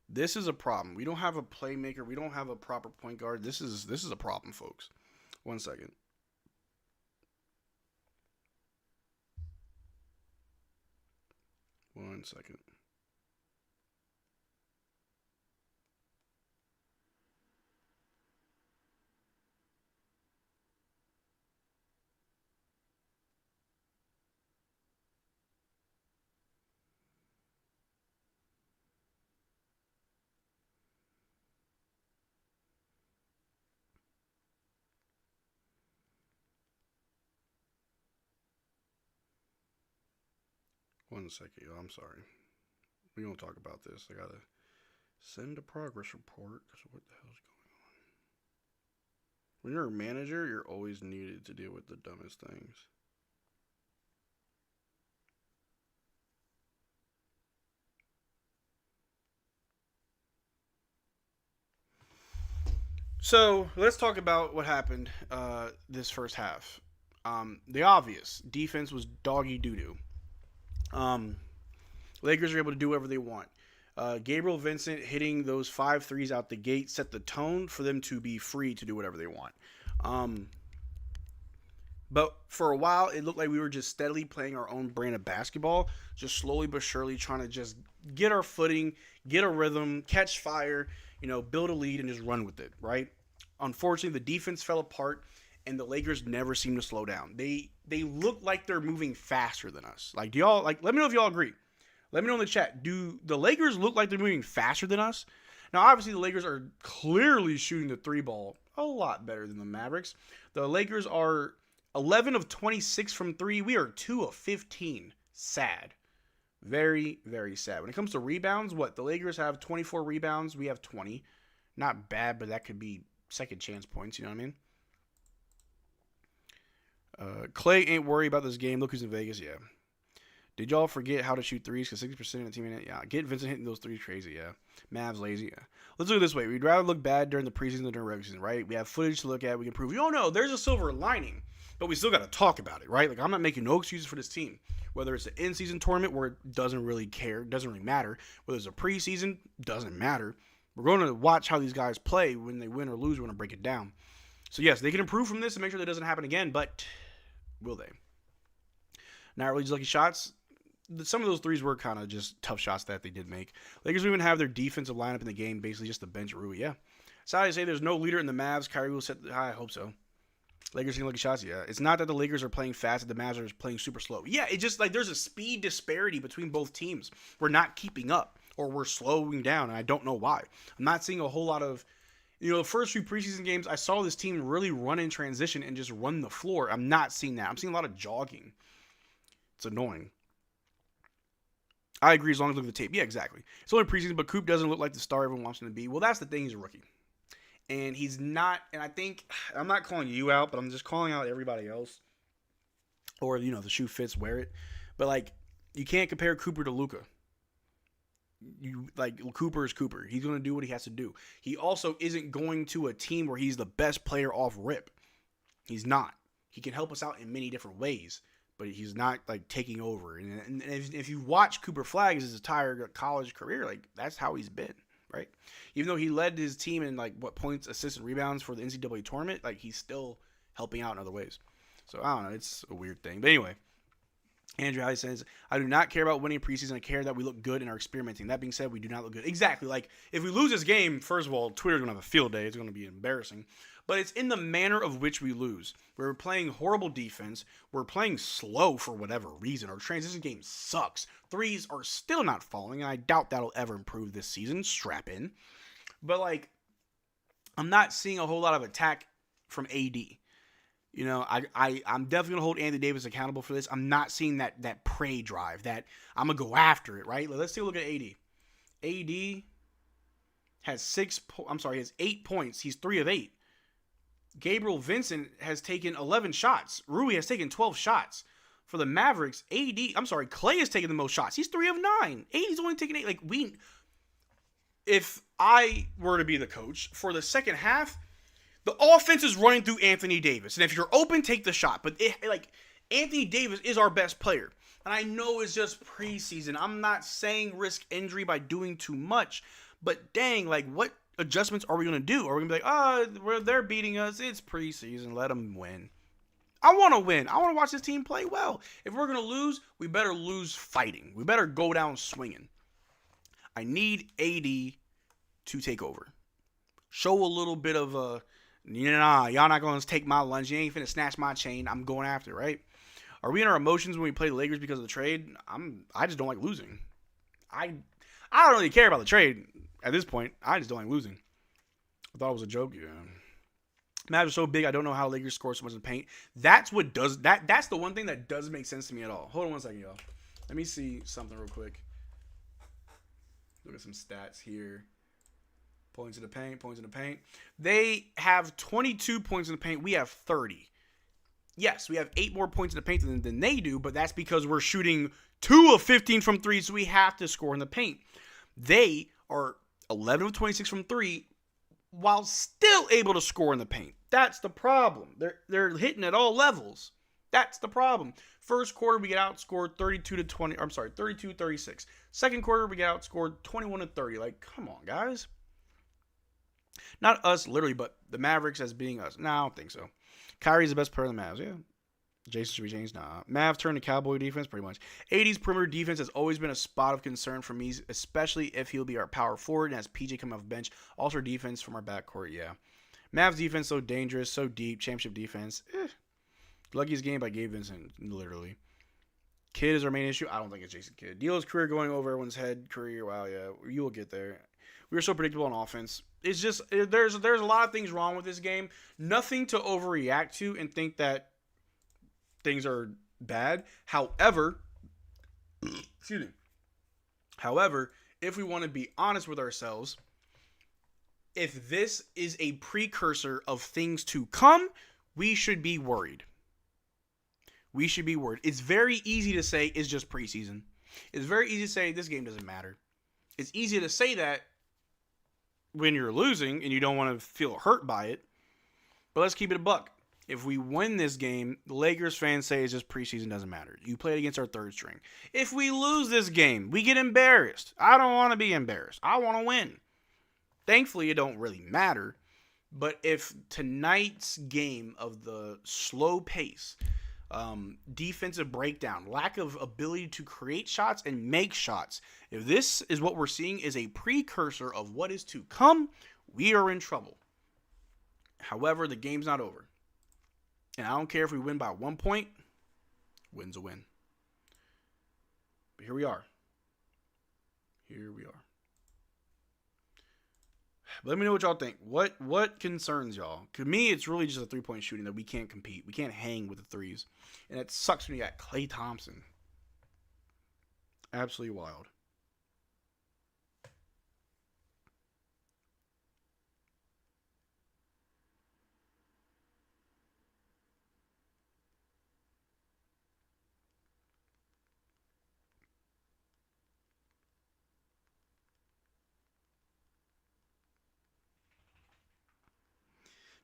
This is a problem. We don't have a playmaker. We don't have a proper point guard. This is a problem, folks. 1 second. One second. One second, y'all. I'm sorry. We don't talk about this. I gotta send a progress report. Because what the hell's going on? When you're a manager, you're always needed to deal with the dumbest things. So let's talk about what happened this first half. The obvious defense was doggy doo-doo. Lakers are able to do whatever they want. Gabriel Vincent hitting those 5 threes out the gate set the tone for them to be free to do whatever they want. But for a while, it looked like we were just steadily playing our own brand of basketball, just slowly but surely trying to just get our footing, get a rhythm, catch fire, build a lead and just run with it, right? Unfortunately, the defense fell apart, and the Lakers never seem to slow down. They look like they're moving faster than us. Let me know if y'all agree. Let me know in the chat. Do the Lakers look like they're moving faster than us? Now, obviously, the Lakers are clearly shooting the 3 ball a lot better than the Mavericks. The Lakers are 11 of 26 from 3. We are 2 of 15. Sad. Very, very sad. When it comes to rebounds, the Lakers have 24 rebounds. We have 20. Not bad, but that could be second chance points. You know what I mean? Clay ain't worried about this game. Look who's in Vegas. Yeah. Did y'all forget how to shoot threes? Because 60% of the team in it. Yeah. Get Vincent hitting those threes crazy. Yeah. Mavs lazy. Yeah. Let's look at it this way. We'd rather look bad during the preseason than during regular season, right? We have footage to look at. We can prove. No. There's a silver lining. But we still got to talk about it, right? I'm not making no excuses for this team. Whether it's an in-season tournament where it doesn't really care, doesn't really matter. Whether it's a preseason, doesn't matter. We're going to watch how these guys play. When they win or lose, we're going to break it down. So, yes, they can improve from this and make sure that doesn't happen again, but will they? Not really just lucky shots. Some of those threes were kind of just tough shots that they did make. Lakers don't even have their defensive lineup in the game, basically just the bench Rui. Yeah. Sorry to say there's no leader in the Mavs. Kyrie will set. I hope so. Lakers can look at shots. Yeah, it's not that the Lakers are playing fast and the Mavs are playing super slow. Yeah, it's just like there's a speed disparity between both teams. We're not keeping up or we're slowing down, and I don't know why. I'm not seeing a whole lot of, the first few preseason games, I saw this team really run in transition and just run the floor. I'm not seeing that. I'm seeing a lot of jogging. It's annoying. I agree as long as I look at the tape. Yeah, exactly. It's only preseason, but Coop doesn't look like the star everyone wants him to be. Well, that's the thing. He's a rookie. And he's not, and I think, I'm not calling you out, but I'm just calling out everybody else. Or, the shoe fits, wear it. But, like, you can't compare Cooper to Luka. Cooper is Cooper. He's going to do what he has to do. He also isn't going to a team where he's the best player off rip. He's not. He can help us out in many different ways. But he's not, taking over. And if you watch Cooper Flagg his entire college career, that's how he's been, right? Even though he led his team in, points, assists, and rebounds for the NCAA tournament, he's still helping out in other ways. So, I don't know. It's a weird thing. But anyway, Andrew Alley says, I do not care about winning preseason. I care that we look good and are experimenting. That being said, we do not look good. Exactly. If we lose this game, first of all, Twitter's going to have a field day. It's going to be embarrassing. But it's in the manner of which we lose. We're playing horrible defense. We're playing slow for whatever reason. Our transition game sucks. Threes are still not falling, and I doubt that'll ever improve this season. Strap in. But, I'm not seeing a whole lot of attack from AD. I'm definitely going to hold Anthony Davis accountable for this. I'm not seeing that prey drive, that I'm going to go after it, right? Let's take a look at AD. AD has 8 points. He's 3 of 8. Gabriel Vincent has taken 11 shots. Rui has taken 12 shots. For the Mavericks, Clay has taken the most shots. He's 3 of 9. AD's only taken 8. If I were to be the coach, for the second half, the offense is running through Anthony Davis. And if you're open, take the shot. But, Anthony Davis is our best player. And I know it's just preseason. I'm not saying risk injury by doing too much. But, dang, what adjustments are we going to do? Are we going to be they're beating us. It's preseason. Let them win. I want to win. I want to watch this team play well. If we're going to lose, we better lose fighting. We better go down swinging. I need AD to take over. Show a little bit of y'all not going to take my lunch. You ain't finna snatch my chain. I'm going after it, right? Are we in our emotions when we play the Lakers because of the trade? I just don't like losing. I don't really care about the trade at this point. I just don't like losing. I thought it was a joke. Yeah. Mavs are so big, I don't know how Lakers score so much in the paint. That's what does that. That's the one thing that doesn't make sense to me at all. Hold on one second, y'all. Let me see something real quick. Look at some stats here. Points in the paint. They have 22 points in the paint. We have 30. Yes, we have 8 more points in the paint than they do, but that's because we're shooting 2 of 15 from 3, so we have to score in the paint. They are 11 of 26 from 3 while still able to score in the paint. That's the problem. They're hitting at all levels. That's the problem. First quarter, we get outscored 32-36. Second quarter, we get outscored 21-30. Come on, guys. Not us, literally, but the Mavericks as being us. No, I don't think so. Kyrie's the best player in the Mavs, yeah. Jason should be changed? Nah. Mavs turn to Cowboy defense, pretty much. AD's perimeter defense has always been a spot of concern for me, especially if he'll be our power forward and has PJ come off the bench. Also, defense from our backcourt, yeah. Mavs defense so dangerous, so deep. Championship defense, Luckiest game by Gabe Vincent, literally. Kidd is our main issue. I don't think it's Jason Kidd. D'Lo's career going over everyone's head. Career, wow, yeah. You will get there. We are so predictable on offense. It's just, there's a lot of things wrong with this game. Nothing to overreact to and think that things are bad. However, if we want to be honest with ourselves, if this is a precursor of things to come, we should be worried. It's very easy to say it's just preseason. It's very easy to say this game doesn't matter. It's easy to say that when you're losing and you don't want to feel hurt by it. But let's keep it a buck. If we win this game, the Lakers fans say it's just preseason, doesn't matter. You played against our third string. If we lose this game, we get embarrassed. I don't want to be embarrassed. I want to win. Thankfully, it don't really matter. But if tonight's game of the slow pace, defensive breakdown, lack of ability to create shots and make shots, if this is what we're seeing is a precursor of what is to come, we are in trouble. However, the game's not over. And I don't care if we win by 1 point. Win's a win. But here we are. Here we are. Let me know what y'all think. What concerns y'all? To me, it's really just a three-point shooting that we can't compete. We can't hang with the threes. And it sucks when you got Klay Thompson. Absolutely wild.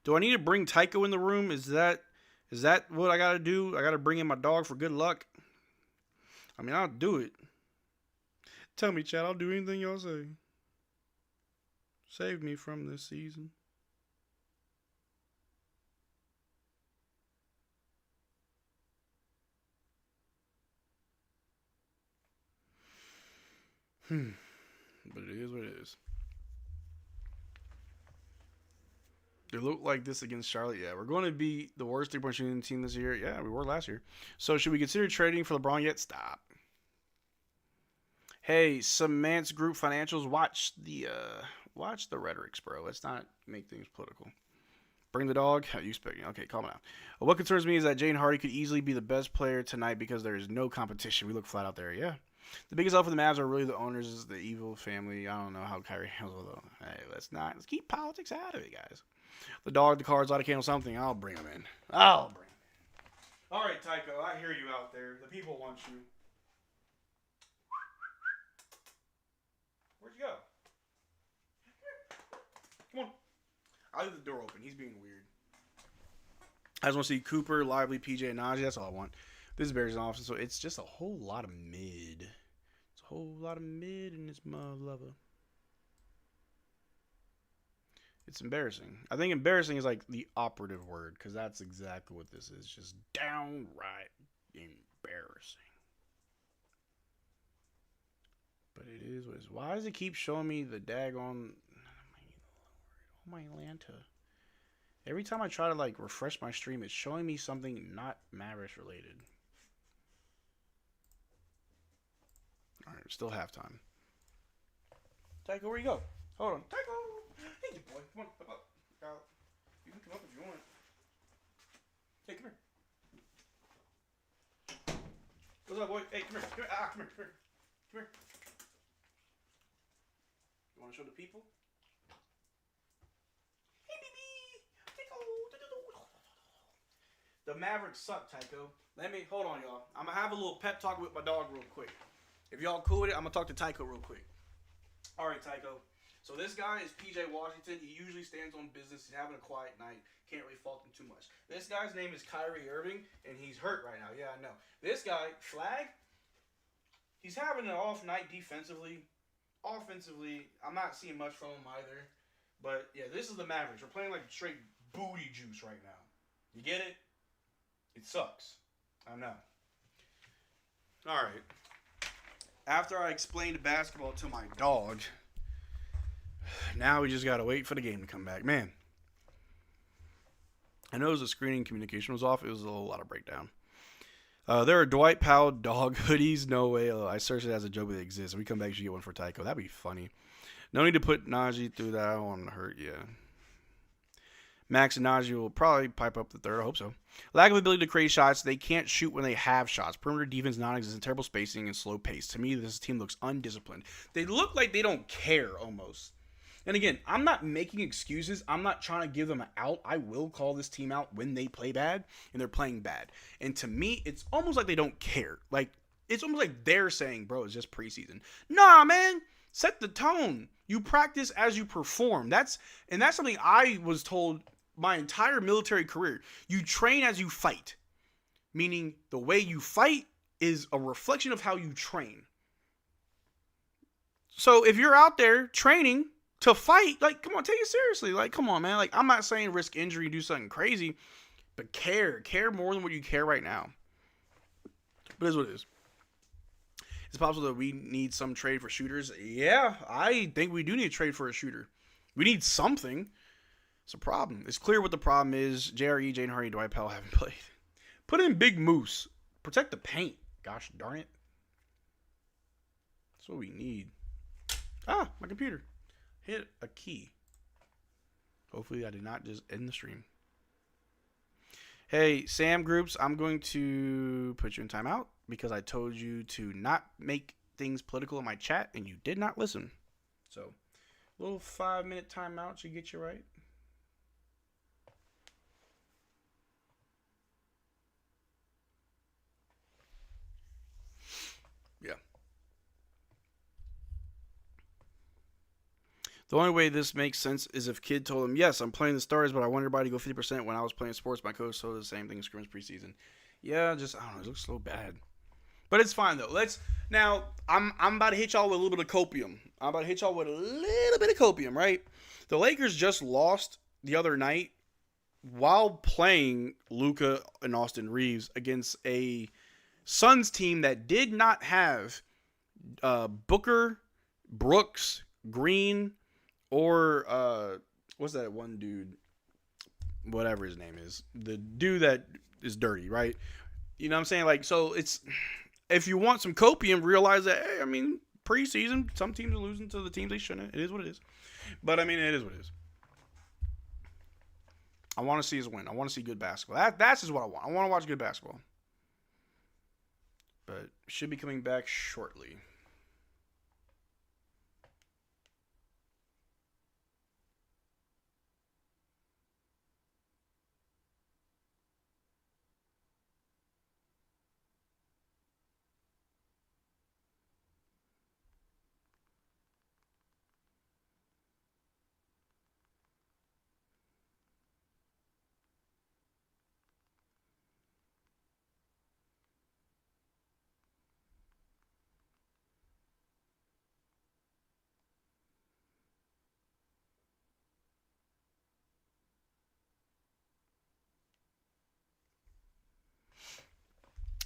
Do I need to bring Tycho in the room? Is that what I gotta do? I gotta bring in my dog for good luck? I mean, I'll do it. Tell me, Chad, I'll do anything y'all say. Save me from this season. But it is what it is. They look like this against Charlotte. Yeah, we're going to be the worst three-point shooting team this year. Yeah, we were last year. So should we consider trading for LeBron yet? Stop. Hey, Samant's group financials. Watch the rhetorics, bro. Let's not make things political. Bring the dog. How you speaking? Okay, calm down. What concerns me is that Jane Hardy could easily be the best player tonight because there is no competition. We look flat out there. Yeah. The biggest help for the Mavs are really the owners, is the evil family. I don't know how Kyrie handles it. Hey, let's keep politics out of it, guys. The dog, the cards, light a candle, something. I'll bring them in. All right, Tycho, I hear you out there. The people want you. Where'd you go? Come on. I'll leave the door open. He's being weird. I just want to see Cooper, Lively, PJ, and Najee. That's all I want. This is Bears' office, so it's just a whole lot of mid. It's a whole lot of mid in this mother lover. It's embarrassing. I think embarrassing is like the operative word, because that's exactly what this is. Just downright embarrassing. But it is what it is. Why does it keep showing me the daggone... Oh my Atlanta. Every time I try to like refresh my stream, it's showing me something not Mavericks related. Alright, still halftime. Tycho, where you go? Hold on. Tycho! Hey, boy. Come on. Up, up. You can come up if you want. Hey, come here. What's up, boy? Hey, come here. Come here. Come here. Come here. Come here. You want to show the people? Hey, baby. Tycho. The Mavericks suck, Tycho. Hold on, y'all. I'm going to have a little pep talk with my dog real quick. If y'all cool with it, I'm going to talk to Tycho real quick. All right, Tycho. So this guy is PJ Washington. He usually stands on business. He's having a quiet night. Can't really fault him too much. This guy's name is Kyrie Irving, and he's hurt right now. Yeah, I know. This guy, Flagg, he's having an off night defensively. Offensively, I'm not seeing much from him either. But, yeah, this is the Mavericks. We're playing like straight booty juice right now. You get it? It sucks. I know. All right. After I explained basketball to my dog... Now we just got to wait for the game to come back. Man, I know the screening communication was off. It was a lot of breakdown. There are Dwight Powell dog hoodies. No way. I searched it as a joke, but it exists. We come back, you should get one for Tycho. That'd be funny. No need to put Najee through that. I don't want him to hurt. Yeah. Max and Najee will probably pipe up the third. I hope so. Lack of ability to create shots. They can't shoot when they have shots. Perimeter defense non-existent. Terrible spacing and slow pace. To me, this team looks undisciplined. They look like they don't care almost. And again, I'm not making excuses. I'm not trying to give them an out. I will call this team out when they play bad and they're playing bad. And to me, it's almost like they don't care. Like, it's almost like they're saying, bro, it's just preseason. Nah, man. Set the tone. You practice as you perform. That's something I was told my entire military career. You train as you fight. Meaning the way you fight is a reflection of how you train. So if you're out there training to fight, like, come on, take it seriously. Like, come on, man. Like, I'm not saying risk injury, do something crazy, but care more than what you care right now. But it is what it is. It's possible that we need some trade for shooters. Yeah, I think we do need a trade for a shooter. We need something. It's a problem. It's clear what the problem is. JRE, Jane Hardy, Dwight Powell haven't played. Put in Big Moose. Protect the paint. Gosh darn it. That's what we need. Ah, my computer. Hit a key. Hopefully I did not just end the stream. Hey, Sam Groups, I'm going to put you in timeout because I told you to not make things political in my chat and you did not listen. So, a little 5-minute timeout should get you right. Yeah. The only way this makes sense is if Kid told him, yes, I'm playing the Stars, but I want everybody to go 50% when I was playing sports. My coach told the same thing in scrimmage preseason. Yeah, just, I don't know, it looks so bad. But it's fine, though. Now, I'm about to hit y'all with a little bit of copium. Right? The Lakers just lost the other night while playing Luka and Austin Reeves against a Suns team that did not have Booker, Brooks, Green, or what's that one dude? Whatever his name is. The dude that is dirty, right? You know what I'm saying? Like, so it's, if you want some copium, realize that, hey, I mean, preseason, some teams are losing to the teams they shouldn't. It is what it is. But, I mean, it is what it is. I want to see us win. I want to see good basketball. That's just what I want. I want to watch good basketball. But should be coming back shortly.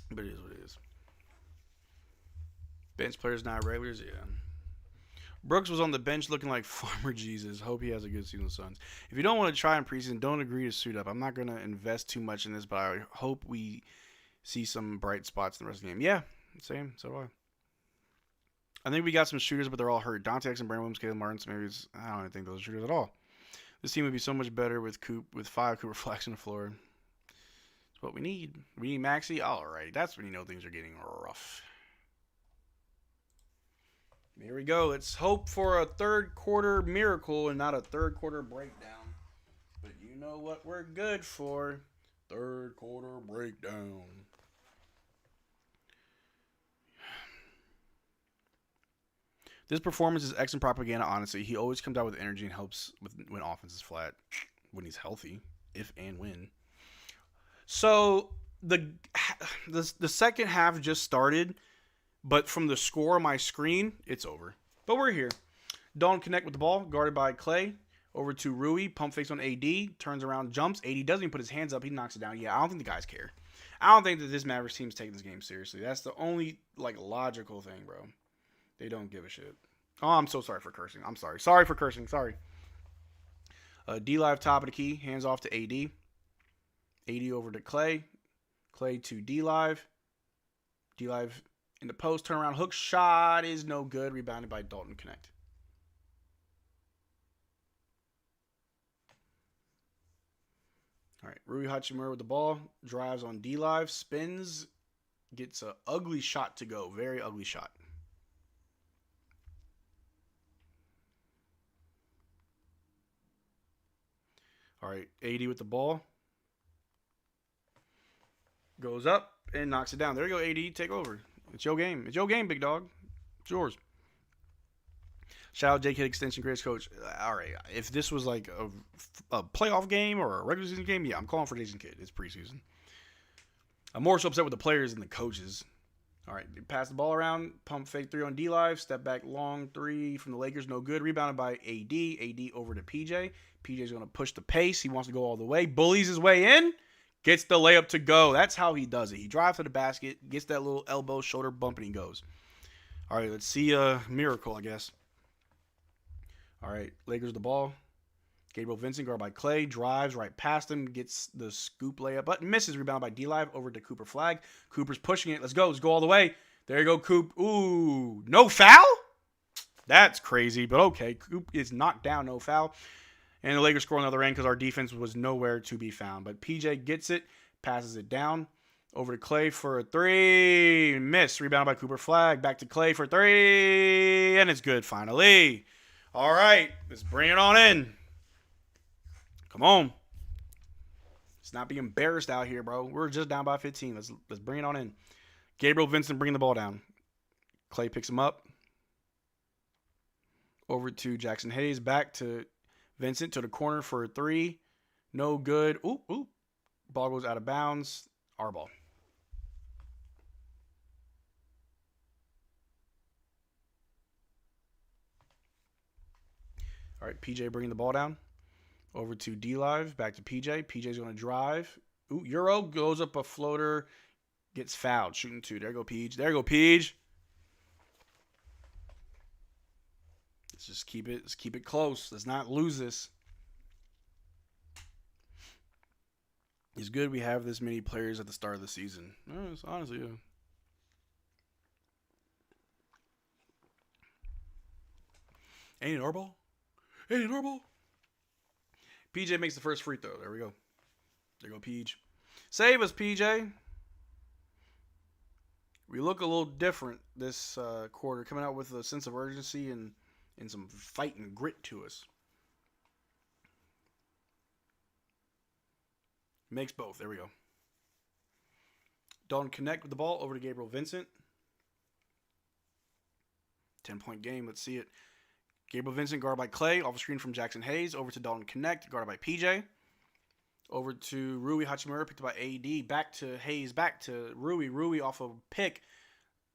But it is what it is. Bench players, not regulars, yeah. Brooks was on the bench looking like Farmer Jesus. Hope he has a good season with Suns. If you don't want to try in preseason, don't agree to suit up. I'm not going to invest too much in this, but I hope we see some bright spots in the rest of the game. Yeah, same. So do I. I think we got some shooters, but they're all hurt. Dante X and Brandon Williams, Caleb Martin, so maybe I don't even think those are shooters at all. This team would be so much better with 5 Cooper Flagg on the floor. That's what we need. We need Maxey. All right, that's when you know things are getting rough. Here we go. Let's hope for a third quarter miracle and not a third quarter breakdown. But you know what we're good for. Third quarter breakdown. This performance is excellent propaganda, honestly. He always comes out with energy and helps when offense is flat. When he's healthy. If and when. So, the second half just started. But from the score on my screen, it's over. But we're here. Don't connect with the ball. Guarded by Clay. Over to Rui. Pump fakes on AD. Turns around, jumps. AD doesn't even put his hands up. He knocks it down. Yeah, I don't think the guys care. I don't think that this Mavericks team's taking this game seriously. That's the only, logical thing, bro. They don't give a shit. Oh, I'm so sorry for cursing. I'm sorry. Sorry for cursing. Sorry. D-Live top of the key. Hands off to AD. AD over to Clay. Clay to D-Live. D-Live in the post, turnaround hook shot is no good. Rebounded by Dalton Connect. All right, Rui Hachimura with the ball. Drives on D-Live. Spins. Gets an ugly shot to go. Very ugly shot. All right, AD with the ball. Goes up and knocks it down. There you go, AD. Take over. It's your game. It's your game, big dog. It's yours. Shout out J-Kid Extension, greatest coach. All right. If this was like a playoff game or a regular season game, yeah, I'm calling for Jason Kidd. It's preseason. I'm more so upset with the players than the coaches. All right. Pass the ball around. Pump fake 3 on D-Live. Step back long 3 from the Lakers. No good. Rebounded by AD. AD over to PJ. PJ's going to push the pace. He wants to go all the way. Bullies his way in. Gets the layup to go. That's how he does it. He drives to the basket, gets that little elbow, shoulder bump, and he goes. All right, let's see a miracle, I guess. All right, Lakers the ball. Gabriel Vincent, guarded by Clay, drives right past him, gets the scoop layup, but misses. Rebound by D-Live over to Cooper Flagg. Cooper's pushing it. Let's go all the way. There you go, Coop. Ooh, no foul? That's crazy, but okay. Coop is knocked down, no foul. And the Lakers score on the other end because our defense was nowhere to be found. But PJ gets it, passes it down. Over to Clay for a three. Miss. Rebound by Cooper Flagg. Back to Clay for three. And it's good finally. All right. Let's bring it on in. Come on. Let's not be embarrassed out here, bro. We're just down by 15. Let's bring it on in. Gabriel Vincent bringing the ball down. Clay picks him up. Over to Jackson Hayes. Back to Vincent to the corner for a three. No good. Ooh. Ball goes out of bounds. Our ball. All right, PJ bringing the ball down. Over to D-Live. Back to PJ. PJ's going to drive. Ooh, Euro goes up a floater. Gets fouled. Shooting two. There you go, Peach. There you go, Peach. Let's just keep it. Let's keep it close. Let's not lose this. It's good we have this many players at the start of the season. It's honestly, yeah. Ain't it our ball? Ain't it our ball? PJ makes the first free throw. There we go. There you go, Peach. Save us, PJ. We look a little different this quarter, coming out with a sense of urgency and some fight and grit to us. Makes both. There we go. Dalton connect with the ball over to Gabriel Vincent. 10-point game. Let's see it. Gabriel Vincent guarded by Clay. Off a screen from Jackson Hayes. Over to Dalton connect. Guarded by PJ. Over to Rui Hachimura. Picked up by AD. Back to Hayes. Back to Rui. Rui off a pick.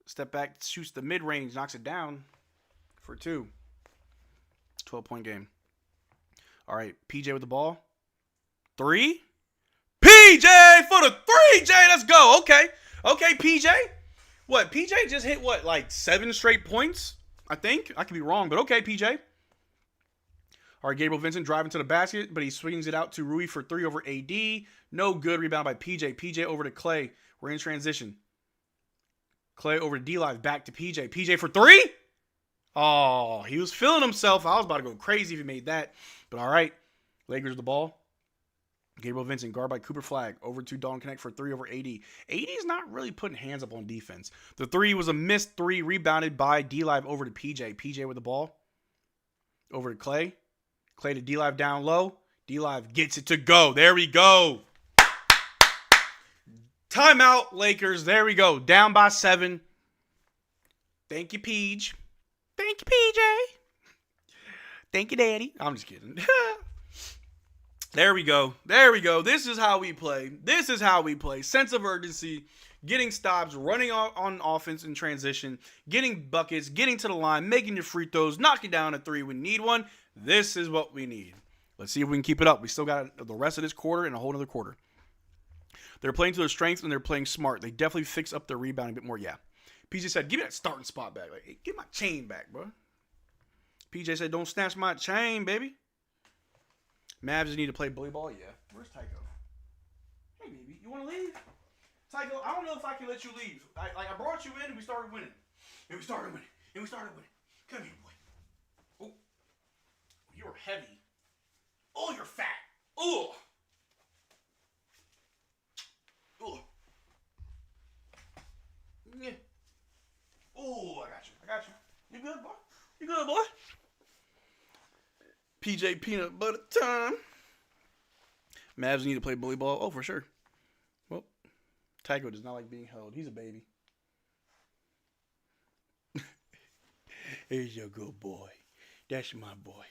Step back. Shoots the mid-range. Knocks it down for two. 12-point game. All right. PJ with the ball. Three. PJ for the three. Jay, let's go. Okay, PJ. What? PJ just hit what? Like 7 straight points? I think. I could be wrong, but okay, PJ. All right, Gabriel Vincent driving to the basket, but he swings it out to Rui for three over AD. No good. Rebound by PJ. PJ over to Clay. We're in transition. Clay over to D-Live. Back to PJ. PJ for three? Oh, he was feeling himself. I was about to go crazy if he made that. But all right. Lakers with the ball. Gabriel Vincent, guard by Cooper Flagg. Over to Dalton Connect for three over AD. AD is not really putting hands up on defense. The three was a missed three, rebounded by D-Live over to PJ. PJ with the ball. Over to Clay. Clay to D-Live down low. D-Live gets it to go. There we go. Timeout, Lakers. There we go. Down by 7. Thank you, Peach. Thank you, PJ. Thank you, Daddy. I'm just kidding. There we go. There we go. This is how we play. This is how we play. Sense of urgency, getting stops, running on offense in transition, getting buckets, getting to the line, making your free throws, knocking down a three when you need one. This is what we need. Let's see if we can keep it up. We still got the rest of this quarter and a whole other quarter. They're playing to their strengths and they're playing smart. They definitely fix up their rebounding a bit more. Yeah. PJ said, give me that starting spot back. Like, hey, get my chain back, bro. PJ said, don't snatch my chain, baby. Mavs need to play bully ball? Yeah. Where's Tycho? Hey, baby. You want to leave? Tycho, I don't know if I can let you leave. I brought you in and we started winning. Come here, boy. Oh. You're heavy. Oh, you're fat. Oh. Oh. Yeah. Oh, I got you. You good, boy? You good, boy? PJ peanut butter time. Mavs need to play bully ball. Oh, for sure. Well, Tycho does not like being held. He's a baby. Here's your good boy. That's my boy.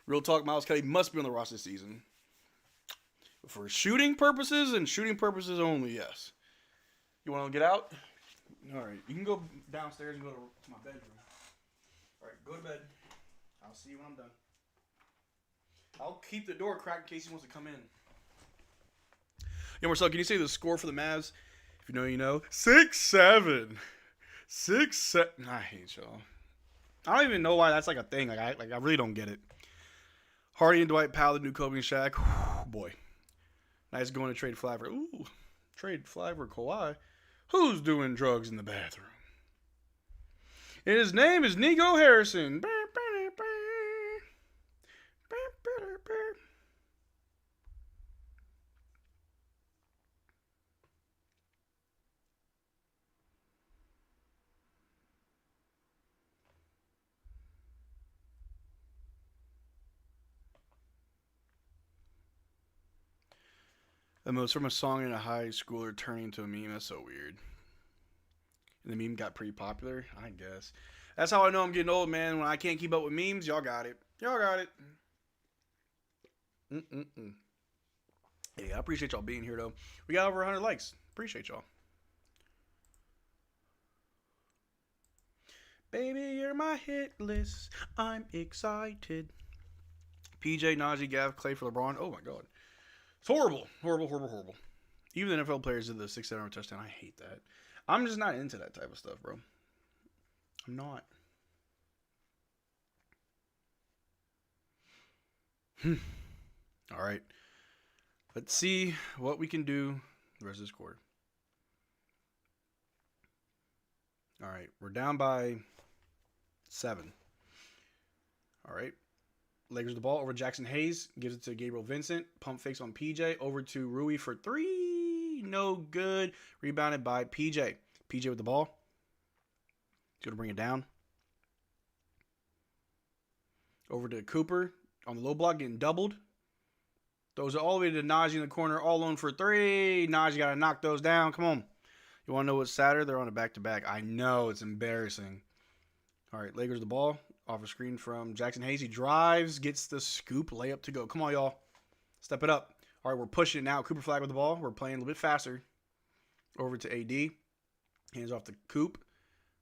Real talk, Miles Kelly must be on the roster this season. For shooting purposes and shooting purposes only, yes. You want to get out? All right. You can go downstairs and go to my bedroom. All right, go to bed. I'll see you when I'm done. I'll keep the door cracked in case he wants to come in. Yo, Marcel, can you say the score for the Mavs? If you know, you know. 6-7. 6-7. I hate y'all. I don't even know why that's like a thing. I really don't get it. Hardy and Dwight Powell, the new Kobe and Shaq. Boy. Nice going to trade Flagg for. Ooh. Trade Flagg for Kawhi. Who's doing drugs in the bathroom? And his name is Nico Harrison. The most from a song in a high schooler turning into a meme. That's so weird. And the meme got pretty popular, I guess. That's how I know I'm getting old, man. When I can't keep up with memes, y'all got it. Y'all got it. Hey, I appreciate y'all being here, though. We got over 100 likes. Appreciate y'all. Baby, you're my hit list. I'm excited. PJ, Najee, Gav, Clay for LeBron. Oh, my God. It's horrible. Horrible, horrible, horrible. Even the NFL players did the 6-7 touchdown. I hate that. I'm just not into that type of stuff, bro. I'm not. All right. Let's see what we can do the rest of this quarter. All right. We're down by 7. All right. Lakers the ball over Jackson Hayes. Gives it to Gabriel Vincent. Pump fakes on PJ. Over to Rui for 3. No good. Rebounded by PJ. PJ with the ball. He's going to bring it down. Over to Cooper. On the low block, getting doubled. Those are all the way to Najee in the corner. All alone for 3. Najee got to knock those down. Come on. You want to know what's sadder? They're on a back-to-back. I know. It's embarrassing. All right. Lakers the ball. Off a screen from Jackson Hayes. He drives. Gets the scoop. Layup to go. Come on, y'all. Step it up. All right. We're pushing now. Cooper Flagg with the ball. We're playing a little bit faster. Over to AD. Hands off to Coop.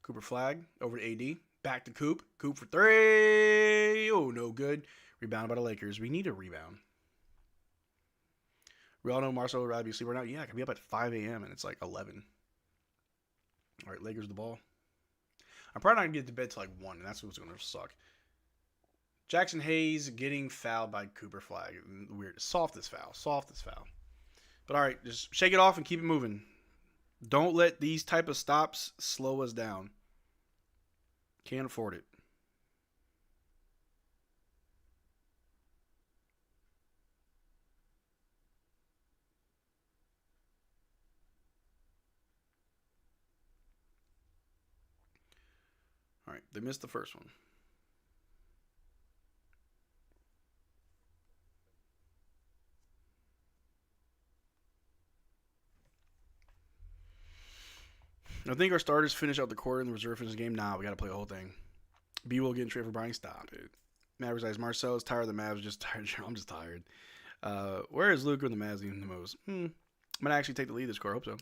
Cooper Flagg. Over to AD. Back to Coop. Coop for 3. Oh, no good. Rebounded by the Lakers. We need a rebound. We all know Marcel would rather be asleep right now. Yeah, I can be up at 5 a.m. and it's like 11. All right, Lakers the ball. I'm probably not going to get to bed till like 1, and that's what's going to suck. Jackson Hayes getting fouled by Cooper Flagg. Weird. Softest foul. Softest foul. But all right, just shake it off and keep it moving. Don't let these type of stops slow us down. Can't afford it. All right, they missed the first one. I think our starters finish out the quarter and the reserve finish the game. Nah, we got to play the whole thing. B will get traded for Brian. Stop it. Mavericks eyes. Marcel is tired of the Mavs. Just tired. I'm just tired. Where is Luka and the Mavs even the most? I'm going to actually take the lead this quarter. I hope so.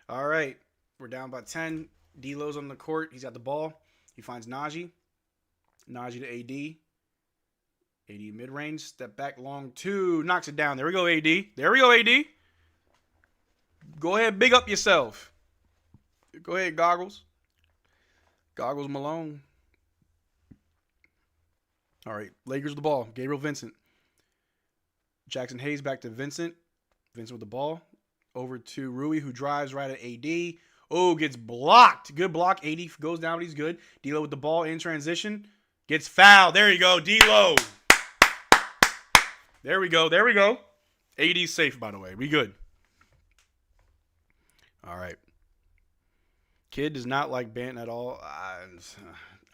All right. We're down by 10. D'Lo's on the court. He's got the ball. He finds Najee. Najee to AD. AD mid-range. Step back long 2. Knocks it down. There we go, AD. There we go, AD. Go ahead. Big up yourself. Go ahead, Goggles. Goggles Malone. All right. Lakers the ball. Gabriel Vincent. Jackson Hayes back to Vincent. Vincent with the ball. Over to Rui, who drives right at AD. Oh, gets blocked. Good block. AD goes down, but he's good. D'Lo with the ball in transition. Gets fouled. There you go, D'Lo. There we go. There we go. AD's safe, by the way. We good. All right. Kidd does not like Banton at all.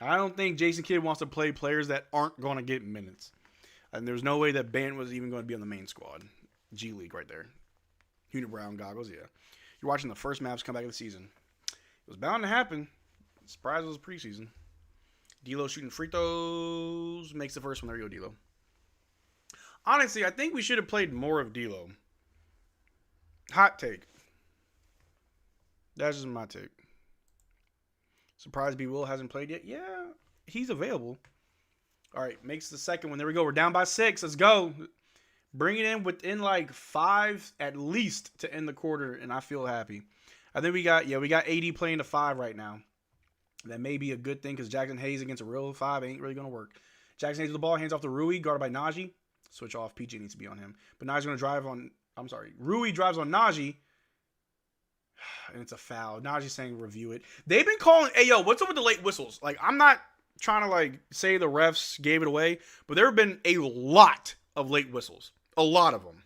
I don't think Jason Kidd wants to play players that aren't going to get minutes. And there's no way that Banton was even going to be on the main squad. G League right there. Unibrow goggles, yeah. You're watching the first Mavs comeback of the season. It was bound to happen. Surprise was preseason. D'Lo shooting free throws. Makes the first one. There you go, D'Lo. Honestly, I think we should have played more of D'Lo. Hot take. That's just my take. Surprised B. Will hasn't played yet. Yeah, he's available. All right, makes the second one. There we go. We're down by 6. Let's go. Bring it in within like 5 at least to end the quarter, and I feel happy. I think we got AD playing the 5 right now. That may be a good thing because Jackson Hayes against a real 5 ain't really going to work. Jackson Hayes with the ball, hands off to Rui, guarded by Najee. Switch off. PG needs to be on him. But Najee's going to drive on... I'm sorry. Rui drives on Najee. And it's a foul. Najee's saying review it. They've been calling... Hey, yo, what's up with the late whistles? Like, I'm not trying to, like, say the refs gave it away. But there have been a lot of late whistles. A lot of them.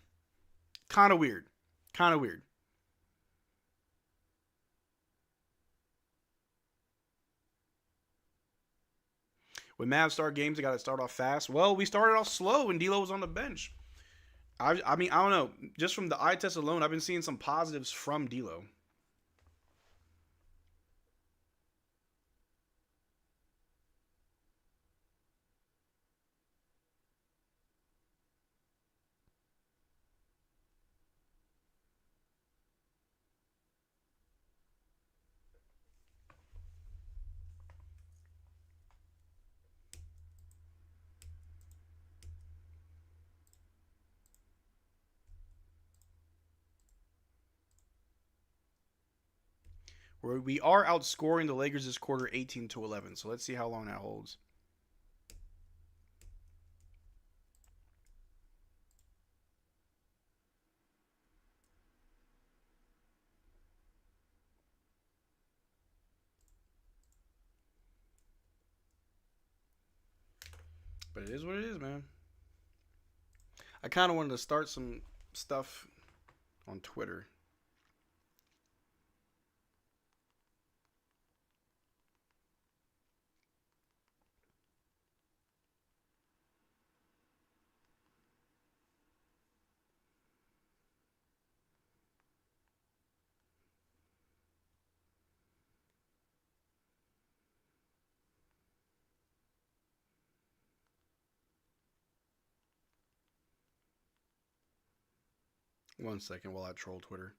Kind of weird. Kind of weird. When Mavs start games, they got to start off fast. Well, we started off slow when D'Lo was on the bench. I mean, I don't know. Just from the eye test alone, I've been seeing some positives from D'Lo. We are outscoring the Lakers this quarter 18-11. So let's see how long that holds. But it is what it is, man. I kind of wanted to start some stuff on Twitter. One second while I troll Twitter.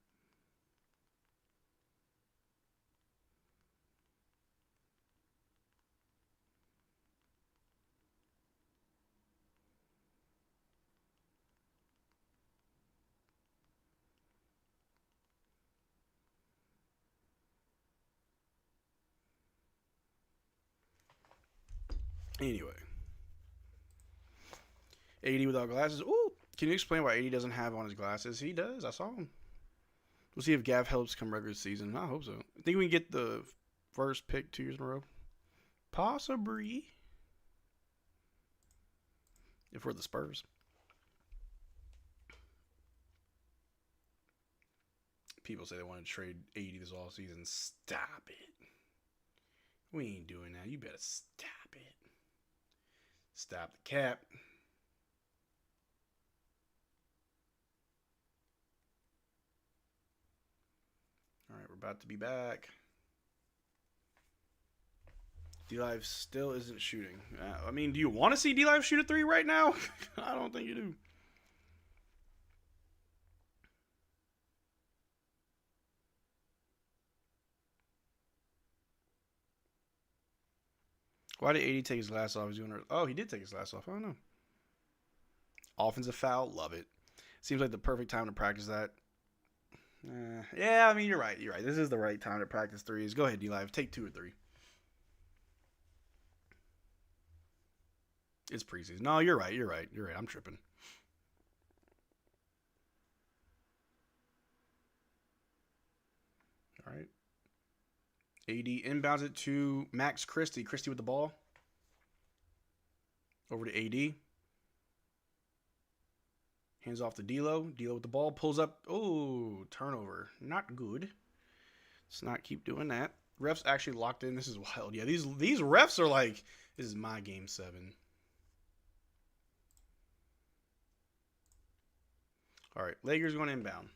Anyway. AD without glasses. Ooh. Can you explain why AD doesn't have on his glasses? He does. I saw him. We'll see if Gav helps come regular season. I hope so. I think we can get the first pick 2 years in a row. Possibly. If we're the Spurs. People say they want to trade AD this all season. Stop it. We ain't doing that. You better stop it. Stop the cap. All right, we're about to be back. D-Live still isn't shooting. I mean, do you want to see D-Live shoot a 3 right now? I don't think you do. Why did AD take his glass off? Oh, he did take his glass off. I don't know. Offensive foul. Love it. Seems like the perfect time to practice that. Yeah, I mean, you're right. You're right. This is the right time to practice threes. Go ahead, D-Live. Take 2 or 3. It's preseason. No, you're right. You're right. You're right. I'm tripping. All right. AD inbounds it to Max Christie. Christie with the ball. Over to AD. Hands off to D'Lo. D'Lo with the ball. Pulls up. Oh, turnover. Not good. Let's not keep doing that. Refs actually locked in. This is wild. Yeah, these refs are like, this is my game 7. All right, Lakers going inbound.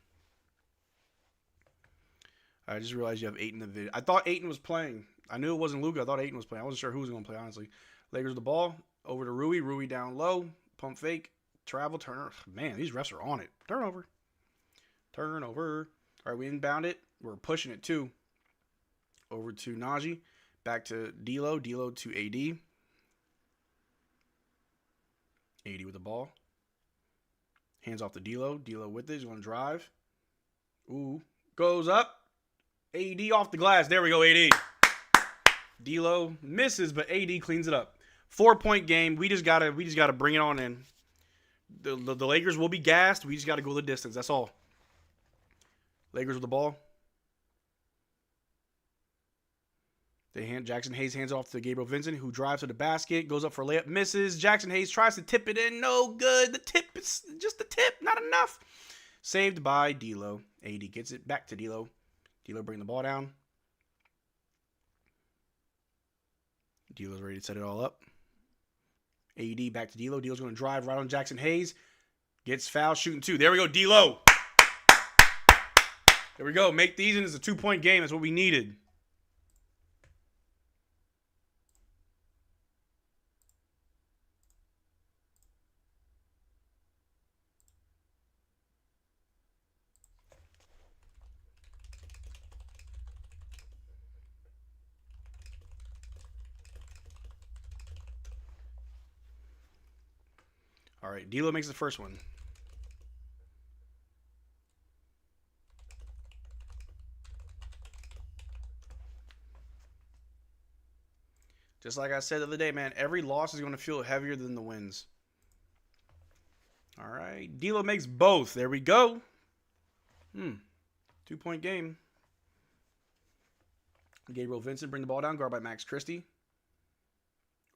I just realized you have Ayton in the video. I thought Ayton was playing. I knew it wasn't Luka. I thought Ayton was playing. I wasn't sure who was going to play, honestly. Lakers with the ball. Over to Rui. Rui down low. Pump fake. Travel. Turner. Man, these refs are on it. Turnover. Turnover. All right, we inbound it. We're pushing it, too. Over to Najee. Back to D'Lo. D'Lo to AD. AD with the ball. Hands off to D'Lo. D'Lo with it. He's going to drive. Ooh. Goes up. AD off the glass. There we go, AD. D'Lo misses, but AD cleans it up. 4-point game. We just gotta bring it on in. The Lakers will be gassed. We just gotta go the distance. That's all. Lakers with the ball. Jackson Hayes hands off to Gabriel Vincent, who drives to the basket, goes up for a layup, misses. Jackson Hayes tries to tip it in. No good. The tip is just the tip. Not enough. Saved by D'Lo. AD gets it back to D'Lo. D'Lo bring the ball down. D'Lo's ready to set it all up. AD back to D'Lo. D'Lo's going to drive right on Jackson Hayes. Gets fouled, shooting 2. There we go, D'Lo. There we go. Make these, and it's a 2-point game. That's what we needed. All right, D'Lo makes the first one. Just like I said the other day, man, every loss is going to feel heavier than the wins. All right, D'Lo makes both. There we go. 2-point game. Gabriel Vincent bring the ball down, guard by Max Christie.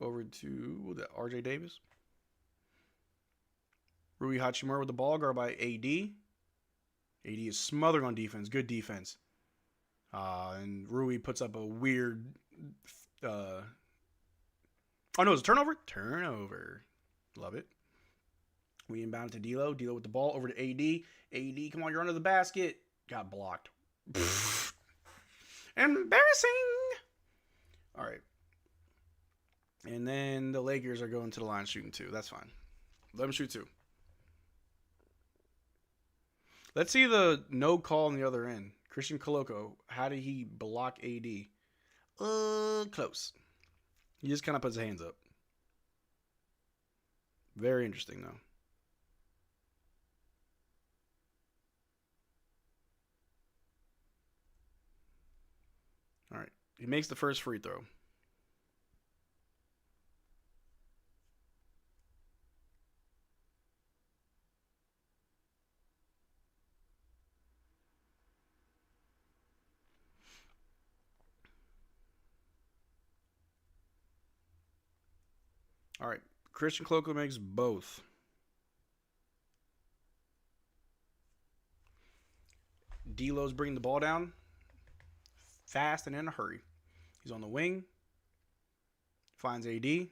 Over to RJ Davis. Rui Hachimura with the ball, guard by AD. AD is smothering on defense. Good defense. And Rui puts up a weird... oh, no, it's a turnover? Turnover. Love it. We inbound to D'Lo. D'Lo with the ball over to AD. AD, come on, you're under the basket. Got blocked. Embarrassing. All right. And then the Lakers are going to the line shooting 2. That's fine. Let them shoot 2. Let's see the no call on the other end. Christian Coloco, how did he block AD? Close. He just kind of puts his hands up. Very interesting, though. All right. He makes the first free throw. All right, Christian Coloco makes both. D'Lo's bringing the ball down fast and in a hurry. He's on the wing. Finds AD.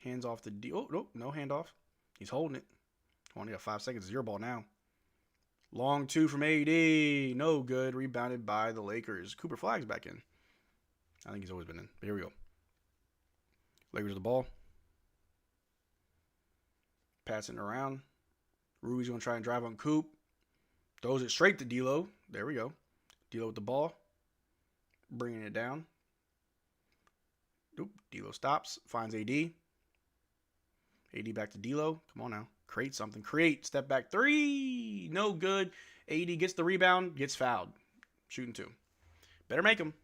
Hands off to D. Oh, nope, no handoff. He's holding it. Only got 5 seconds. It's your ball now. Long 2 from AD. No good. Rebounded by the Lakers. Cooper Flagg's back in. I think he's always been in. But here we go. Lakers the ball. Passing it around. Rui's going to try and drive on Coop. Throws it straight to D'Lo. There we go. D'Lo with the ball. Bringing it down. Nope. D'Lo stops. Finds AD. AD back to D'Lo. Come on now. Create something. Create. Step back 3. No good. AD gets the rebound. Gets fouled. Shooting 2. Better make him.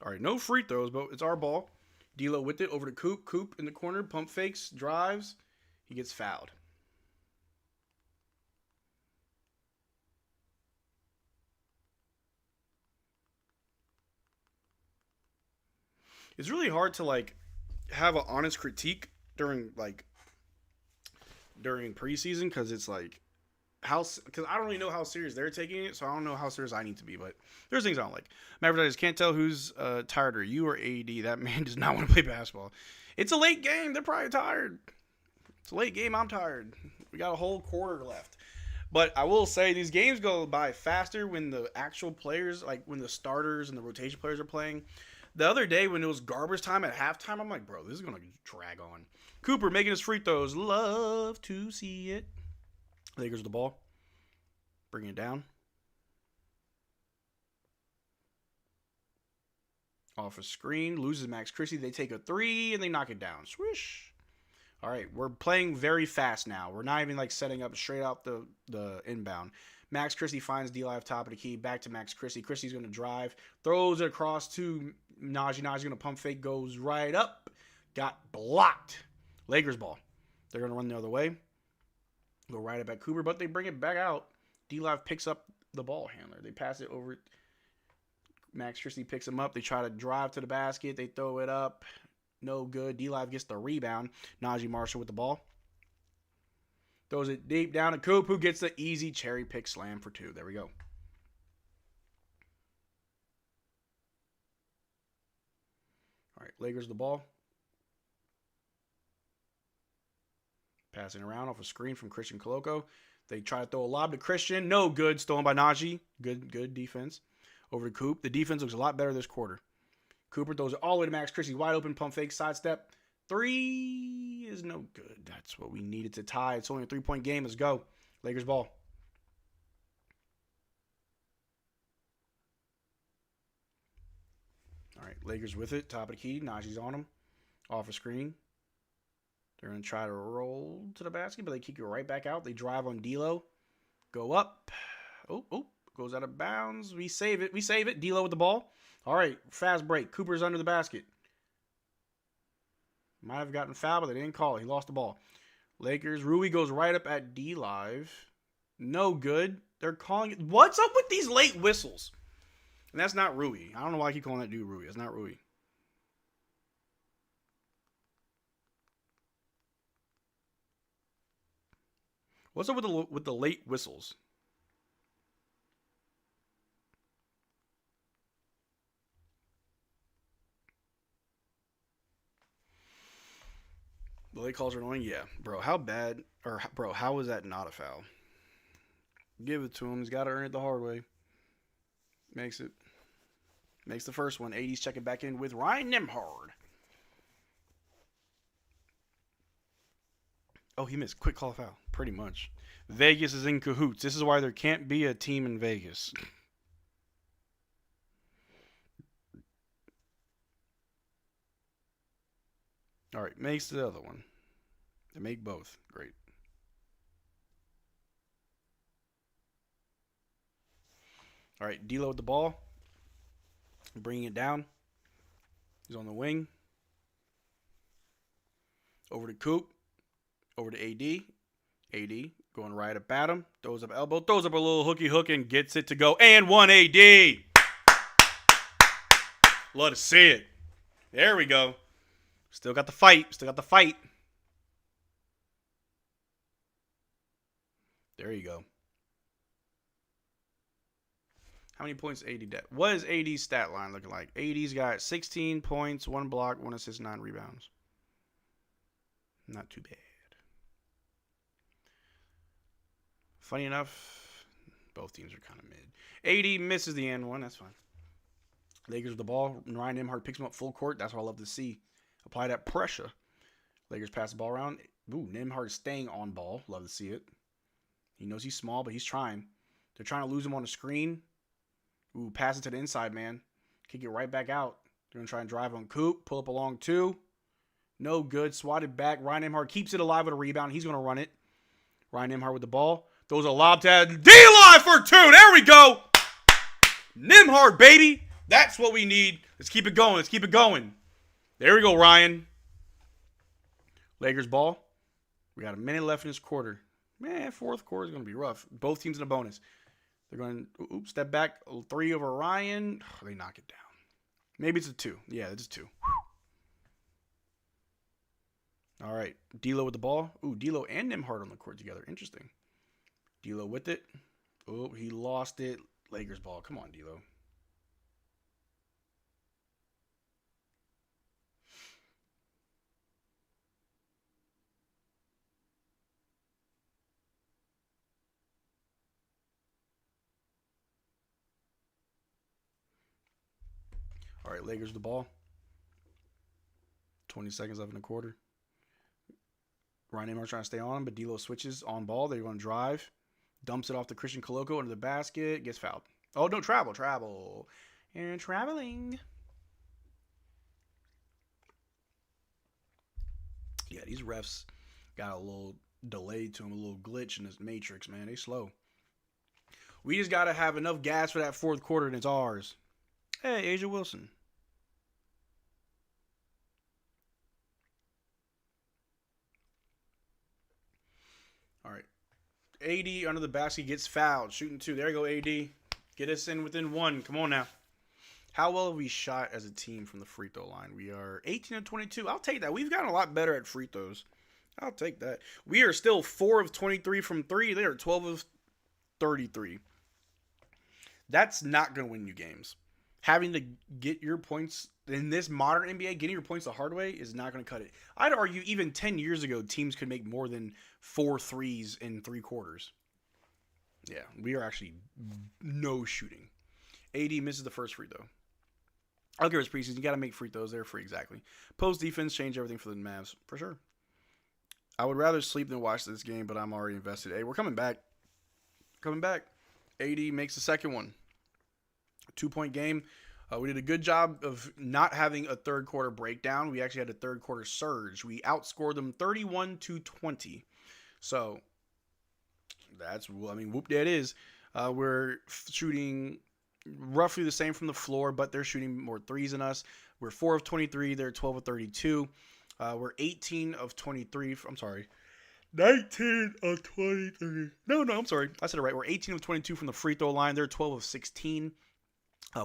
All right, no free throws, but it's our ball. D'Lo with it over to Coop. Coop in the corner, pump fakes, drives. He gets fouled. It's really hard to have an honest critique during preseason because it's because I don't really know how serious they're taking it, so I don't know how serious I need to be. But there's things I don't like. Mavs Digest can't tell who's tired, you or AD. That man does not want to play basketball. It's a late game. They're probably tired. It's a late game. I'm tired. We got a whole quarter left. But I will say these games go by faster when the actual players, like when the starters and the rotation players are playing. The other day when it was garbage time at halftime, I'm like, bro, this is going to drag on. Cooper making his free throws. Love to see it. Lakers with the ball. Bring it down. Off a screen. Loses Max Christie. They take a three and they knock it down. Swish. All right, we're playing very fast now. We're not even like setting up straight out the inbound. Max Christie finds D-Live top of the key. Back to Max Christie. Christie's going to drive. Throws it across to Najee. Najee's going to pump fake. Goes right up. Got blocked. Lakers ball. They're going to run the other way. Go right up at Cooper, but they bring it back out. D-Live picks up the ball handler. They pass it over. Max Christie picks him up. They try to drive to the basket. They throw it up. No good. D-Live gets the rebound. Najee Marshall with the ball. Throws it deep down to Coop, who gets the easy cherry pick slam for two. There we go. All right, Lakers the ball. Passing around off a screen from Christian Coloco. They try to throw a lob to Christian. No good. Stolen by Najee. Good defense. Over to Coop. The defense looks a lot better this quarter. Cooper throws it all the way to Max Christie. Wide open, pump fake, sidestep. Three is no good. That's what we needed to tie. It's only a 3-point game. Let's go. Lakers ball. All right, Lakers with it. Top of the key. Najee's on them. Off a screen. They're going to try to roll to the basket, but they kick it right back out. They drive on D'Lo. Go up. Oh. Goes out of bounds. We save it. D'Lo with the ball. All right, fast break. Cooper's under the basket. Might have gotten fouled, but they didn't call it. He lost the ball. Lakers. Rui goes right up at D-Live. No good. They're calling it. What's up with these late whistles? And that's not Rui. I don't know why I keep calling that dude Rui. It's not Rui. What's up with the late whistles? The late calls are annoying? Yeah. Bro, how bad, or bro, how is that not a foul? Give it to him. He's got to earn it the hard way. Makes the first one. 80's checking back in with Ryan Nembhard. Oh, he missed. Quick call foul. Pretty much. Vegas is in cahoots. This is why there can't be a team in Vegas. All right, makes the other one. They make both. Great. All right, D'Lo with the ball. Bringing it down. He's on the wing. Over to Coop. Over to AD. AD going right up at him. Throws up elbow. Throws up a little hooky hook and gets it to go. And one AD. Love to see it. There we go. Still got the fight. There you go. How many points AD got? What is AD's stat line looking like? AD's got 16 points, 1 block, 1 assist, 9 rebounds. Not too bad. Funny enough, both teams are kind of mid. AD misses the end one. That's fine. Lakers with the ball. Ryan Nembhard picks him up full court. That's what I love to see. Apply that pressure. Lakers pass the ball around. Ooh, Nembhard staying on ball. Love to see it. He knows he's small, but he's trying. They're trying to lose him on the screen. Ooh, pass it to the inside, man. Kick it right back out. They're going to try and drive on Coop. Pull up along two. No good. Swatted back. Ryan Nembhard keeps it alive with a rebound. He's going to run it. Ryan Nembhard with the ball. Throws a lob to D-Live for two. There we go. Nembhard, baby. That's what we need. Let's keep it going. There we go, Ryan. Lakers ball. We got a minute left in this quarter. Man, fourth quarter is going to be rough. Both teams in a bonus. They're going to step back. 3 over Ryan. Oh, they knock it down. Maybe it's a 2. Yeah, it's a 2. All right. D'Lo with the ball. Ooh, D'Lo and Nembhard on the court together. Interesting. D'Lo with it. Oh, he lost it. Lakers ball. Come on, D'Lo. All right, Lakers the ball. 20 seconds left in the quarter. Ryan Amar trying to stay on, but D'Lo switches on ball. They're going to drive. Dumps it off to Christian Coloco into the basket. Gets fouled. Oh, no, travel. And traveling. Yeah, these refs got a little delay to them, a little glitch in this matrix, man. They slow. We just got to have enough gas for that fourth quarter, and it's ours. Hey, Asia Wilson. All right. AD under the basket gets fouled. Shooting 2. There you go, AD. Get us in within 1. Come on now. How well have we shot as a team from the free throw line? We are 18 of 22. I'll take that. We've gotten a lot better at free throws. I'll take that. We are still 4 of 23 from 3. They are 12 of 33. That's not going to win you games. Having to get your points in this modern NBA, getting your points the hard way is not going to cut it. I'd argue even 10 years ago, teams could make more than 4 threes in 3 quarters. Yeah, we are actually no shooting. AD misses the first free throw. I don't care if it's preseason. You got to make free throws. They're free, exactly. Post defense, change everything for the Mavs, for sure. I would rather sleep than watch this game, but I'm already invested. Hey, we're coming back. AD makes the second one. 2-point game. We did a good job of not having a third quarter breakdown. We actually had a third quarter surge. We outscored them 31-20. So that's, whoop that is. We're shooting roughly the same from the floor, but they're shooting more threes than us. We're 4 of 23. They're 12 of 32. We're 18 of 23. 19 of 23. No, I'm sorry. I said it right. We're 18 of 22 from the free throw line. They're 12 of 16.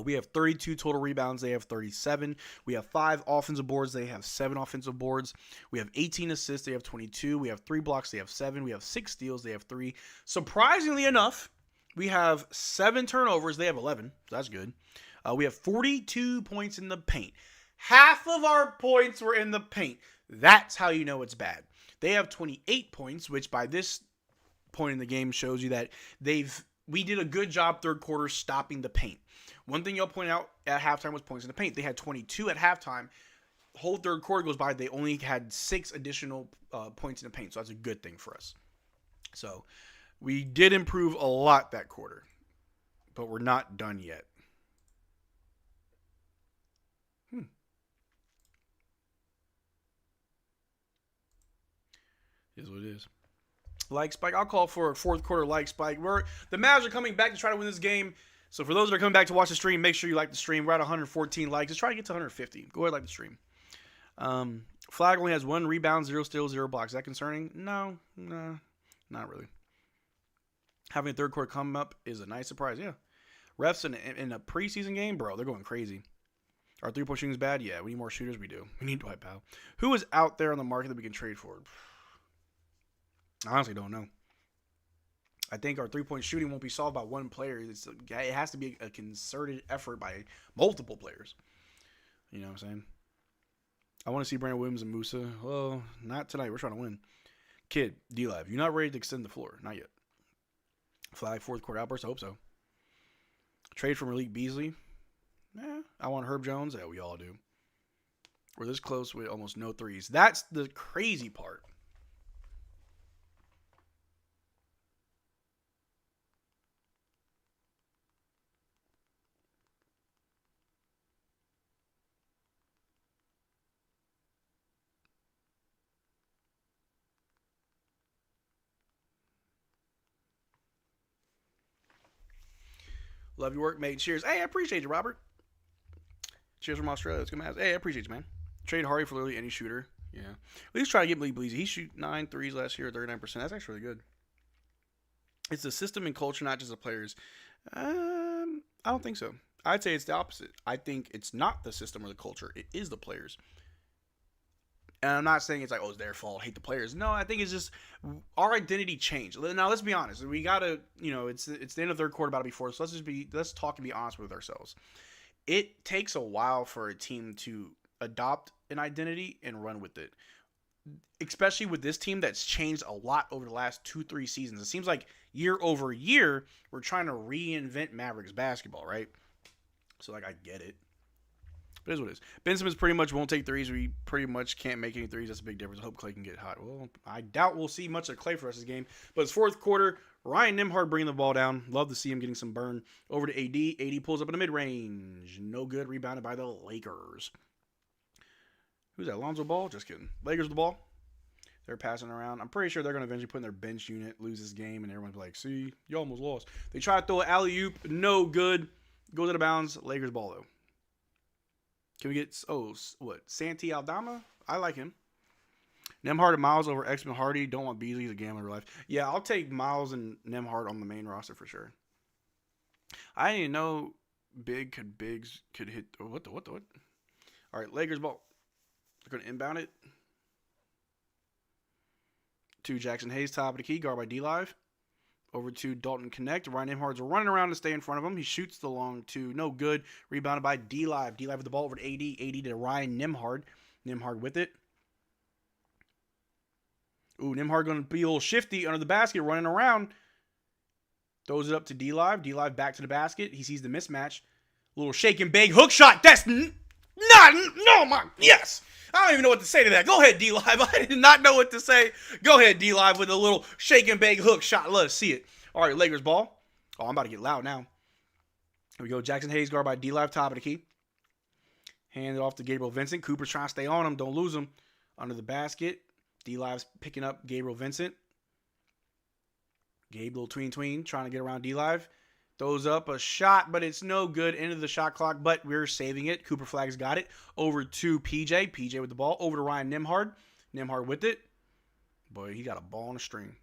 We have 32 total rebounds. They have 37. We have 5 offensive boards. They have 7 offensive boards. We have 18 assists. They have 22. We have 3 blocks. They have 7. We have 6 steals. They have 3. Surprisingly enough, we have 7 turnovers. They have 11. So that's good. We have 42 points in the paint. Half of our points were in the paint. That's how you know it's bad. They have 28 points, which by this point in the game shows you that we did a good job third quarter stopping the paint. One thing y'all point out at halftime was points in the paint. They had 22 at halftime. The whole third quarter goes by. They only had 6 additional points in the paint. So that's a good thing for us. So we did improve a lot that quarter. But we're not done yet. Is what it is. Like spike. I'll call for a fourth quarter like spike. The Mavs are coming back to try to win this game. So for those that are coming back to watch the stream, make sure you like the stream. We're at 114 likes. Let's try to get to 150. Go ahead, like the stream. Flagg only has 1 rebound, 0 steals, 0 blocks. Is that concerning? No, not really. Having a third quarter come up is a nice surprise. Yeah. Refs in a preseason game, bro, they're going crazy. Our 3-point shooting is bad? Yeah, we need more shooters. We do. We need Dwight Powell. Who is out there on the market that we can trade for? I honestly don't know. I think our 3-point shooting won't be solved by one player. It has to be a concerted effort by multiple players. You know what I'm saying? I want to see Brandon Williams and Musa. Well, not tonight. We're trying to win. Kid, D-Live, you're not ready to extend the floor. Not yet. Flagg, fourth quarter outburst. I hope so. Trade for Malik Beasley. I want Herb Jones. Yeah, we all do. We're this close with almost no threes. That's the crazy part. Love your work, mate. Cheers. Hey, I appreciate you, Robert. Cheers from Australia. Let's go, Mavs. Hey, I appreciate you, man. Trade Hardy for literally any shooter. Yeah. At least try to get Malik Beasley. He shoot 9 threes last year at 39%. That's actually really good. It's the system and culture, not just the players. I don't think so. I'd say it's the opposite. I think it's not the system or the culture. It is the players. And I'm not saying it's like, oh, it's their fault. Hate the players. No, I think it's just our identity changed. Now, let's be honest. We got to, it's the end of the third quarter, about to be fourth. So let's talk and be honest with ourselves. It takes a while for a team to adopt an identity and run with it. Especially with this team that's changed a lot over the last 2-3 seasons. It seems like year over year, we're trying to reinvent Mavericks basketball, right? So, I get it. But it is what it is. Ben Simmons pretty much won't take threes. We pretty much can't make any threes. That's a big difference. I hope Clay can get hot. Well, I doubt we'll see much of Clay for the rest of the game. But it's fourth quarter. Ryan Nembhard bringing the ball down. Love to see him getting some burn. Over to AD. AD pulls up in the mid-range. No good. Rebounded by the Lakers. Who's that? Lonzo Ball? Just kidding. Lakers the ball. They're passing around. I'm pretty sure they're going to eventually put in their bench unit, lose this game, and everyone's like, see, you almost lost. They try to throw an alley-oop. No good. Goes out of bounds. Lakers ball, though. Can we get, Santi Aldama? I like him. Nembhard and Miles over X-Men Hardy. Don't want Beasley. He's a gambler in real life. Yeah, I'll take Miles and Nembhard on the main roster for sure. I didn't know bigs could hit. What? All right, Lakers ball. They're going to inbound it. To Jackson Hayes, top of the key. Guard by D-Live. Over to Dalton Connect. Ryan Nembhard's running around to stay in front of him. He shoots the long two. No good. Rebounded by D-Live. D-Live with the ball over to AD. AD to Ryan Nembhard. Nembhard with it. Ooh, Nembhard going to be a little shifty under the basket, running around. Throws it up to D-Live. D-Live back to the basket. He sees the mismatch. Little shake and bake hook shot. That's yes. I don't even know what to say to that. Go ahead, D-Live. I did not know what to say. Go ahead, D-Live, with a little shake and bake hook shot. Let us see it. All right, Lakers ball. Oh, I'm about to get loud now. Here we go. Jackson Hayes, guard by D-Live, top of the key. Hand it off to Gabriel Vincent. Cooper's trying to stay on him. Don't lose him. Under the basket. D-Live's picking up Gabriel Vincent. Gabe, little tween, trying to get around D-Live. Throws up a shot, but it's no good. End of the shot clock, but we're saving it. Cooper Flagg's got it. Over to PJ. PJ with the ball. Over to Ryan Nembhard. Nembhard with it. Boy, he got a ball on a string.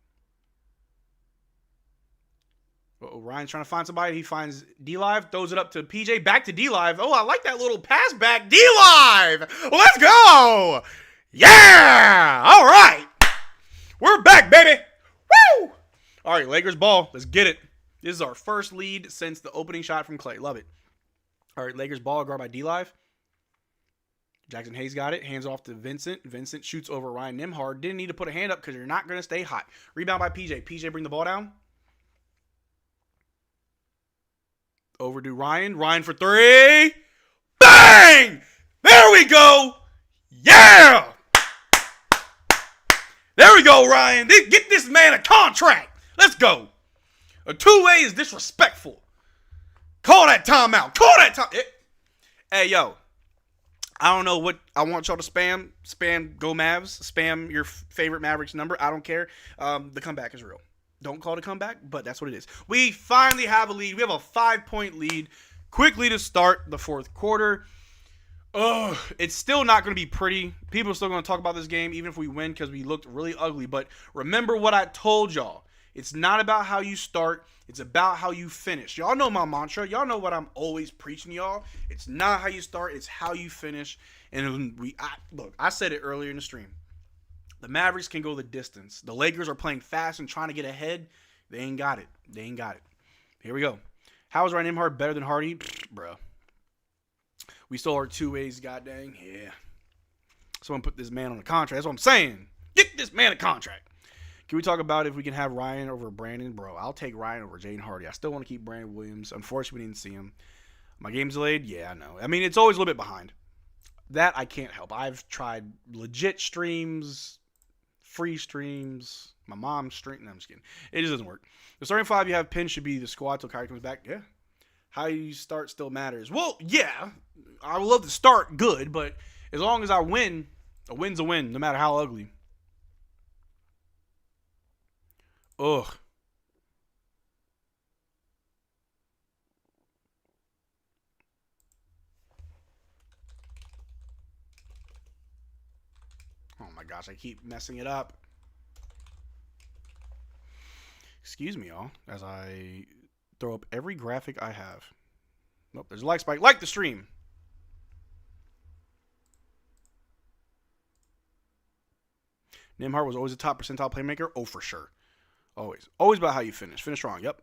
Ryan's trying to find somebody. He finds D-Live. Throws it up to PJ. Back to D-Live. Oh, I like that little pass back. D-Live! Let's go! Yeah! All right. We're back, baby. Woo! All right, Lakers ball. Let's get it. This is our first lead since the opening shot from Clay. Love it. All right, Lakers ball, guard by D-Live. Jackson Hayes got it. Hands off to Vincent. Vincent shoots over Ryan Nembhard. Didn't need to put a hand up because you're not going to stay hot. Rebound by PJ. PJ bring the ball down. Over to Ryan. Ryan for three. Bang! There we go. Yeah! There we go, Ryan. Get this man a contract. Let's go. A two-way is disrespectful. Call that timeout. Call that time. Hey, yo. I don't know what I want y'all to spam. Spam Go Mavs. Spam your favorite Mavericks number. I don't care. The comeback is real. Don't call it a comeback, but that's what it is. We finally have a lead. We have a 5-point lead. Quickly to start the fourth quarter. It's still not going to be pretty. People are still going to talk about this game, even if we win, because we looked really ugly. But remember what I told y'all. It's not about how you start. It's about how you finish. Y'all know my mantra. Y'all know what I'm always preaching to y'all. It's not how you start. It's how you finish. And look, I said it earlier in the stream. The Mavericks can go the distance. The Lakers are playing fast and trying to get ahead. They ain't got it. They ain't got it. Here we go. How is Ryan Nembhard better than Hardy? Bro. We stole our two ways, goddamn. Yeah. Someone put this man on a contract. That's what I'm saying. Get this man a contract. Can we talk about if we can have Ryan over Brandon? Bro, I'll take Ryan over Jaden Hardy. I still want to keep Brandon Williams. Unfortunately, we didn't see him. My game's delayed? Yeah, I know. I mean, it's always a little bit behind. That I can't help. I've tried legit streams, free streams, my mom's stream. No, I'm just kidding. It just doesn't work. The starting five you have pinned should be the squad till Kyrie comes back. Yeah. How you start still matters. Well, yeah. I would love to start good, but as long as I win, a win's a win, no matter how ugly. Ugh. Oh my gosh, I keep messing it up. Excuse me, y'all, as I throw up every graphic I have. Nope, there's a like spike. Like the stream. Nembhard was always a top percentile playmaker. Oh, for sure. Always. Always about how you finish. Finish strong. Yep.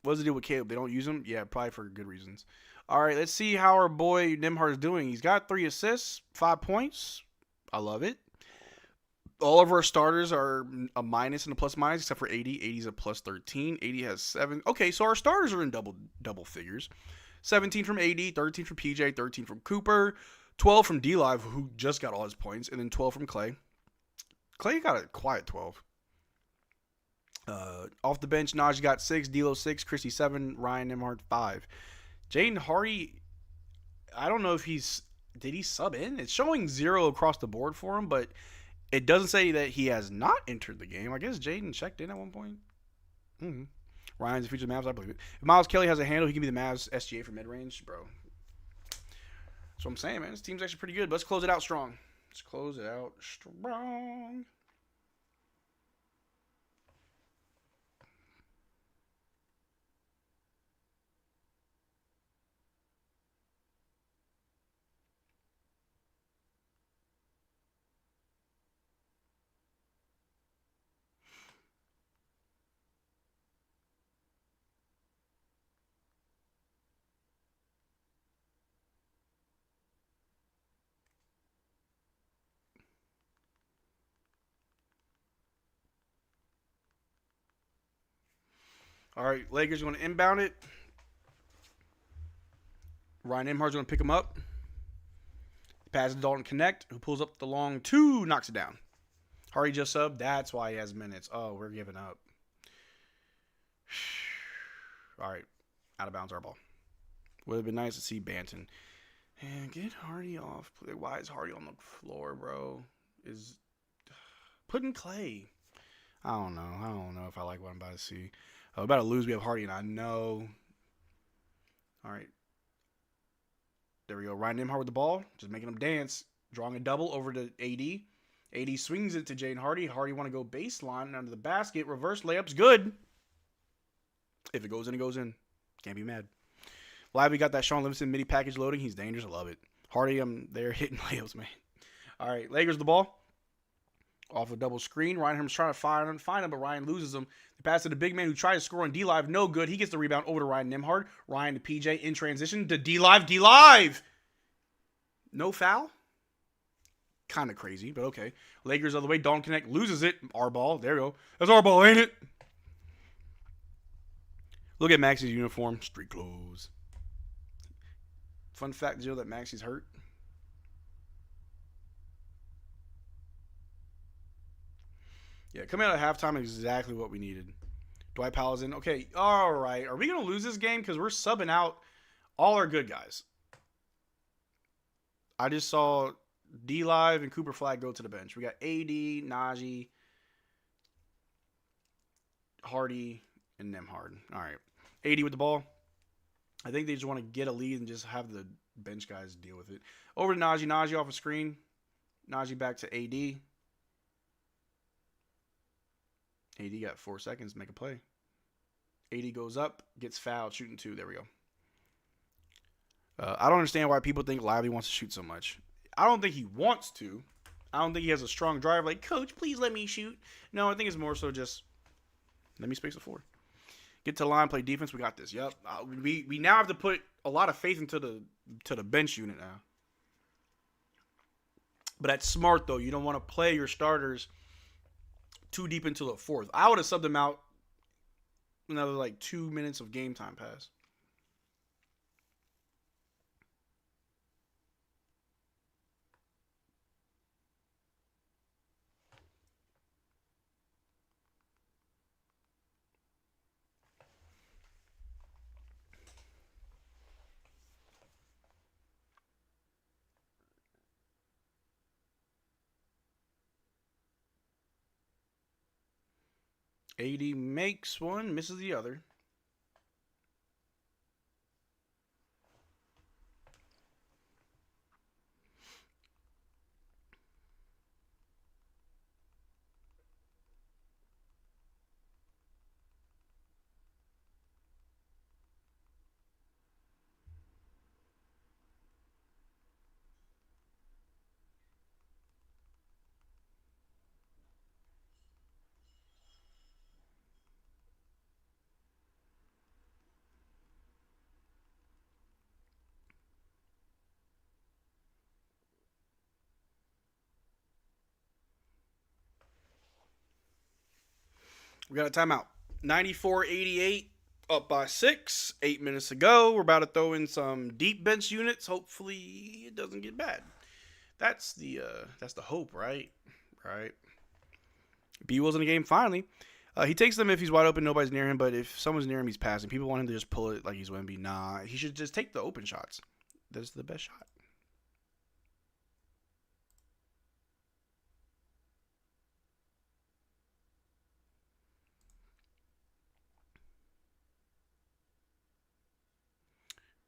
What's the deal with Caleb? They don't use him? Yeah, probably for good reasons. All right, let's see how our boy Nembhard is doing. He's got 3 assists, 5 points. I love it. All of our starters are a minus and a plus minus, except for 80. 80's a plus 13. 80 has 7. Okay, so our starters are in double figures. 17 from AD, 13 from PJ, 13 from Cooper, 12 from D-Live, who just got all his points, and then 12 from Clay. Clay got a quiet 12. Off the bench, Najee got 6, D'Lo 6, Christie 7, Ryan Nembhard 5. Jaden Hardy, I don't know if did he sub in? It's showing 0 across the board for him, but it doesn't say that he has not entered the game. I guess Jaden checked in at one point. Mm-hmm. Ryan's the future of the Mavs, I believe it. If Miles Kelly has a handle, he can be the Mavs SGA for mid-range, bro. That's what I'm saying, man. This team's actually pretty good. But let's close it out strong. Let's close it out strong. All right, Lakers going to inbound it. Ryan Nembhard's going to pick him up. Pass to Dalton Connect, who pulls up the long 2, knocks it down. Hardy just subbed. That's why he has minutes. Oh, we're giving up. All right, out of bounds our ball. Would have been nice to see Banton. And get Hardy off. Why is Hardy on the floor, bro? Is putting Clay. I don't know if I like what I'm about to see. We're about to lose. We have Hardy, and I know. All right. There we go. Ryan Nembhard with the ball. Just making him dance. Drawing a double over to AD. AD swings it to Jaden Hardy. Hardy want to go baseline under the basket. Reverse layup's good. If it goes in, it goes in. Can't be mad. Lively got that Sean Livingston midi package loading. He's dangerous. I love it. Hardy, they're hitting layups, man. All right. Lakers the ball. Off a double screen. Ryan Herman's trying to find him, but Ryan loses him. The pass to the big man who tries to score on D-Live. No good. He gets the rebound over to Ryan Nembhard. Ryan to PJ in transition to D-Live. D-Live! No foul? Kind of crazy, but okay. Lakers other way. Dalton Connect loses it. Our ball. There you go. That's our ball, ain't it? Look at Maxi's uniform. Street clothes. Fun fact, Joe, that Maxi's hurt. Yeah, coming out of halftime is exactly what we needed. Dwight Powell's in. Okay, all right. Are we going to lose this game? Because we're subbing out all our good guys. I just saw D-Live and Cooper Flagg go to the bench. We got AD, Najee, Hardy, and Nembhard. All right. AD with the ball. I think they just want to get a lead and just have the bench guys deal with it. Over to Najee. Najee off a screen. Najee back to AD. AD got 4 seconds to make a play. AD goes up, gets fouled, shooting 2. There we go. I don't understand why people think Lively wants to shoot so much. I don't think he wants to. I don't think he has a strong drive like, Coach, please let me shoot. No, I think it's more so just, let me space the floor. Get to the line, play defense. We got this. Yep. We now have to put a lot of faith into the bench unit now. But that's smart, though. You don't want to play your starters too deep into the fourth. I would have subbed them out another 2 minutes of game time pass. AD makes one, misses the other. We got a timeout. 94-88. Up by 6. 8 minutes to go. We're about to throw in some deep bench units. Hopefully it doesn't get bad. That's the hope, right? Right. B Will's in the game finally. He takes them if he's wide open, nobody's near him. But if someone's near him, he's passing. People want him to just pull it like he's Wemby. Nah, he should just take the open shots. That's the best shot.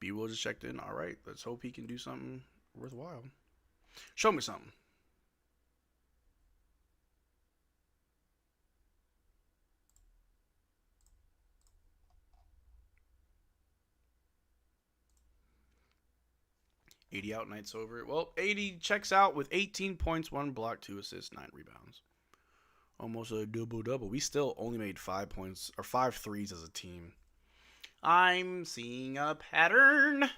B Will just checked in. All right, let's hope he can do something worthwhile. Show me something. $80 out, night's over. Well, 80 checks out with 18 points, 1 block, 2 assists, 9 rebounds. Almost a double-double. We still only made 5 points, or 5 threes as a team. I'm seeing a pattern.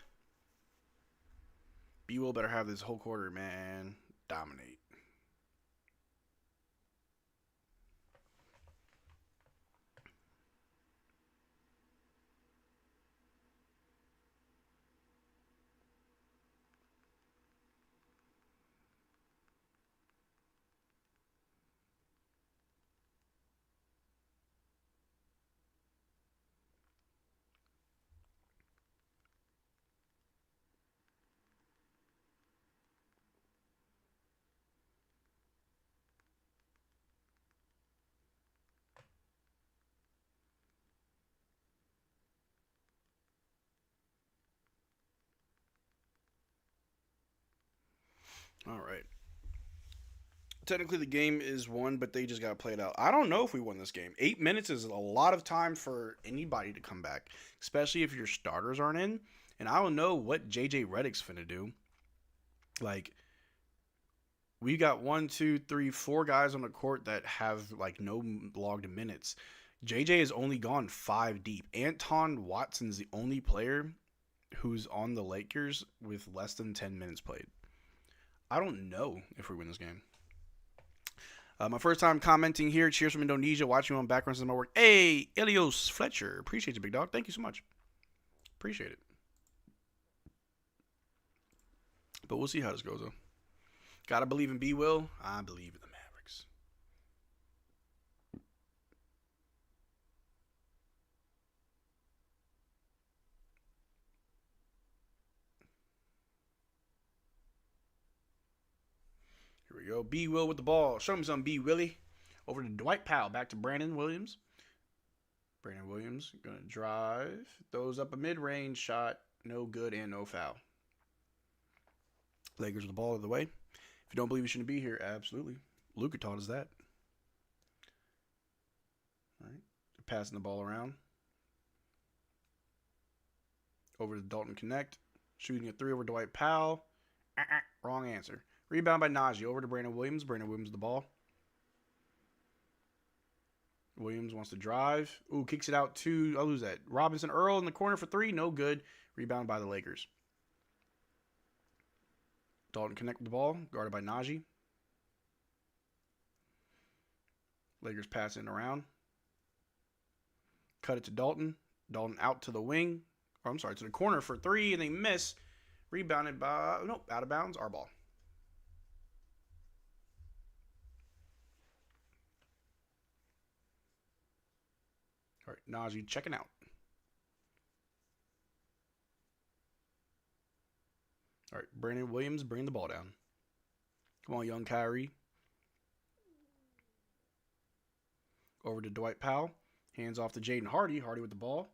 B Will better have this whole quarter, man. Dominate. All right. Technically, the game is won, but they just got played out. I don't know if we won this game. 8 minutes is a lot of time for anybody to come back, especially if your starters aren't in. And I don't know what JJ Redick's finna do. Like, we got 1, 2, 3, 4 guys on the court that have, like, no logged minutes. JJ has only gone 5 deep. Anton Watson's the only player who's on the Lakers with less than 10 minutes played. I don't know if we win this game. My first time commenting here. Cheers from Indonesia. Watching you on backgrounds of my work. Hey, Elios Fletcher. Appreciate you, big dog. Thank you so much. Appreciate it. But we'll see how this goes, though. Gotta believe in B Will. I believe in the Mavericks. Here we go. B Will with the ball. Show me some B Willie. Over to Dwight Powell. Back to Brandon Williams. Brandon Williams going to drive. Throws up a mid-range shot. No good and no foul. Lakers with the ball of the way. If you don't believe you shouldn't be here, absolutely. Luka taught us that. All right. Passing the ball around. Over to Dalton Connect. Shooting a 3 over Dwight Powell. Wrong answer. Rebound by Najee. Over to Brandon Williams. Brandon Williams with the ball. Williams wants to drive. Ooh, kicks it out to, I'll lose that. Robinson Earl in the corner for 3. No good. Rebound by the Lakers. Dalton Connect with the ball. Guarded by Najee. Lakers passing around. Cut it to Dalton. Dalton out to the wing. Or I'm sorry, to the corner for 3, and they miss. Rebounded by, nope, out of bounds. Our ball. All right, Najee checking out. All right, Brandon Williams bringing the ball down. Come on, young Kyrie. Over to Dwight Powell. Hands off to Jaden Hardy. Hardy with the ball.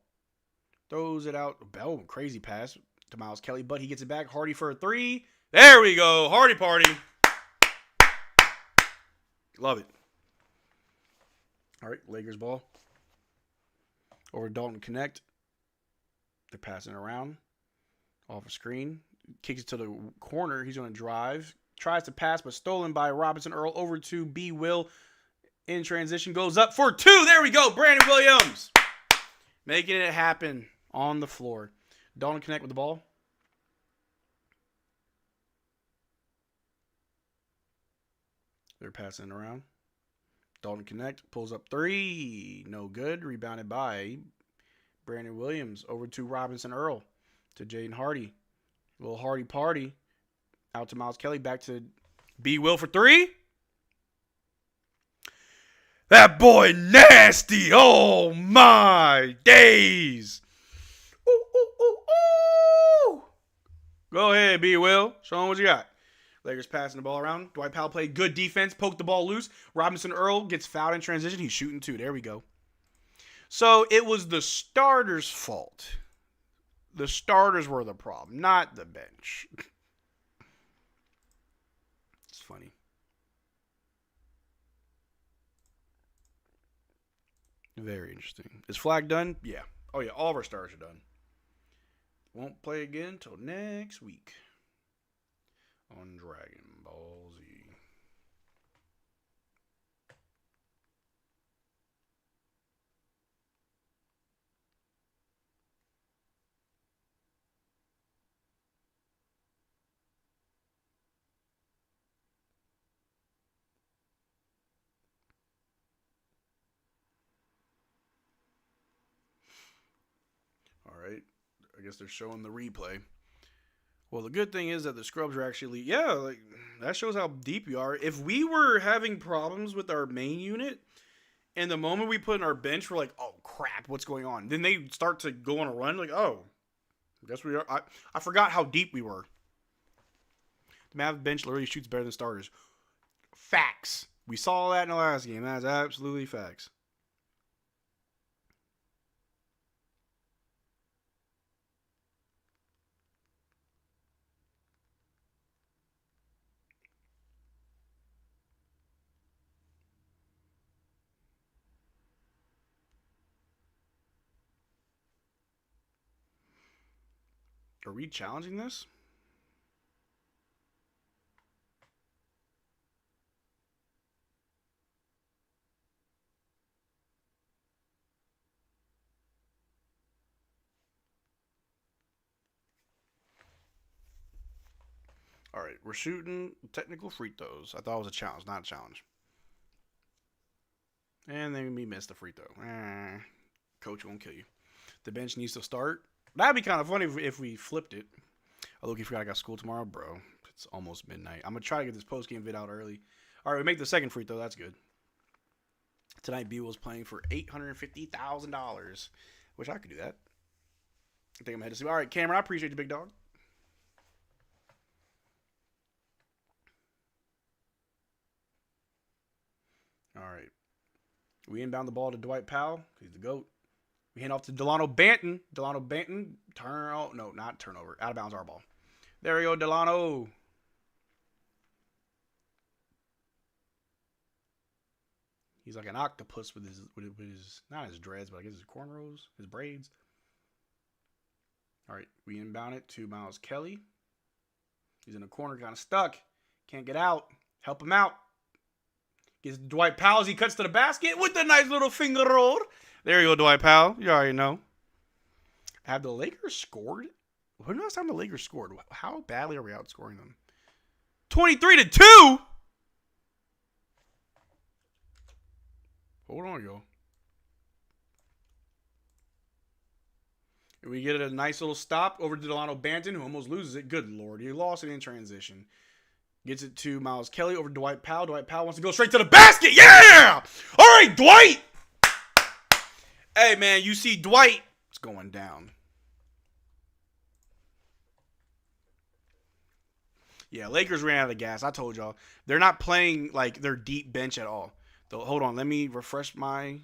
Throws it out. Bell, crazy pass to Miles Kelly, but he gets it back. Hardy for a 3. There we go. Hardy party. Love it. All right, Lakers ball. Over to Dalton Connect. They're passing it around. Off a screen. Kicks it to the corner. He's going to drive. Tries to pass, but stolen by Robinson Earl. Over to B. Will. In transition. Goes up for 2. There we go. Brandon Williams. Making it happen on the floor. Dalton Connect with the ball. They're passing it around. Dalton Connect. Pulls up 3. No good. Rebounded by Brandon Williams over to Robinson Earl. To Jaden Hardy. A little Hardy party. Out to Miles Kelly. Back to B. Will for 3. That boy nasty. Oh, my days. Ooh, ooh, ooh, ooh. Go ahead, B. Will. Show him what you got. Lakers passing the ball around. Dwight Powell played good defense. Poked the ball loose. Robinson Earl gets fouled in transition. He's shooting 2. There we go. So it was the starters' fault. The starters were the problem, not the bench. It's funny. Very interesting. Is Flagg done? Yeah. Oh, yeah. All of our stars are done. Won't play again until next week on Dragon Ball Z. All right. I guess they're showing the replay. Well, the good thing is that the scrubs are actually, like that shows how deep we are. If we were having problems with our main unit, and the moment we put in our bench, we're like, oh crap, what's going on? Then they start to go on a run, like, oh, I guess we are. I forgot how deep we were. The Mavs bench literally shoots better than starters. Facts. We saw that in the last game. That's absolutely facts. Are we challenging this? All right, we're shooting technical free throws. I thought it was a challenge, not a challenge. And then we missed the free throw. Coach won't kill you. The bench needs to start. That'd be kind of funny if we flipped it. Although you forgot I got school tomorrow, bro. It's almost midnight. I'm going to try to get this post-game vid out early. All right, we make the second free throw. That's good. Tonight, B was playing for $850,000, which I could do that. I think I'm headed to see. All right, Cameron, I appreciate you, big dog. All right. We inbound the ball to Dwight Powell. He's the GOAT. We hand off to Delano Banton. Delano Banton, not turnover. Out of bounds, our ball. There we go, Delano. He's like an octopus with his, not his dreads, but I guess his cornrows, his braids. All right, we inbound it to Miles Kelly. He's in the corner, kind of stuck. Can't get out. Help him out. Gets Dwight Powell as he cuts to the basket with the nice little finger roll. There you go, Dwight Powell. You already know. Have the Lakers scored? When was the last time the Lakers scored? How badly are we outscoring them? 23-2? Hold on, yo. And we get a nice little stop over to Delano Banton, who almost loses it. Good Lord. He lost it in transition. Gets it to Miles Kelly over to Dwight Powell. Dwight Powell wants to go straight to the basket. Yeah! All right, Dwight! Hey, man, you see Dwight. It's going down. Yeah, Lakers ran out of gas. I told y'all. They're not playing like their deep bench at all. Hold on. Let me refresh my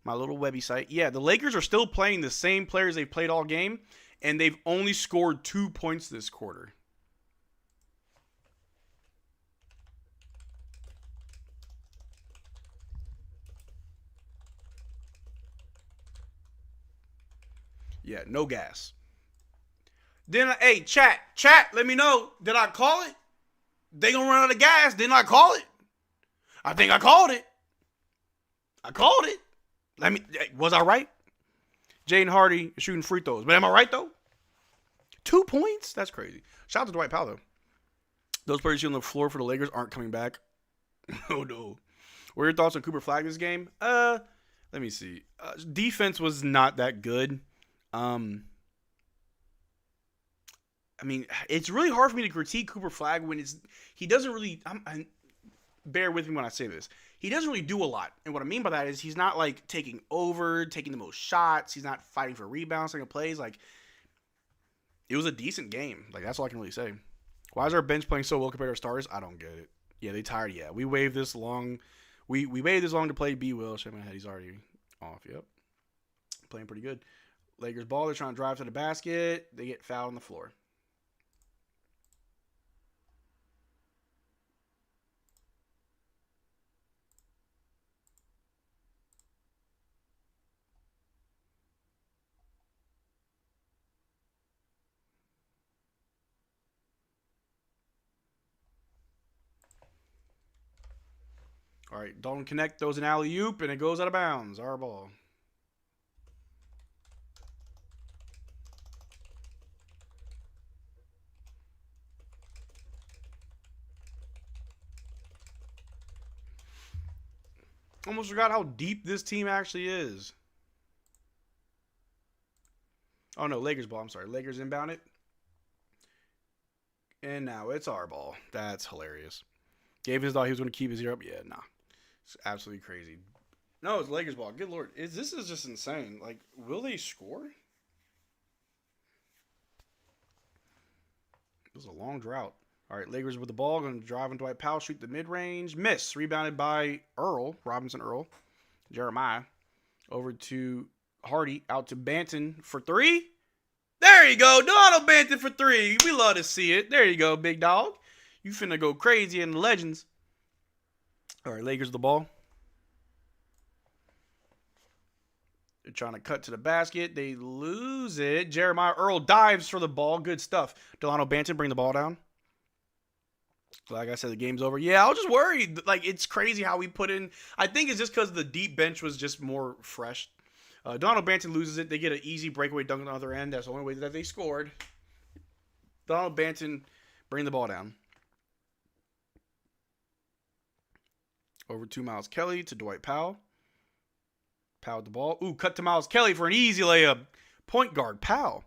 little Webby site. Yeah, the Lakers are still playing the same players they've played all game, and they've only scored 2 points this quarter. Yeah, no gas. Then, hey, chat, let me know. Did I call it? They gonna run out of gas. Didn't I call it? I think I called it. Was I right? Jaden Hardy is shooting free throws. But am I right, though? 2 points? That's crazy. Shout out to Dwight Powell, though. Those players here on the floor for the Lakers aren't coming back. Oh, no. What are your thoughts on Cooper Flagg this game? Let me see. Defense was not that good. I mean, it's really hard for me to critique Cooper Flagg when he doesn't really. Bear with me when I say this. He doesn't really do a lot, and what I mean by that is he's not like taking the most shots. He's not fighting for rebounds, taking plays. Like, it was a decent game. Like, that's all I can really say. Why is our bench playing so well compared to our stars? I don't get it. Yeah, they tired. Yeah, we waited this long. We waited this long to play B. Will. Shake my head. He's already off. Yep, playing pretty good. Lakers ball. They're trying to drive to the basket. They get fouled on the floor. All right, Dalton Connect throws an alley-oop, and it goes out of bounds. Our ball. Almost forgot how deep this team actually is. Oh, no, Lakers ball. I'm sorry. Lakers inbound it. And now it's our ball. That's hilarious. Gavin thought he was going to keep his ear up. Yeah, nah. It's absolutely crazy. No, it's Lakers ball. Good Lord. This is just insane. Like, will they score? It was a long drought. All right, Lakers with the ball. Going to drive on Dwight Powell. Shoot the mid-range. Miss. Rebounded by Robinson Earl. Jeremiah. Over to Hardy. Out to Banton for three. There you go. Delano Banton for three. We love to see it. There you go, big dog. You finna go crazy in the Legends. All right, Lakers with the ball. They're trying to cut to the basket. They lose it. Jeremiah Earl dives for the ball. Good stuff. Delano Banton bring the ball down. Like I said, the game's over. Yeah, I was just worried. Like, it's crazy how we put in. I think it's just because the deep bench was just more fresh. Delano Banton loses it. They get an easy breakaway dunk on the other end. That's the only way that they scored. Delano Banton bring the ball down. Over to Miles Kelly to Dwight Powell. Powell with the ball. Ooh, cut to Miles Kelly for an easy layup. Point guard, Powell.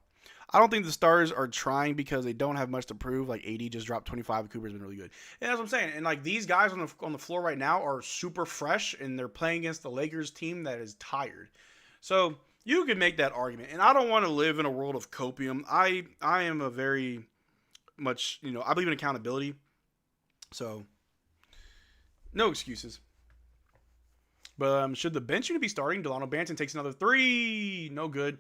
I don't think the Stars are trying because they don't have much to prove. Like, AD just dropped 25. Cooper's been really good. And that's what I'm saying. And, like, these guys on the floor right now are super fresh, and they're playing against the Lakers team that is tired. So, you can make that argument. And I don't want to live in a world of copium. I am a very much, I believe in accountability. So, no excuses. But should the bench unit be starting? Delano Banton takes another three. No good.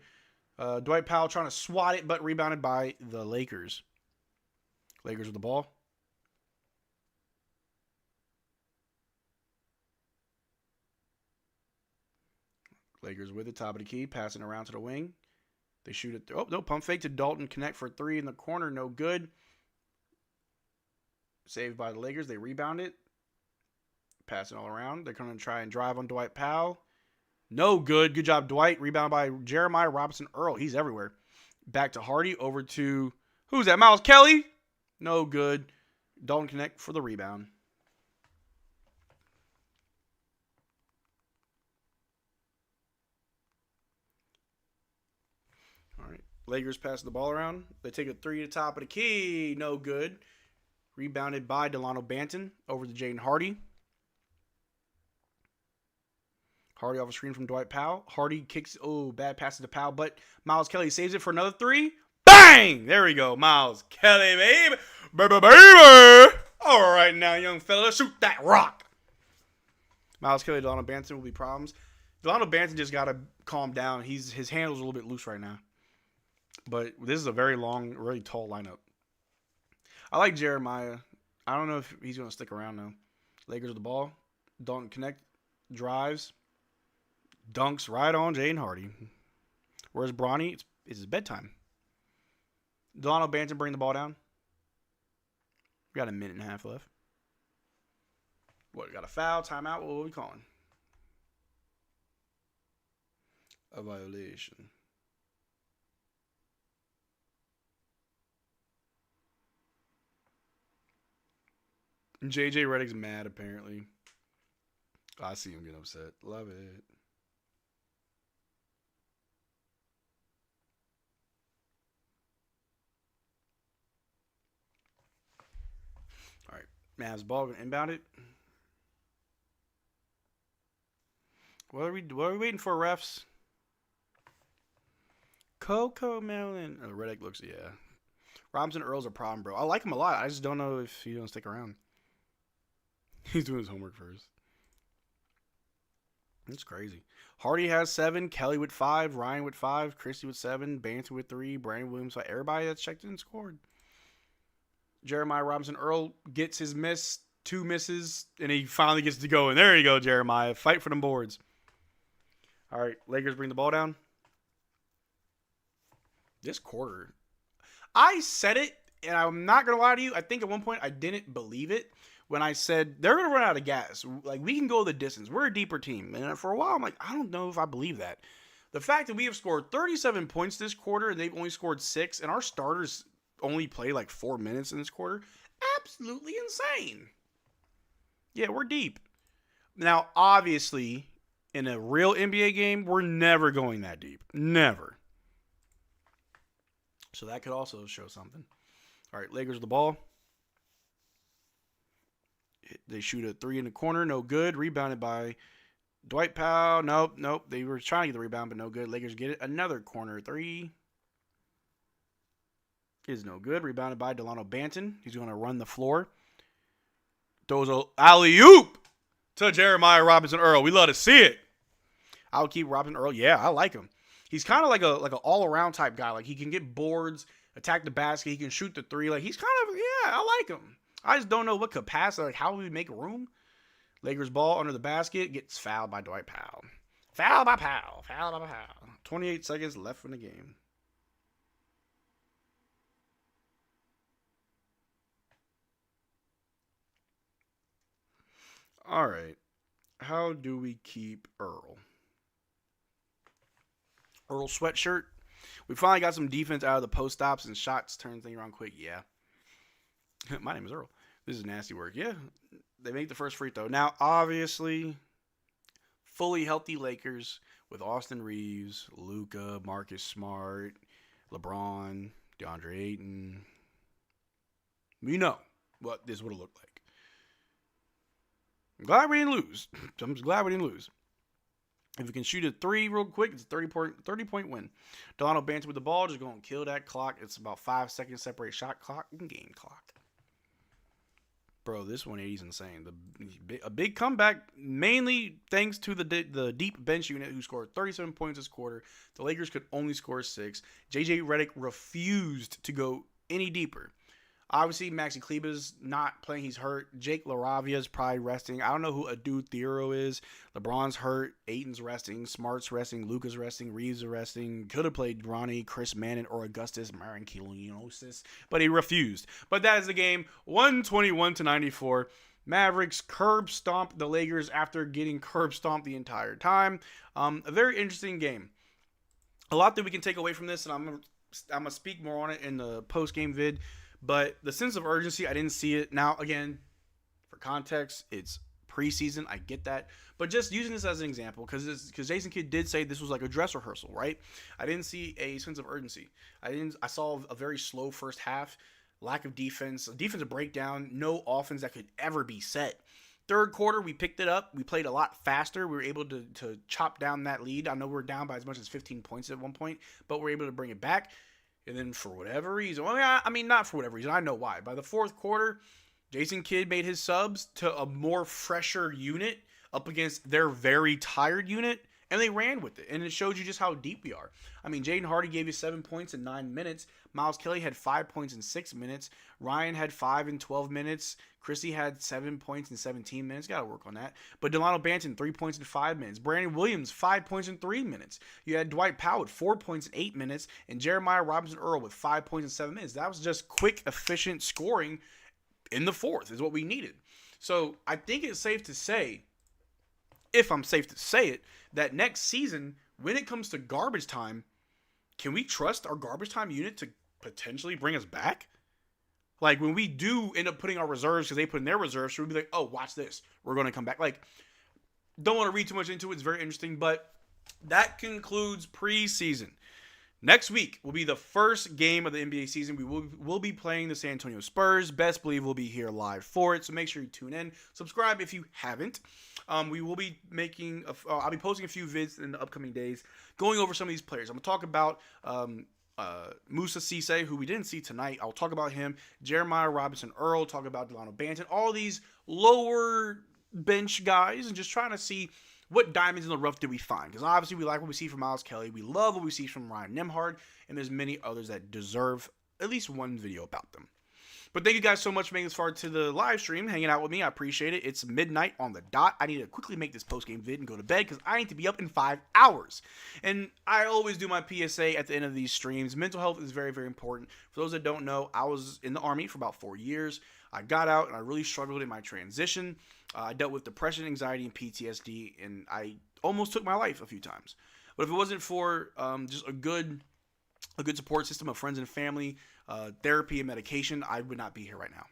Dwight Powell trying to swat it, but rebounded by the Lakers. Lakers with the ball. Lakers with the top of the key, passing around to the wing. They shoot it. Oh, no, pump fake to Dalton. Connect for three in the corner. No good. Saved by the Lakers. They rebound it. Passing all around. They're going to try and drive on Dwight Powell. No good. Good job, Dwight. Rebound by Jeremiah Robinson Earl. He's everywhere. Back to Hardy. Over to, who's that? Miles Kelly. No good. Dalton Connect for the rebound. All right. Lakers pass the ball around. They take a three to the top of the key. No good. Rebounded by Delano Banton. Over to Jaden Hardy. Hardy off a screen from Dwight Powell. Hardy kicks. Oh, bad passes to Powell, but Miles Kelly saves it for another three. Bang! There we go. Miles Kelly, baby. Baby, baby. All right, now, young fella, shoot that rock. Miles Kelly, Delano Banton will be problems. Delano Banton just got to calm down. His handle's a little bit loose right now. But this is a very long, really tall lineup. I like Jeremiah. I don't know if he's going to stick around, though. Lakers with the ball. Dalton Connect. Drives. Dunks right on Jaden Hardy. Whereas Bronny, it's his bedtime. Delano Banton bring the ball down. We got a minute and a half left. What, got a foul, timeout? What are we calling? A violation. JJ Redick's mad, apparently. I see him get upset. Love it. All right. Mavs ball going to inbound it. What are we waiting for, refs? Coco Melon. Oh, Redick looks, yeah. Robinson Earl's a problem, bro. I like him a lot. I just don't know if he's going to stick around. He's doing his homework first. That's crazy. Hardy has 7. Kelly with 5. Ryan with 5. Christie with 7. Banter with 3. Brandon Williams. Everybody that's checked in and scored. Jeremiah Robinson Earl gets his miss. 2 misses. And he finally gets to go. And there you go, Jeremiah. Fight for them boards. All right. Lakers bring the ball down. This quarter. I said it. And I'm not going to lie to you. I think at one point I didn't believe it. When I said they're going to run out of gas. Like, we can go the distance. We're a deeper team. And for a while, I'm like, I don't know if I believe that. The fact that we have scored 37 points this quarter and they've only scored 6, and our starters only play like 4 minutes in this quarter, absolutely insane. Yeah, we're deep. Now, obviously, in a real NBA game, we're never going that deep. Never. So that could also show something. All right, Lakers with the ball. They shoot a 3 in the corner. No good. Rebounded by Dwight Powell. Nope. They were trying to get the rebound, but no good. Lakers get it. Another corner 3. Is no good. Rebounded by Delano Banton. He's going to run the floor. Throws a alley-oop to Jeremiah Robinson Earl. We love to see it. I would keep Robinson Earl. Yeah, I like him. He's kind of like an all-around type guy. Like, he can get boards, attack the basket. He can shoot the 3. Like, he's kind of, yeah, I like him. I just don't know what capacity, like how we make room. Lakers ball under the basket, gets fouled by Dwight Powell. Fouled by Powell. 28 seconds left in the game. All right. How do we keep Earl? Earl sweatshirt. We finally got some defense out of the post stops and shots, turn thing around quick. Yeah. My name is Earl. This is nasty work. Yeah, they make the first free throw. Now, obviously, fully healthy Lakers with Austin Reeves, Luka, Marcus Smart, LeBron, Deandre Ayton. We know what this would have looked like. I'm glad we didn't lose. I'm just glad we didn't lose. If we can shoot a 3 real quick, it's a 30-point win. Delano Banton with the ball, just going to kill that clock. It's about 5 seconds separate shot clock and game clock. Bro, this 180 is insane. A big comeback, mainly thanks to the deep bench unit who scored 37 points this quarter. The Lakers could only score 6. JJ Redick refused to go any deeper. Obviously, Maxi Kleber's not playing. He's hurt. Jake LaRavia's probably resting. I don't know who Adu Theoro is. LeBron's hurt. Ayton's resting. Smart's resting. Luka's resting. Reeves is resting. Could have played Ronnie, Chris Mannon, or Augustus Marinkilosis, but he refused. But that is the game. 121-94. Mavericks curb stomped the Lakers after getting curb stomped the entire time. A very interesting game. A lot that we can take away from this, and I'm gonna speak more on it in the post-game vid. But the sense of urgency, I didn't see it. Now, again, for context, it's preseason. I get that. But just using this as an example, because Jason Kidd did say this was like a dress rehearsal, right? I didn't see a sense of urgency. I saw a very slow first half, lack of defense, a defensive breakdown, no offense that could ever be set. Third quarter, we picked it up. We played a lot faster. We were able to chop down that lead. I know we were down by as much as 15 points at one point, but we were able to bring it back. And then for whatever reason, not for whatever reason, I know why. By the fourth quarter, Jason Kidd made his subs to a more fresher unit up against their very tired unit, and they ran with it. And it shows you just how deep we are. I mean, Jaden Hardy gave you 7 points in 9 minutes. Miles Kelly had 5 points in 6 minutes. Ryan had 5 in 12 minutes. Chrissy had 7 points in 17 minutes. Got to work on that. But Delano Banton, 3 points in 5 minutes. Brandon Williams, 5 points in 3 minutes. You had Dwight Powell with 4 points in 8 minutes. And Jeremiah Robinson Earl with 5 points in 7 minutes. That was just quick, efficient scoring in the fourth is what we needed. So I think it's safe to say, if I'm safe to say it, that next season, when it comes to garbage time, can we trust our garbage time unit to potentially bring us back? Like, when we do end up putting our reserves, because they put in their reserves, should we be like, oh, watch this, we're going to come back? Like, don't want to read too much into it. It's very interesting, but that concludes preseason. Next week will be the first game of the NBA season. We will be playing the San Antonio Spurs. Best believe we'll be here live for it. So make sure you tune in. Subscribe if you haven't. We will be making. I'll be posting a few vids in the upcoming days, going over some of these players. I'm gonna talk about Musa Cisse, who we didn't see tonight. I'll talk about him. Jeremiah Robinson Earl. Talk about Delano Banton. All these lower bench guys, and just trying to see what diamonds in the rough did we find? Because obviously we like what we see from Miles Kelly. We love what we see from Ryan Nembhard. And there's many others that deserve at least one video about them. But thank you guys so much for making this far to the live stream, hanging out with me. I appreciate it. It's midnight on the dot. I need to quickly make this post-game vid and go to bed because I need to be up in 5 hours. And I always do my PSA at the end of these streams. Mental health is very, very important. For those that don't know, I was in the Army for about 4 years. I got out and I really struggled in my transition. I dealt with depression, anxiety, and PTSD, and I almost took my life a few times. But if it wasn't for just a good support system of friends and family, therapy and medication, I would not be here right now.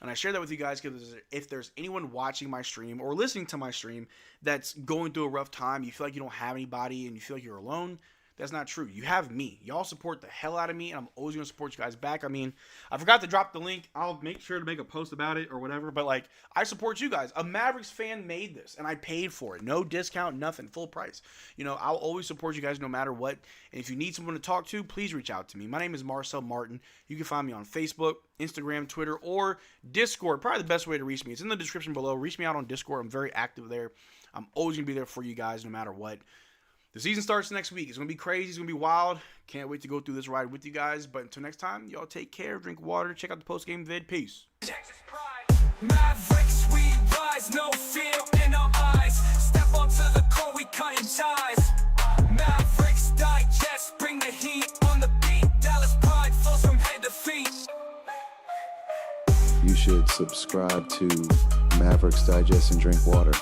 And I share that with you guys because if there's anyone watching my stream or listening to my stream that's going through a rough time, you feel like you don't have anybody and you feel like you're alone, that's not true. You have me. Y'all support the hell out of me, and I'm always going to support you guys back. I mean, I forgot to drop the link. I'll make sure to make a post about it or whatever, but, like, I support you guys. A Mavericks fan made this, and I paid for it. No discount, nothing, full price. You know, I'll always support you guys no matter what, and if you need someone to talk to, please reach out to me. My name is Marcel Martin. You can find me on Facebook, Instagram, Twitter, or Discord. Probably the best way to reach me. It's in the description below. Reach me out on Discord. I'm very active there. I'm always going to be there for you guys no matter what. The season starts next week. It's going to be crazy. It's going to be wild. Can't wait to go through this ride with you guys. But until next time, y'all take care. Drink water. Check out the post-game vid. Peace. Mavericks, we rise. No fear in our eyes. Step onto the court, we cutting ties. Mavericks Digest. Bring the heat on the beat. Dallas pride flows from head to feet. You should subscribe to Mavericks Digest and drink water.